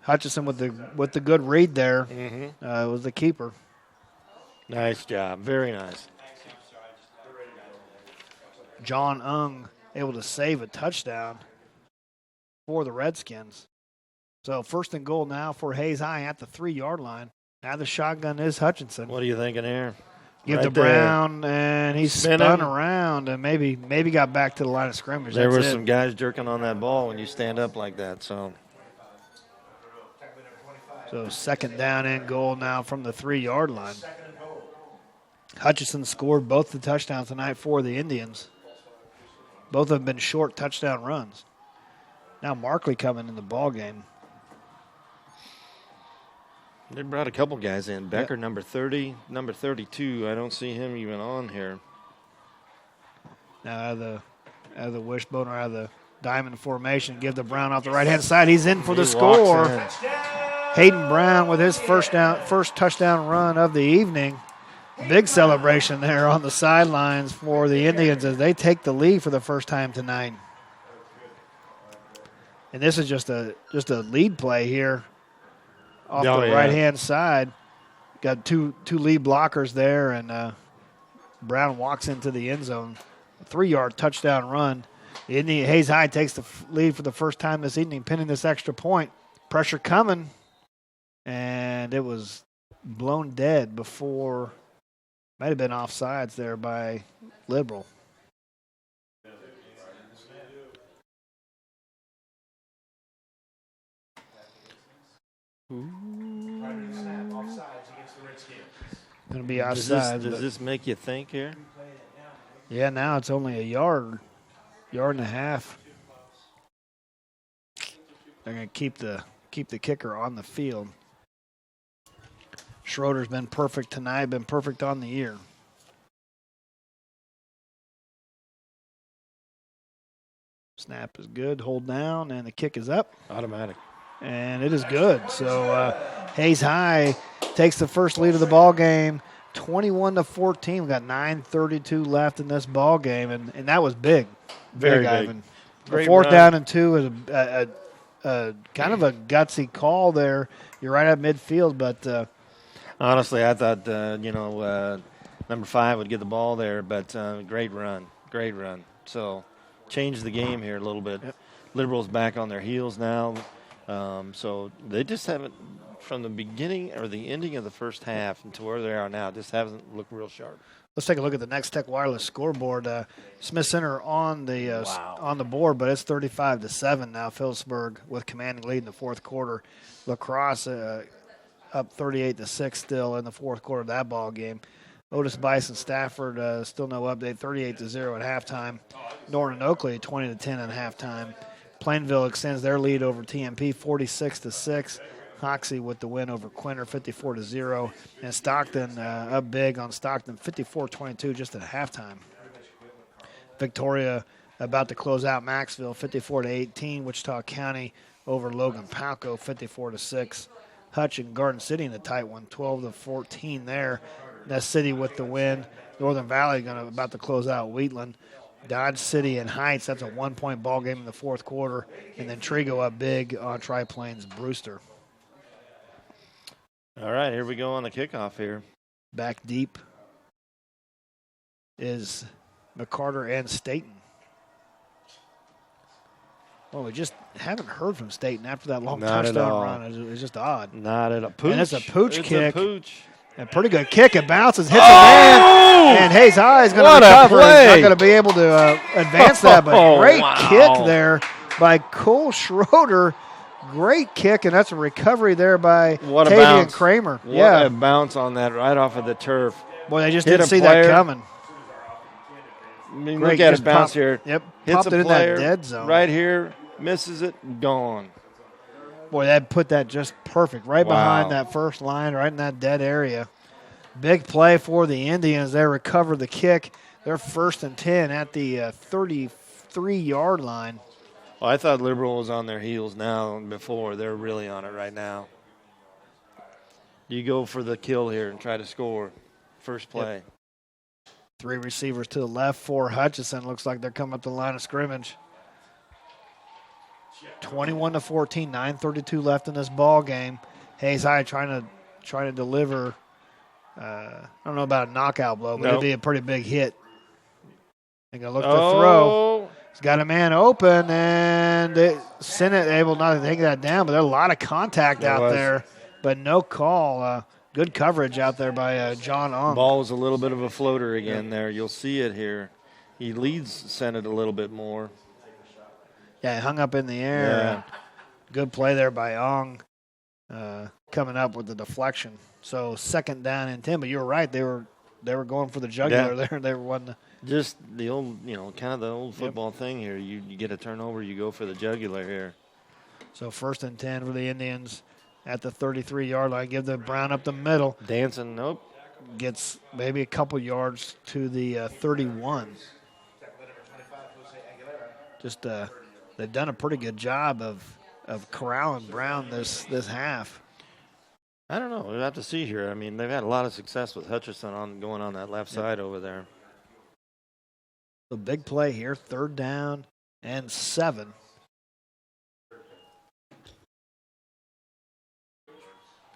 Hutchison with the good read there was the keeper. Nice job, very nice. John Ung able to save a touchdown for the Redskins. So 1st and goal now for Hayes High at the 3-yard line. Now the shotgun is Hutchinson. What are you thinking here? Give to Brown, and he spun around and maybe got back to the line of scrimmage. There were some guys jerking on that ball when you stand up like that. So So 2nd down and goal now from the 3-yard line. Hutchinson scored both the touchdowns tonight for the Indians. Both have been short touchdown runs. Now Markley coming in the ball game. They brought a couple guys in. Becker, number 30, number 32. I don't see him even on here. Now out of the wishbone or out of the diamond formation, give the Brown off the right-hand side. He's in for the score. Hayden Brown with his first touchdown run of the evening. Big celebration there on the sidelines for the Indians as they take the lead for the first time tonight. And this is just a lead play here off the right-hand side. Got two lead blockers there, and Brown walks into the end zone. A 3-yard touchdown run. The Indian Hayes High takes the lead for the first time this evening, pinning this extra point. Pressure coming, and it was blown dead before. Might have been offsides there by Liberal. Going to be offside. Does this make you think here? Yeah, now it's only a yard and a half. They're going to keep the kicker on the field. Schroeder's been perfect tonight, been perfect on the year. Snap is good, hold down, and the kick is up. Automatic. And it is good. So Hayes High takes the first lead of the ball game, 21-14. We've got 9:32 left in this ball game, and that was big. Very big. Ivan. Great 4th run. down and 2 is a kind of a gutsy call there. You're right at midfield, but honestly, I thought number 5 would get the ball there, but great run. So changed the game here a little bit. Yep. Liberals back on their heels now. So they just haven't, from the beginning or the ending of the first half to where they are now, just haven't looked real sharp. let's take a look at the Nex-Tech wireless scoreboard. Smith Center on the board, but it's 35-7 now. Phillipsburg with commanding lead in the fourth quarter. La Crosse up 38-6 still in the fourth quarter of that ball game. Otis Bison Stafford still no update, 38-0 at halftime. Norton Oakley 20-10 at halftime. Plainville extends their lead over TMP 46-6. Hoxie with the win over Quinter 54-0. And Stockton up big on Stockton 54-22 just at halftime. Victoria about to close out Maxville 54-18. Wichita County over Logan Palco 54-6. Hutch and Garden City in the tight one 12-14 there. Ness City with the win. Northern Valley about to close out Wheatland. Dodge City and Heights, that's a 1-point ball game in the fourth quarter. And then Trigo up big on Tri-Plains Brewster. All right, here we go on the kickoff here. Back deep is McCarter and Staten. Well, we just haven't heard from Staten after that long touchdown run. It's just odd. Not at a pooch. And it's a pooch kick. A pooch. A pretty good kick. It bounces, hits a man, and Hayes High is going to recover. He's not going to be able to advance that, but great kick there by Cole Schroeder. Great kick, and that's a recovery there by Tavian Kramer. What a bounce on that right off of the turf. Boy, they just didn't see that coming. I mean, look at it bounce here. Yep, hits popped a it in player that dead zone. right here, misses it, gone. Boy, that put that just perfect right behind that first line, right in that dead area. Big play for the Indians. They recover the kick. They're 1st and 10 at the 33-yard line. Well, I thought Liberal was on their heels now and before. They're really on it right now. You go for the kill here and try to score. First play. Yep. 3 receivers to the left for Hutchinson. Looks like they're coming up the line of scrimmage. 21-14, 9:32 left in this ball game. Hayes High trying to deliver. I don't know about a knockout blow, but it'd be a pretty big hit. They're gonna look to throw. He's got a man open, and Sennett able not to take that down, but there's a lot of contact out there, but no call. Good coverage out there by John Ong. Ball was a little bit of a floater again there. You'll see it here. He leads Sennett a little bit more. Yeah, he hung up in the air. Yeah. Good play there by Ong. coming up with the deflection. So 2nd down and 10. But you were right; they were going for the jugular there. They were one. Just the old, kind of the old football thing here. You get a turnover, you go for the jugular here. So 1st and 10 for the Indians at the 33-yard line. Give the Brown up the middle. Dancing, nope. Gets maybe a couple yards to the 31. Just they've done a pretty good job of corralling Brown this half. I don't know. We'll have to see here. I mean, they've had a lot of success with Hutchison going on that left side over there. The big play here, 3rd down and 7.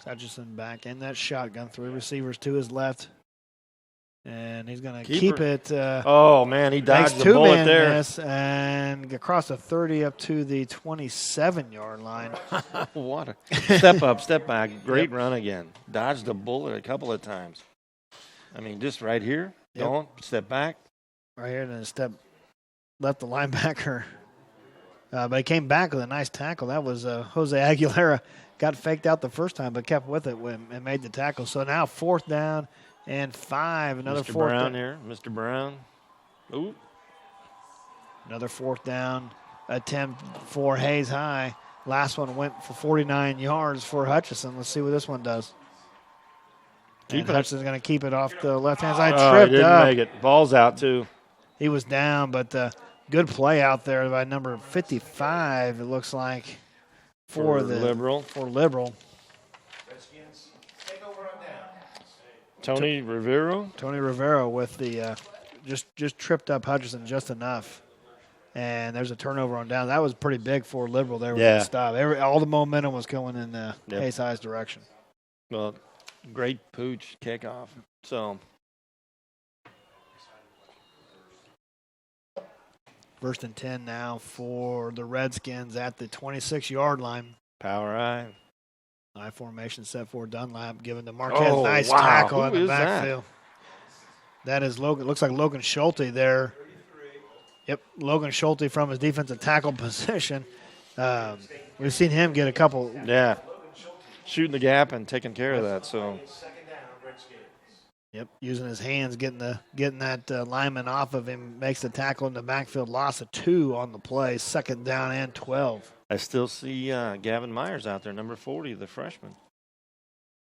Hutchison back in that shotgun. 3 receivers to his left. And he's going to keep it. Oh, man, he dodged the bullet there. Miss and across the 30 up to the 27-yard line. What a step up, step back. Great run again. Dodged the bullet a couple of times. I mean, just right here. Don't step back. Right here, and then step left the linebacker. But he came back with a nice tackle. That was Jose Aguilera. Got faked out the first time, but kept with it and made the tackle. So now 4th down and 5. Another Mr. 4th Brown down. here. Mr. Brown. Ooh. Another 4th down attempt for Hayes High. Last one went for 49 yards for Hutchison. Let's see what this one does. Hutchison's going to keep it off the left-hand side. Tripped he didn't up. make it. Ball's out, too. He was down, but good play out there by number 55, it looks like, for the Liberal. For Liberal. Tony Rivero. Tony Rivero with the just tripped up Hutchison just enough. And there's a turnover on down. That was pretty big for Liberal there with the stop. All the momentum was going in Hayes High's direction. Well, great pooch kickoff. So 1st and 10 now for the Redskins at the 26-yard line. Power eye. I formation set for Dunlap, giving to Marquez. Nice tackle in the backfield. That is Logan. Looks like Logan Schulte there. Yep, Logan Schulte from his defensive tackle position. We've seen him get a couple. Yeah, shooting the gap and taking care of that. So. Yep, using his hands, getting that lineman off of him, makes the tackle in the backfield. Loss of 2 on the play. 2nd down and 12. I still see Gavin Myers out there, number 40, the freshman.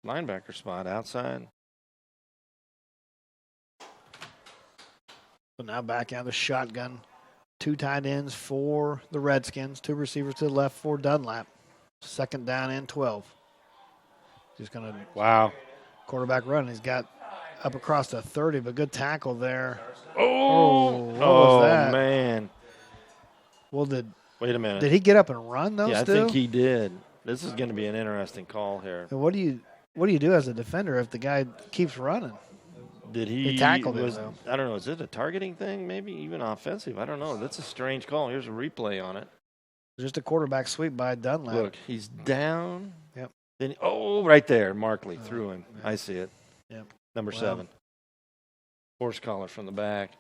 Linebacker spot outside. So now back out of the shotgun. 2 tight ends for the Redskins. 2 receivers to the left for Dunlap. 2nd down and 12. Just going to quarterback run. He's got up across the 30, but good tackle there. What was that? Man. Well, wait a minute. Did he get up and run though? Yeah, still? I think he did. This is going to be an interesting call here. And what do you do as a defender if the guy keeps running? Did he tackled him though? I don't know. Is it a targeting thing? Maybe even offensive. I don't know. That's a strange call. Here's a replay on it. Just a quarterback sweep by Dunlap. Look, he's down. Yep. Then right there, Markley threw him. I see it. Yep. Number 7. Horse collar from the back.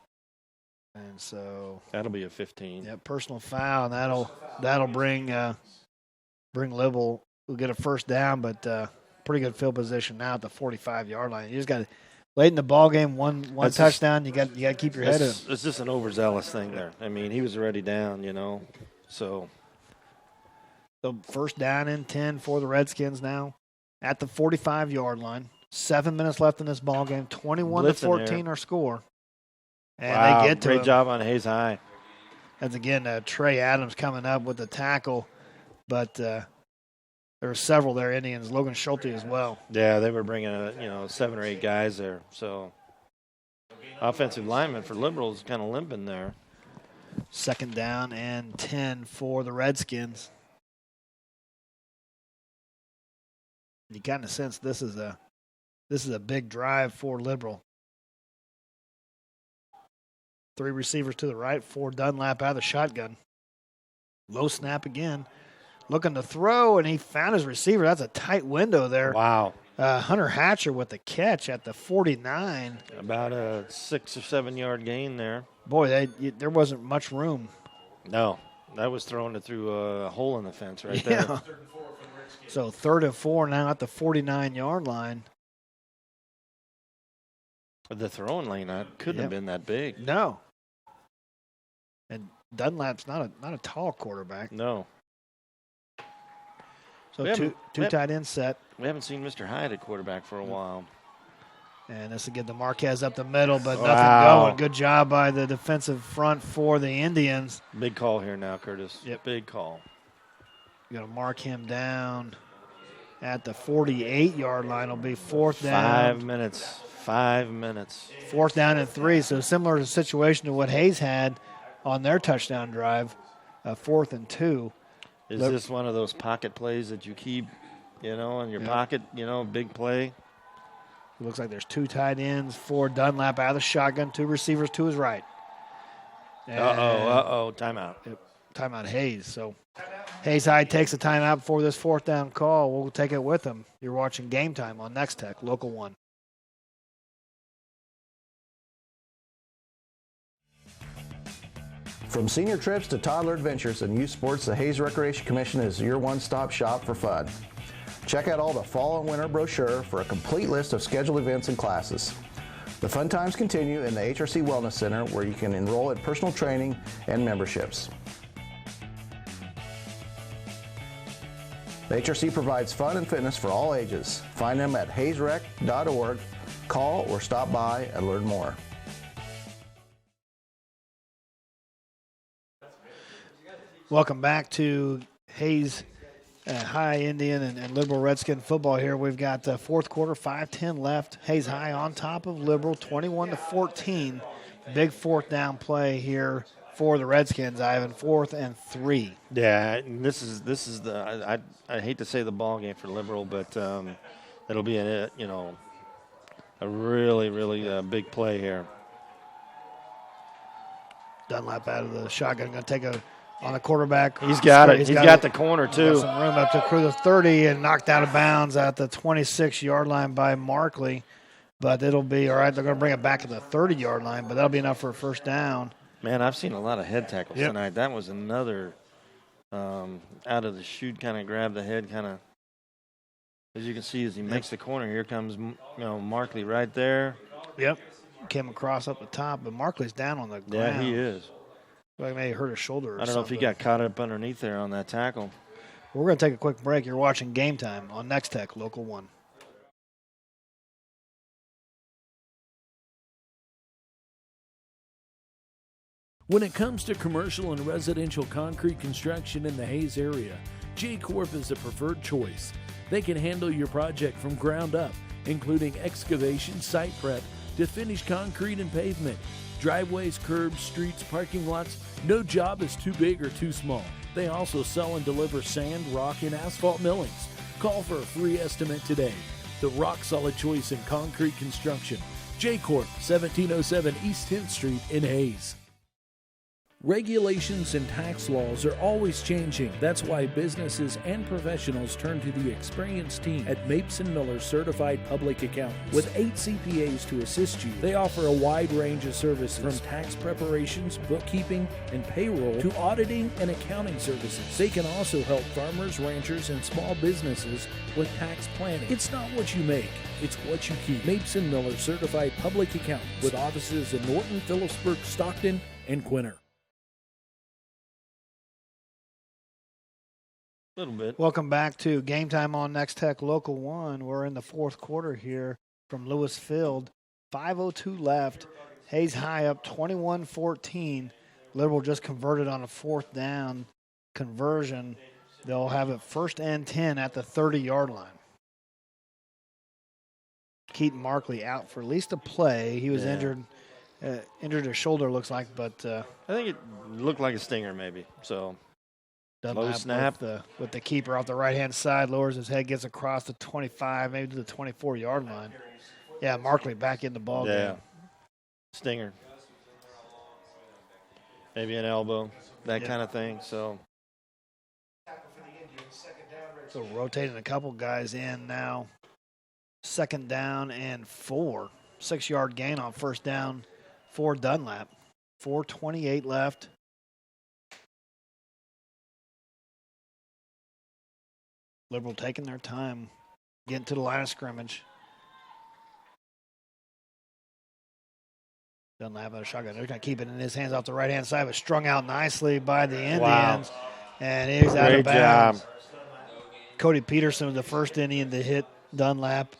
And so that'll be a 15. Yeah, personal foul. And that'll bring Liberal. We'll get a 1st down, but pretty good field position now at the 45-yard line. You just got to late in the ball game, one touchdown. You got to keep your head in. It's just an overzealous thing there. I mean, he was already down, So 1st down and 10 for the Redskins now at the 45-yard line. 7 minutes left in this ball game. 21-14 our score. And they get to great him. job on Hayes High. That's again Trey Adams coming up with the tackle, but there were several there Indians. Logan Schulte as well. Yeah, they were bringing 7 or 8 guys there. So offensive lineman for Liberal is kind of limping there. 2nd down and 10 for the Redskins. You kind of sense this is a big drive for Liberal. 3 receivers to the right, 4 Dunlap out of the shotgun. Low snap again. Looking to throw, and he found his receiver. That's a tight window there. Wow. Hunter Hatcher with the catch at the 49. About a 6 or 7 yard gain there. Boy, there wasn't much room. No, that was throwing it through a hole in the fence right there. So 3rd and 4 now at the 49-yard line. The throwing lane couldn't have been that big. No. And Dunlap's not a tall quarterback. No. So two tight end set. We haven't seen Mr. Hyde at quarterback for a while. And this will get the Marquez up the middle, but nothing going. Good job by the defensive front for the Indians. Big call here now, Curtis. Yep. Big call. You're going to mark him down at the 48-yard line. It'll be 4th down. 5 minutes. 5 minutes. 4th down and 3. So similar situation to what Hayes had on their touchdown drive, 4th and 2. Is this one of those pocket plays that you keep, in your pocket, big play? It looks like there's 2 tight ends for Dunlap out of the shotgun, 2 receivers to his right. Timeout. Yep, timeout Hayes. So Hayes High takes a timeout before this 4th down call. We'll take it with him. You're watching Game Time on Nex-Tech, Local 1. From senior trips to toddler adventures and youth sports, the Hayes Recreation Commission is your one-stop shop for fun. Check out all the fall and winter brochure for a complete list of scheduled events and classes. The fun times continue in the HRC Wellness Center, where you can enroll in personal training and memberships. The HRC provides fun and fitness for all ages. Find them at hayesrec.org. Call or stop by and learn more. Welcome back to Hayes High Indian and Liberal Redskin football here. We've got 4th quarter, 5:10 left. Hayes High on top of Liberal, 21-14. Big 4th down play here for the Redskins, Ivan. 4th and 3. Yeah, and this is the I hate to say the ball game for Liberal, but it'll be a really big play here. Dunlap out of the shotgun, going to take on the quarterback. He's got it. He's got the corner, too. Got some room up to crew the 30 and knocked out of bounds at the 26-yard line by Markley. But it'll be all right. They're going to bring it back to the 30-yard line, but that'll be enough for a 1st down. Man, I've seen a lot of head tackles tonight. That was another out of the chute kind of grab the head kind of. As you can see, as he makes the corner, here comes Markley right there. Yep. Came across up the top, but Markley's down on the ground. Yeah, he is. Like maybe hurt his shoulder or I don't know if he got caught up underneath there on that tackle. We're going to take a quick break. You're watching Game Time on Nex-Tech, Local 1. When it comes to commercial and residential concrete construction in the Hayes area, J-Corp is the preferred choice. They can handle your project from ground up, including excavation, site prep, to finished concrete and pavement. Driveways, curbs, streets, parking lots, no job is too big or too small. They also sell and deliver sand, rock, and asphalt millings. Call for a free estimate today. The rock-solid choice in concrete construction. J-Corp, 1707 East 10th Street in Hayes. Regulations and tax laws are always changing. That's why businesses and professionals turn to the experienced team at Mapes & Miller Certified Public Accountants. With 8 CPAs to assist you, they offer a wide range of services from tax preparations, bookkeeping, and payroll to auditing and accounting services. They can also help farmers, ranchers, and small businesses with tax planning. It's not what you make, it's what you keep. Mapes & Miller Certified Public Accountants with offices in Norton, Phillipsburg, Stockton, and Quinter. Little bit. Welcome back to Game Time on Nex-Tech Local 1. We're in the 4th quarter here from Lewis Field. 5:02 left. Hayes High up 21-14. Liberal just converted on a 4th down conversion. They'll have it 1st and 10 at the 30-yard line. Keaton Markley out for at least a play. He was injured his shoulder, looks like, but I think it looked like a stinger maybe. So low snap with the keeper off the right-hand side, lowers his head, gets across the 25, maybe to the 24-yard line. Yeah, Markley back in the ball game. Stinger. Maybe an elbow, that kind of thing. So rotating a couple guys in now. 2nd down and 4. 6-yard gain on 1st down for Dunlap. 4:28 left. Liberal taking their time, getting to the line of scrimmage. Dunlap with a shotgun. They're going to keep it in his hands off the right-hand side, but strung out nicely by the Indians. Wow. And he's out of Great bounds. job. Cody Peterson was the first Indian to hit Dunlap.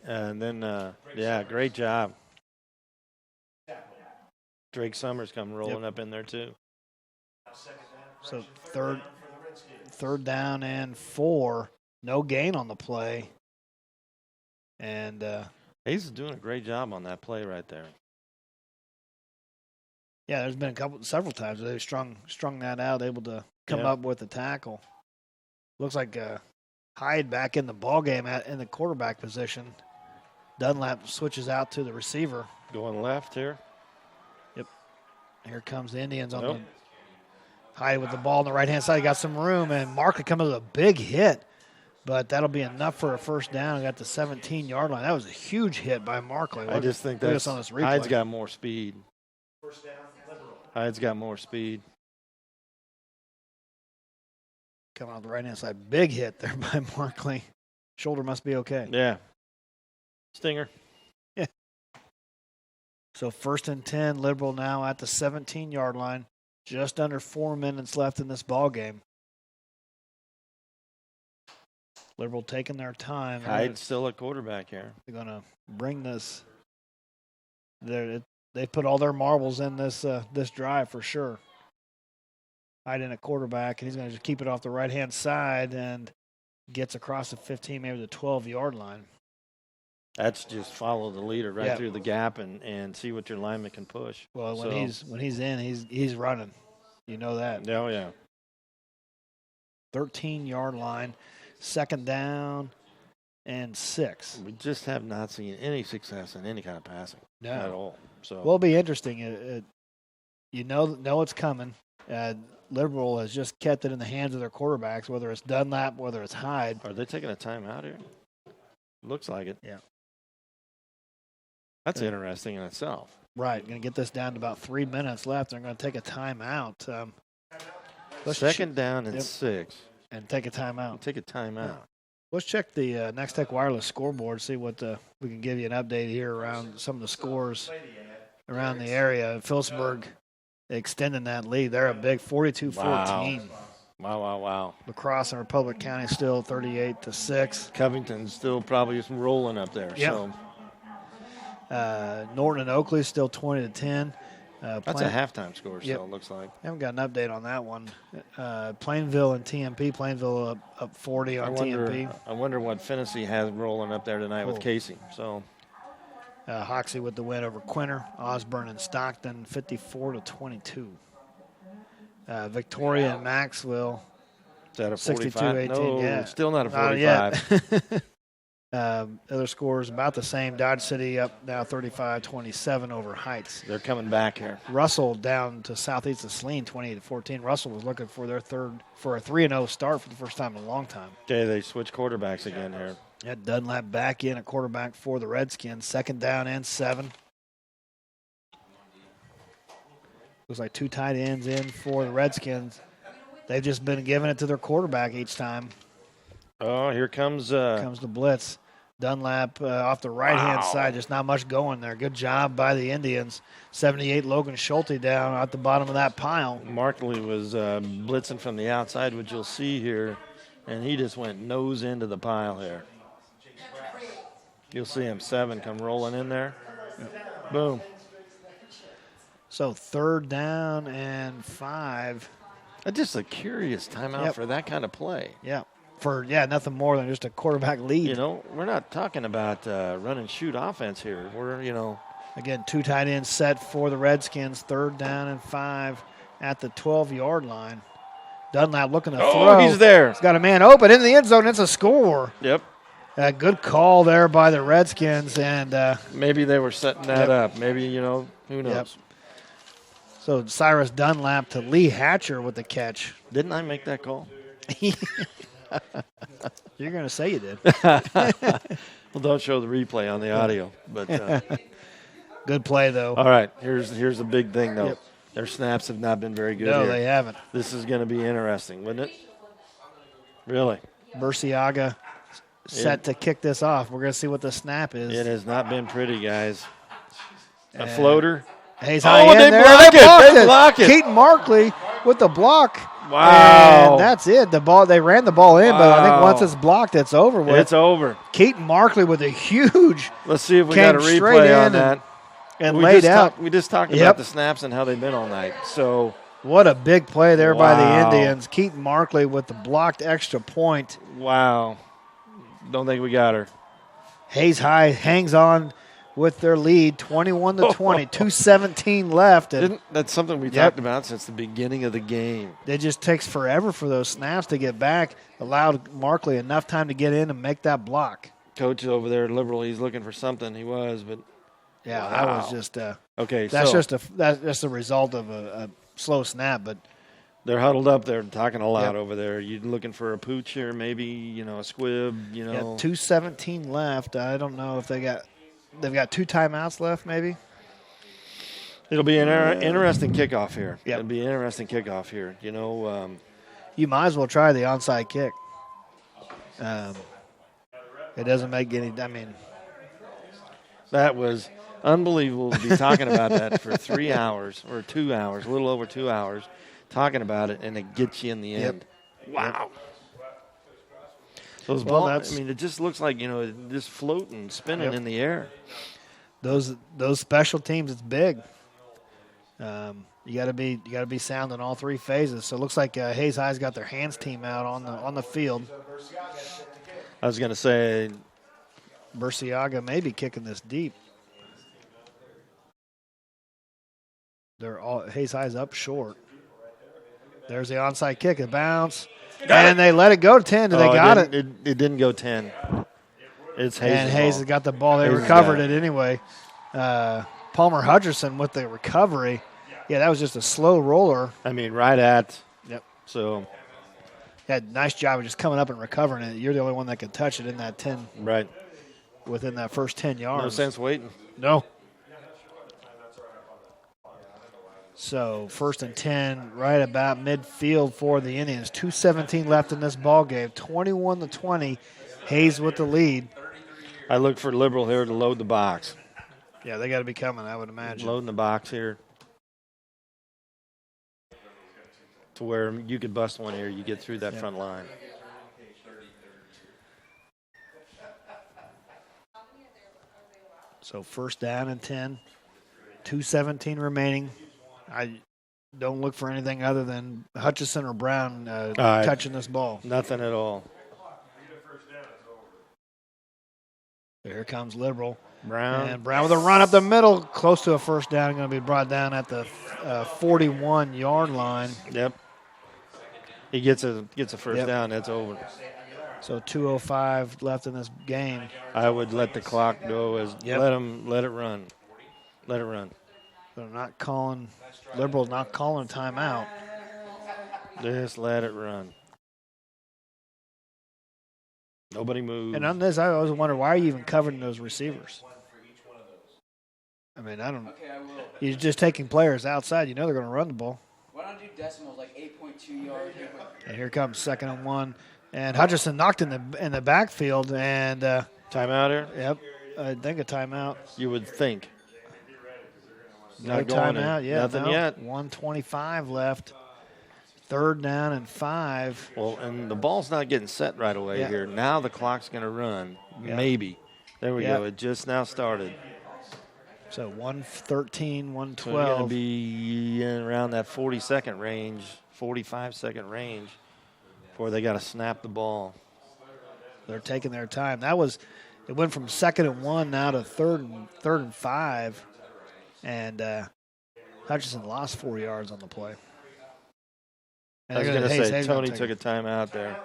And then, great job. Drake Summers come rolling up in there, too. So third down and 4. No gain on the play. And Hayes is doing a great job on that play right there. yeah, there's been several times where they've strung that out, able to come up with the tackle. Looks like Hyde back in the ball game in the quarterback position. Dunlap switches out to the receiver. Going left here. Yep. Here comes the Indians on the Hyde with the ball on the right-hand side. He got some room, and Markley comes with a big hit, but that'll be enough for a first down. He got the 17-yard line. That was a huge hit by Markley. I just think that's on this replay. Hyde's got more speed. Hyde's got more speed. Coming on the right-hand side. Big hit there by Markley. Shoulder must be okay. Yeah. Stinger. Yeah. So 1st and 10, Liberal now at the 17-yard line. Just under 4 minutes left in this ball game. Liberal taking their time. Hyde's still a quarterback here. They're going to bring this. They put all their marbles in this drive for sure. Hyde in a quarterback, and he's going to just keep it off the right-hand side and gets across the 15, maybe the 12-yard line. That's just follow the leader right through the gap and see what your lineman can push. Well, when he's in, he's running. You know that. Oh, yeah. 13-yard line, 2nd down and 6. We just have not seen any success in any kind of passing at all. So well, it'll be interesting. You know it's coming. Liberal has just kept it in the hands of their quarterbacks, whether it's Dunlap, whether it's Hyde. Are they taking a timeout here? Looks like it. Yeah. That's interesting in itself. Right. Going to get this down to about 3 minutes left. They're going to take a timeout. 2nd down and 6. And take a timeout. Take a timeout. Yeah. Let's check the Nex-Tech wireless scoreboard, see what we can give you an update here around some of the scores around the area. Phillipsburg extending that lead. They're a big 42-14. Wow. La Crosse and Republic County still 38-6. Covington's still probably rolling up there. Yep. So. Norton and Oakley still 20-10. That's a halftime score still, it looks like. Haven't got an update on that one. Plainville and TMP. Plainville up 40 on TMP. I wonder what Finney has rolling up there tonight with Casey. So Hoxie with the win over Quinter. Osborne and Stockton 54-22. Victoria and Maxwell. Is that a 45? 62-18. No, yeah. still not a 45. Other scores about the same. Dodge City up now 35-27 over Heights. They're coming back here. Russell down to Southeast of Saline 28-14. Russell was looking for their a 3-0 start for the first time in a long time. Okay, they switch quarterbacks again here. Had Dunlap back in at quarterback for the Redskins. 2nd down and 7. Looks like 2 tight ends in for the Redskins. They've just been giving it to their quarterback each time. Oh, here comes the blitz. Dunlap off the right-hand side, just not much going there. Good job by the Indians. 78 Logan Schulte down at the bottom of that pile. Markley was blitzing from the outside, which you'll see here, and he just went nose into the pile here. You'll see him 7 come rolling in there. Boom. So 3rd down and 5. That's just a curious timeout for that kind of play. Yeah. Nothing more than just a quarterback lead. You know, we're not talking about run and shoot offense here. We're, Again, 2 tight ends set for the Redskins. 3rd down and 5 at the 12-yard line. Dunlap looking to throw. Oh, he's there. He's got a man open in the end zone. It's a score. Yep. Good call there by the Redskins. And maybe they were setting that up. Maybe, who knows. Yep. So Cyrus Dunlap to Lee Hatcher with the catch. Didn't I make that call? You're going to say you did. Well, don't show the replay on the audio. But good play, though. All right, here's the big thing, though. Yep. Their snaps have not been very good No, here. they haven't. This is going to be interesting, wouldn't it? Really? Burciaga set to kick this off. We're going to see what the snap is. It has not been pretty, guys. A floater. Hayes high in they there. block it. They block it. Keaton Markley with the block. Wow. And that's it. They ran the ball in, but I think once it's blocked, it's over with. It's over. Keaton Markley with a huge. Let's see if we got a replay on that. And laid out. We just talked about the snaps and how they've been all night. So what a big play there by the Indians. Keaton Markley with the blocked extra point. Wow. Don't think we got her. Hayes High hangs on with their lead, 21-20, 2:17 left. And that's something we talked about since the beginning of the game. It just takes forever for those snaps to get back. Allowed Markley enough time to get in and make that block. Coach over there at Liberal, he's looking for something. He was, but that was just okay. That's just a result of a slow snap, but they're huddled up there talking a lot over there. You looking for a pooch here, maybe, a squib, 2:17 left. I don't know if they've got 2 timeouts left, maybe. It'll be an interesting kickoff here. It'll be an interesting kickoff here. You might as well try the onside kick. It doesn't make any. That was unbelievable to be talking about that for 3 hours or 2 hours, a little over 2 hours, talking about it, and it gets you in the end. Wow. Those balls, it just looks like, just floating, spinning in the air. Those special teams, it's big. You got to be sound in all 3 phases. So it looks like Hayes High's got their hands team out on the field. I was going to say Burciaga may be kicking this deep. Hayes High's up short. There's the onside kick, a bounce. They let it go to 10. They got it. It didn't go 10. It's Hayes. And Hayes has got the ball. They recovered it anyway. Palmer Hutcherson with the recovery. Yeah, that was just a slow roller. Right at. Yep. So. Yeah, nice job of just coming up and recovering it. You're the only one that could touch it in that 10. Right. Within that first 10 yards. No sense waiting. No. So 1st and 10, right about midfield for the Indians. 2:17 left in this ball game. 21-20. Hayes with the lead. I look for Liberal here to load the box. Yeah, they got to be coming, I would imagine. Loading the box here. To where you could bust one here, you get through that front line. So 1st down and 10. 2:17 remaining. I don't look for anything other than Hutchison or Brown touching this ball. Nothing at all. Here comes Liberal. Brown. And Brown with a run up the middle, close to a 1st down, going to be brought down at the 41-yard line. Yep. He gets a 1st down, that's over. So 2:05 left in this game. I would let the clock go let it run. Let it run. They're not calling, Liberal's not calling a timeout. Just let it run. Nobody moves. And on this, I always wonder, why are you even covering those receivers? I don't. You're just taking players outside. You know they're going to run the ball. Why don't you do decimals like 8.2 yards? And here comes 2nd and 1. And Hutchison knocked in the backfield. And timeout here? Yep. I think a timeout. You would think. No Not going timeout yet. Nothing yet. 1:25 left. 3rd down and 5. Well, and the ball's not getting set right away here. Now the clock's going to run. Maybe. There we go. It just now started. So 1:13, 1:12. So we're going to be in around that 40-second range, 45-second range before they got to snap the ball. They're taking their time. It went from 2nd and 1 now to 3rd and 5. And Hutchison lost 4 yards on the play. I was going to say, Tony took a timeout there.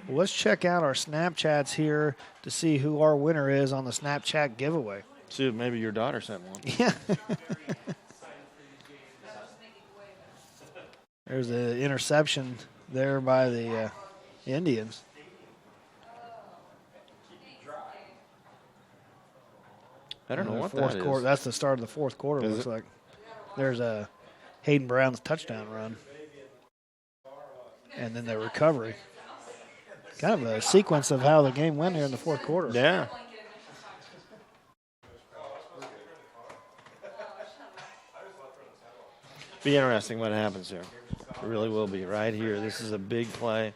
Well, let's check out our Snapchats here to see who our winner is on the Snapchat giveaway. See if maybe your daughter sent one. Yeah. There's the interception there by the Indians. I don't know what that is. That's the start of the 4th quarter, looks like. There's a Hayden Brown's touchdown run. And then the recovery. kind of a sequence of how the game went here in the fourth quarter. Yeah. Be interesting what happens here. It really will be right here. This is a big play.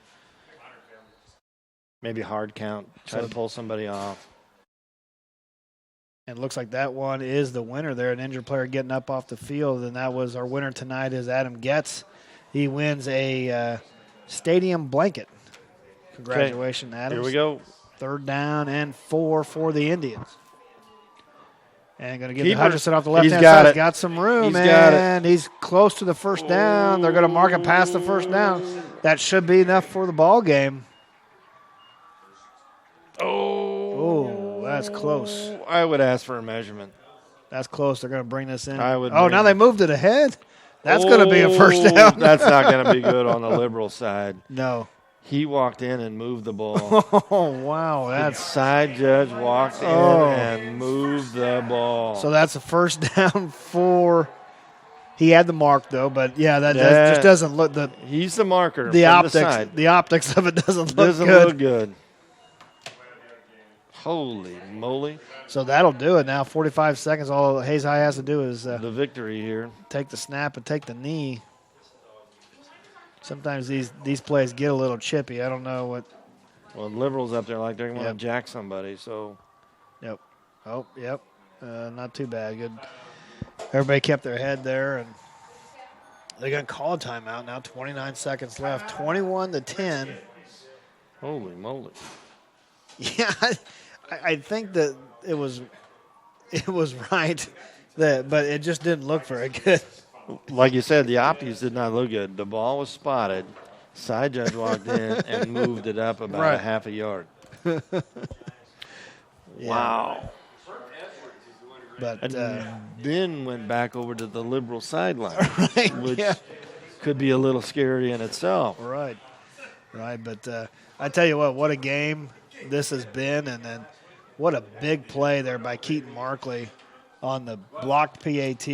Maybe hard count. Try to pull somebody off. And it looks like that one is the winner there, an injured player getting up off the field. And that was our winner tonight is Adam Getz. He wins a stadium blanket. Congratulations, Adam. Here we go. 3rd down and 4 for the Indians. And going to give the Hutchinson off the left-hand side. He's got some room, and he's close to the first down. They're going to mark it past the first down. That should be enough for the ball game. Oh, that's close. I would ask for a measurement. That's close. They're going to bring this in. Oh, now they moved it ahead. That's going to be a first down. That's not going to be good on the Liberal side. No. He walked in and moved the ball. Oh, wow. The side judge walked in and moved the ball. So that's a first down for – he had the mark, though, but, that just doesn't look – he's the marker. The optics of it doesn't look good. Holy moly. So that'll do it now. 45 seconds. All Hayes High has to do is the victory here. Take the snap and take the knee. Sometimes these plays get a little chippy. I don't know what. Well, Liberals up there like they're going to jack somebody. So. Yep. Oh, yep. Not too bad. Good. Everybody kept their head there, and they're going to call a timeout now. 29 seconds left. 21-10. Holy moly. Yeah, I think that it was right, but it just didn't look very good. Like you said, the optics did not look good. The ball was spotted. Side judge walked in and moved it up about a half a yard. Wow. But and then went back over to the Liberal sideline, which could be a little scary in itself. Right. But I tell you what a game this has been, and then what a big play there by Keaton Markley on the blocked PAT.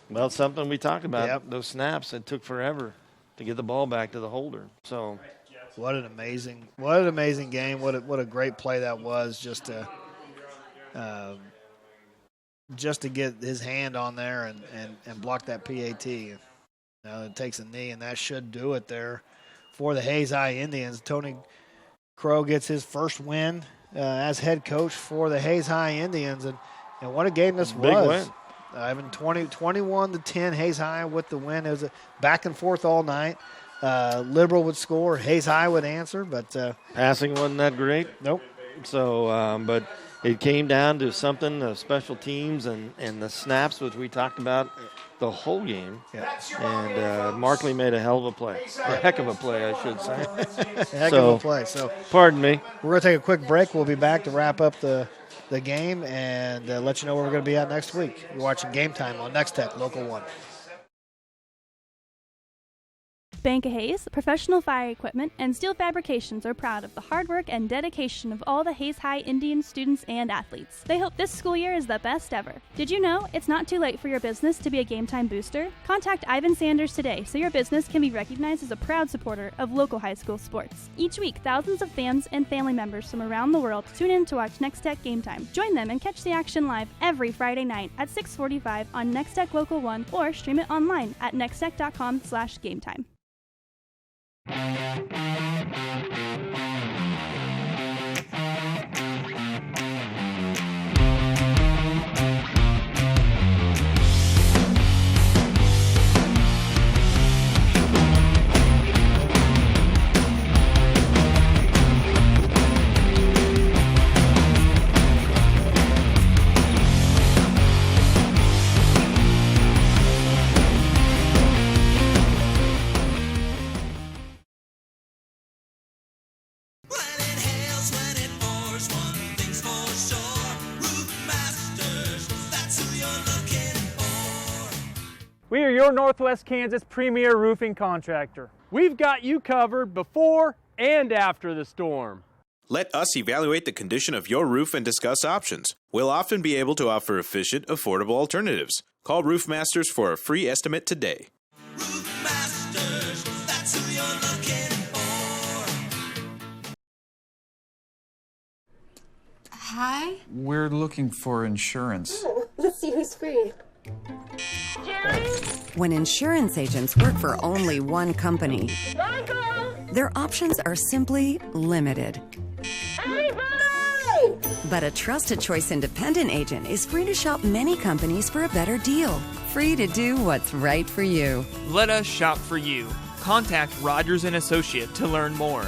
Well, it's something we talked about. Those snaps, it took forever to get the ball back to the holder. So, what an amazing game! What a great play that was, just to get his hand on there and block that PAT. Now it takes a knee, and that should do it there for the Hayes High Indians. Tony Crow gets his first win as head coach for the Hayes High Indians, and what a game this was. Big win. 21-10, Hayes High with the win. It was a back and forth all night. Liberal would score, Hayes High would answer, but passing wasn't that great. Nope. So, but it came down to something, special teams and the snaps, which we talked about the whole game. Yeah. And Markley made a hell of a play, a heck of a play, I should say. A heck of a play. So, pardon me. We're going to take a quick break. We'll be back to wrap up the game and let you know where we're going to be at next week. You're watching Game Time on Nex-Tech, Local 1. Bank of Hayes, professional fire equipment, and steel fabrications are proud of the hard work and dedication of all the Hayes High Indian students and athletes. They hope this school year is the best ever. Did you know it's not too late for your business to be a Game Time booster? Contact Ivan Sanders today so your business can be recognized as a proud supporter of local high school sports. Each week, thousands of fans and family members from around the world tune in to watch Nex-Tech Game Time. Join them and catch the action live every Friday night at 6:45 on Nex-Tech Local 1 or stream it online at nextech.com/gametime. We are your Northwest Kansas premier roofing contractor. We've got you covered before and after the storm. Let us evaluate the condition of your roof and discuss options. We'll often be able to offer efficient, affordable alternatives. Call Roof Masters for a free estimate today. Roof Masters, that's who you're looking for. Hi. We're looking for insurance. Let's see who's free. When insurance agents work for only one company, their options are simply limited. But a trusted choice independent agent is free to shop many companies for a better deal. Free to do what's right for you. Let us shop for you. Contact Rogers & Associate to learn more.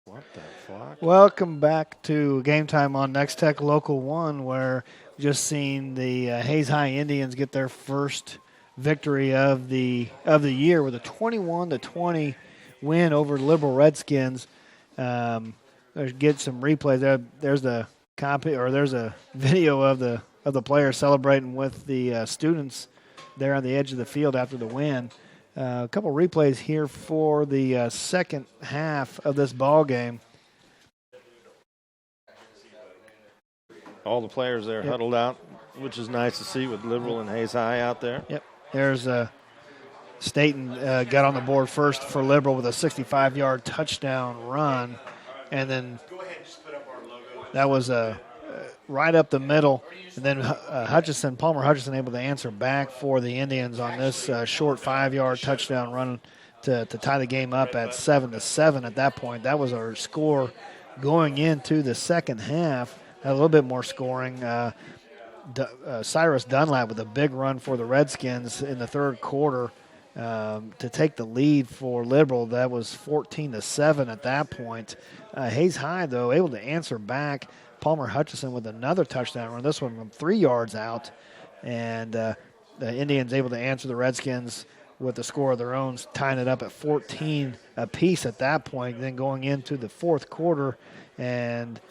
What the fuck? Welcome back to Game Time on Nex-Tech Local 1, where we've just seen the Hayes High Indians get their first victory of the year with a 21-20 win over Liberal Redskins. Get some replays there. There's a copy, or there's a video of the players celebrating with the students there on the edge of the field after the win. A couple replays here for the second half of this ball game. All the players there huddled out, which is nice to see with Liberal and Hayes High out there. Yep. There's Staten got on the board first for Liberal with a 65-yard touchdown run, and then that was right up the middle. And then Palmer Hutchison, able to answer back for the Indians on this short 5-yard touchdown run to tie the game up at 7-7 at that point. That was our score going into the second half. A little bit more scoring. Cyrus Dunlap with a big run for the Redskins in the third quarter to take the lead for Liberal. That was 14-7 at that point. Hayes High, though, able to answer back. Palmer Hutchison with another touchdown run, this one from 3 yards out. And the Indians able to answer the Redskins with a score of their own, tying it up at 14 apiece at that point. Then going into the fourth quarter, and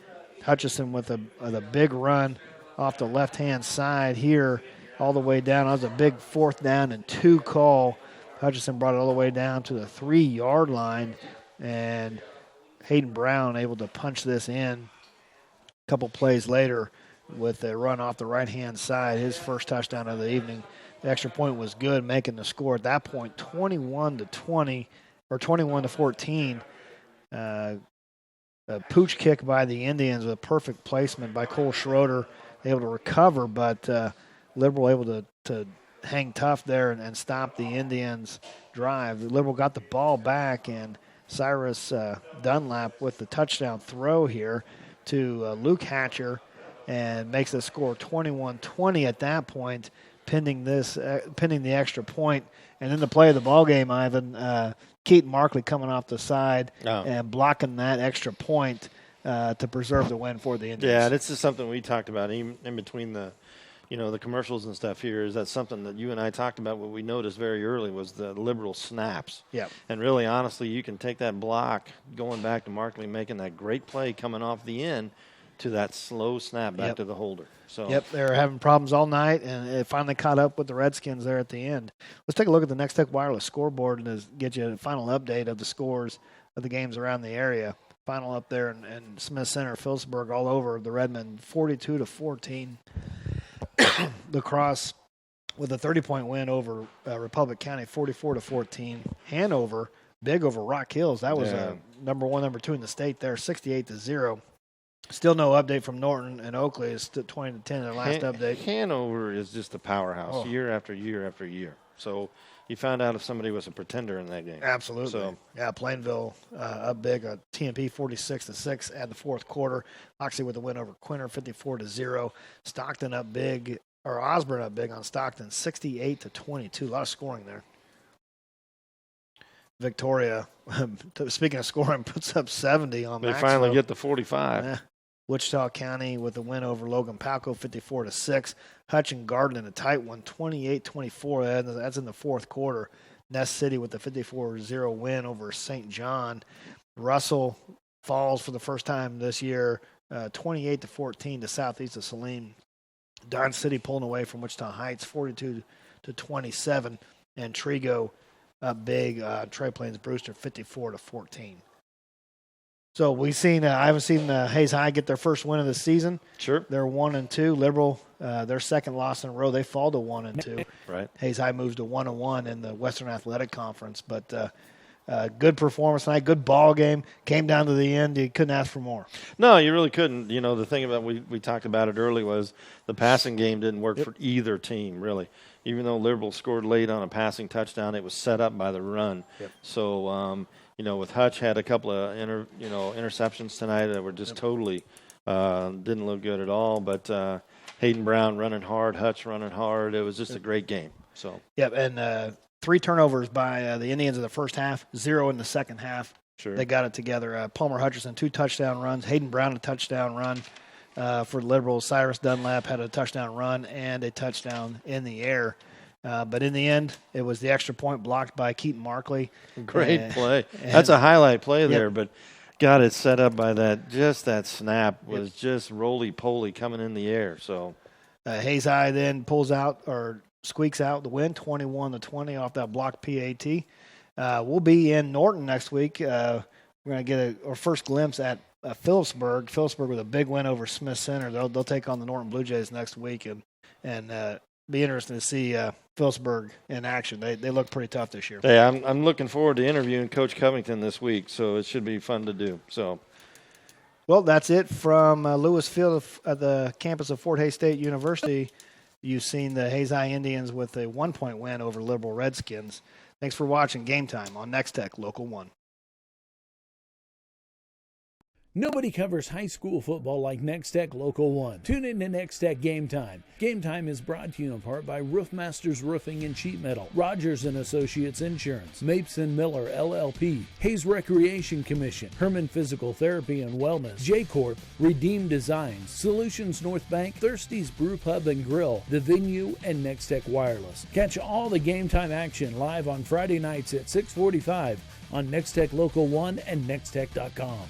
Hutchison with a big run off the left-hand side here all the way down. That was a big 4th down and 2 call. Hutchison brought it all the way down to the 3-yard line, and Hayden Brown able to punch this in a couple plays later with a run off the right-hand side, his first touchdown of the evening. The extra point was good, making the score at that point 21-20 or 21-14. A pooch kick by the Indians with a perfect placement by Cole Schroeder, able to recover, but Liberal able to hang tough there and stop the Indians' drive. The Liberal got the ball back, and Cyrus Dunlap with the touchdown throw here to Luke Hatcher, and makes the score 21-20 at that point, pending the extra point. And then the play of the ball game, Ivan, Keaton Markley coming off the side and blocking that extra point to preserve the win for the Indians. Yeah, this is something we talked about even in between the commercials and stuff here. Is that something that you and I talked about? What we noticed very early was the Liberal snaps. Yeah. And really, honestly, you can take that block going back to Markley making that great play coming off the end to that slow snap back to the holder. So Yep, they were having problems all night, and it finally caught up with the Redskins there at the end. Let's take a look at the Nex-Tech Wireless scoreboard and get you a final update of the scores of the games around the area. Final up there in Smith Center, Phillipsburg, all over the Redmond, 42-14. La Crosse with a 30-point win over Republic County, 44-14. Hanover, big over Rock Hills. That was number 1, number 2 in the state there, 68-0. Still no update from Norton and Oakley. It's 20-10 their last update. Hanover is just a powerhouse year after year after year. So you found out if somebody was a pretender in that game. Absolutely. So, yeah, Plainville up big, TMP 46-6 at the fourth quarter. Oxley with a win over Quinter, 54-0. Stockton up big, or Osborne up big on Stockton, 68-22. A lot of scoring there. Victoria, speaking of scoring, puts up 70 on they Maxwell. finally get the 45. Wichita County with a win over Logan Palco, 54-6. Hutch and Garden in a tight one, 28-24. That's in the fourth quarter. Ness City with a 54-0 win over St. John. Russell falls for the first time this year, 28-14 to southeast of Saline. Don City pulling away from Wichita Heights, 42-27. And Trigo up big, Trey Plains Brewster, 54-14. So we've seen. I haven't seen Hayes High get their first win of the season. Sure, they're 1-2. Liberal, their second loss in a row. They fall to 1-2. Right. Hayes High moves to 1-1 in the Western Athletic Conference. But Good performance tonight, good ball game. Came down to the end. You couldn't ask for more. No, you really couldn't. You know, the thing about we talked about it early was the passing game didn't work for either team, really. Even though Liberal scored late on a passing touchdown, it was set up by the run. So, you know, with Hutch had a couple of interceptions tonight that were just totally didn't look good at all. But Hayden Brown running hard, Hutch running hard. It was just a great game. So. Yep, and 3 turnovers by the Indians in the first half, 0 in the second half. Sure. They got it together. Palmer Hutcherson, 2 touchdown runs. Hayden Brown, a touchdown run for Liberal. Cyrus Dunlap had a touchdown run and a touchdown in the air. But in the end, it was the extra point blocked by Keaton Markley. Great play. That's a highlight play there, but got it set up by that. Just that snap was just roly-poly coming in the air. So Hayes High then pulls out or squeaks out the win, 21-20 off that blocked PAT. We'll be in Norton next week. We're going to get our first glimpse at Phillipsburg. Phillipsburg with a big win over Smith Center. They'll take on the Norton Blue Jays next week, and be interesting to see Phillipsburg in action. They look pretty tough this year. Hey, I'm looking forward to interviewing Coach Covington this week, so it should be fun to do. So. Well, that's it from Lewis Field at the campus of Fort Hays State University. You've seen the Hays High Indians with a 1-point win over Liberal Redskins. Thanks for watching Game Time on Nex-Tech Local 1. Nobody covers high school football like Nex-Tech Local 1. Tune in to Nex-Tech Game Time. Game Time is brought to you in part by Roofmasters Roofing and Sheet Metal, Rogers & Associates Insurance, Mapes & Miller LLP, Hayes Recreation Commission, Herman Physical Therapy and Wellness, J-Corp, Redeem Designs, Solutions North Bank, Thirsty's Brew Pub and Grill, The Venue, and Nex-Tech Wireless. Catch all the Game Time action live on Friday nights at 6:45 on Nex-Tech Local 1 and nextech.com.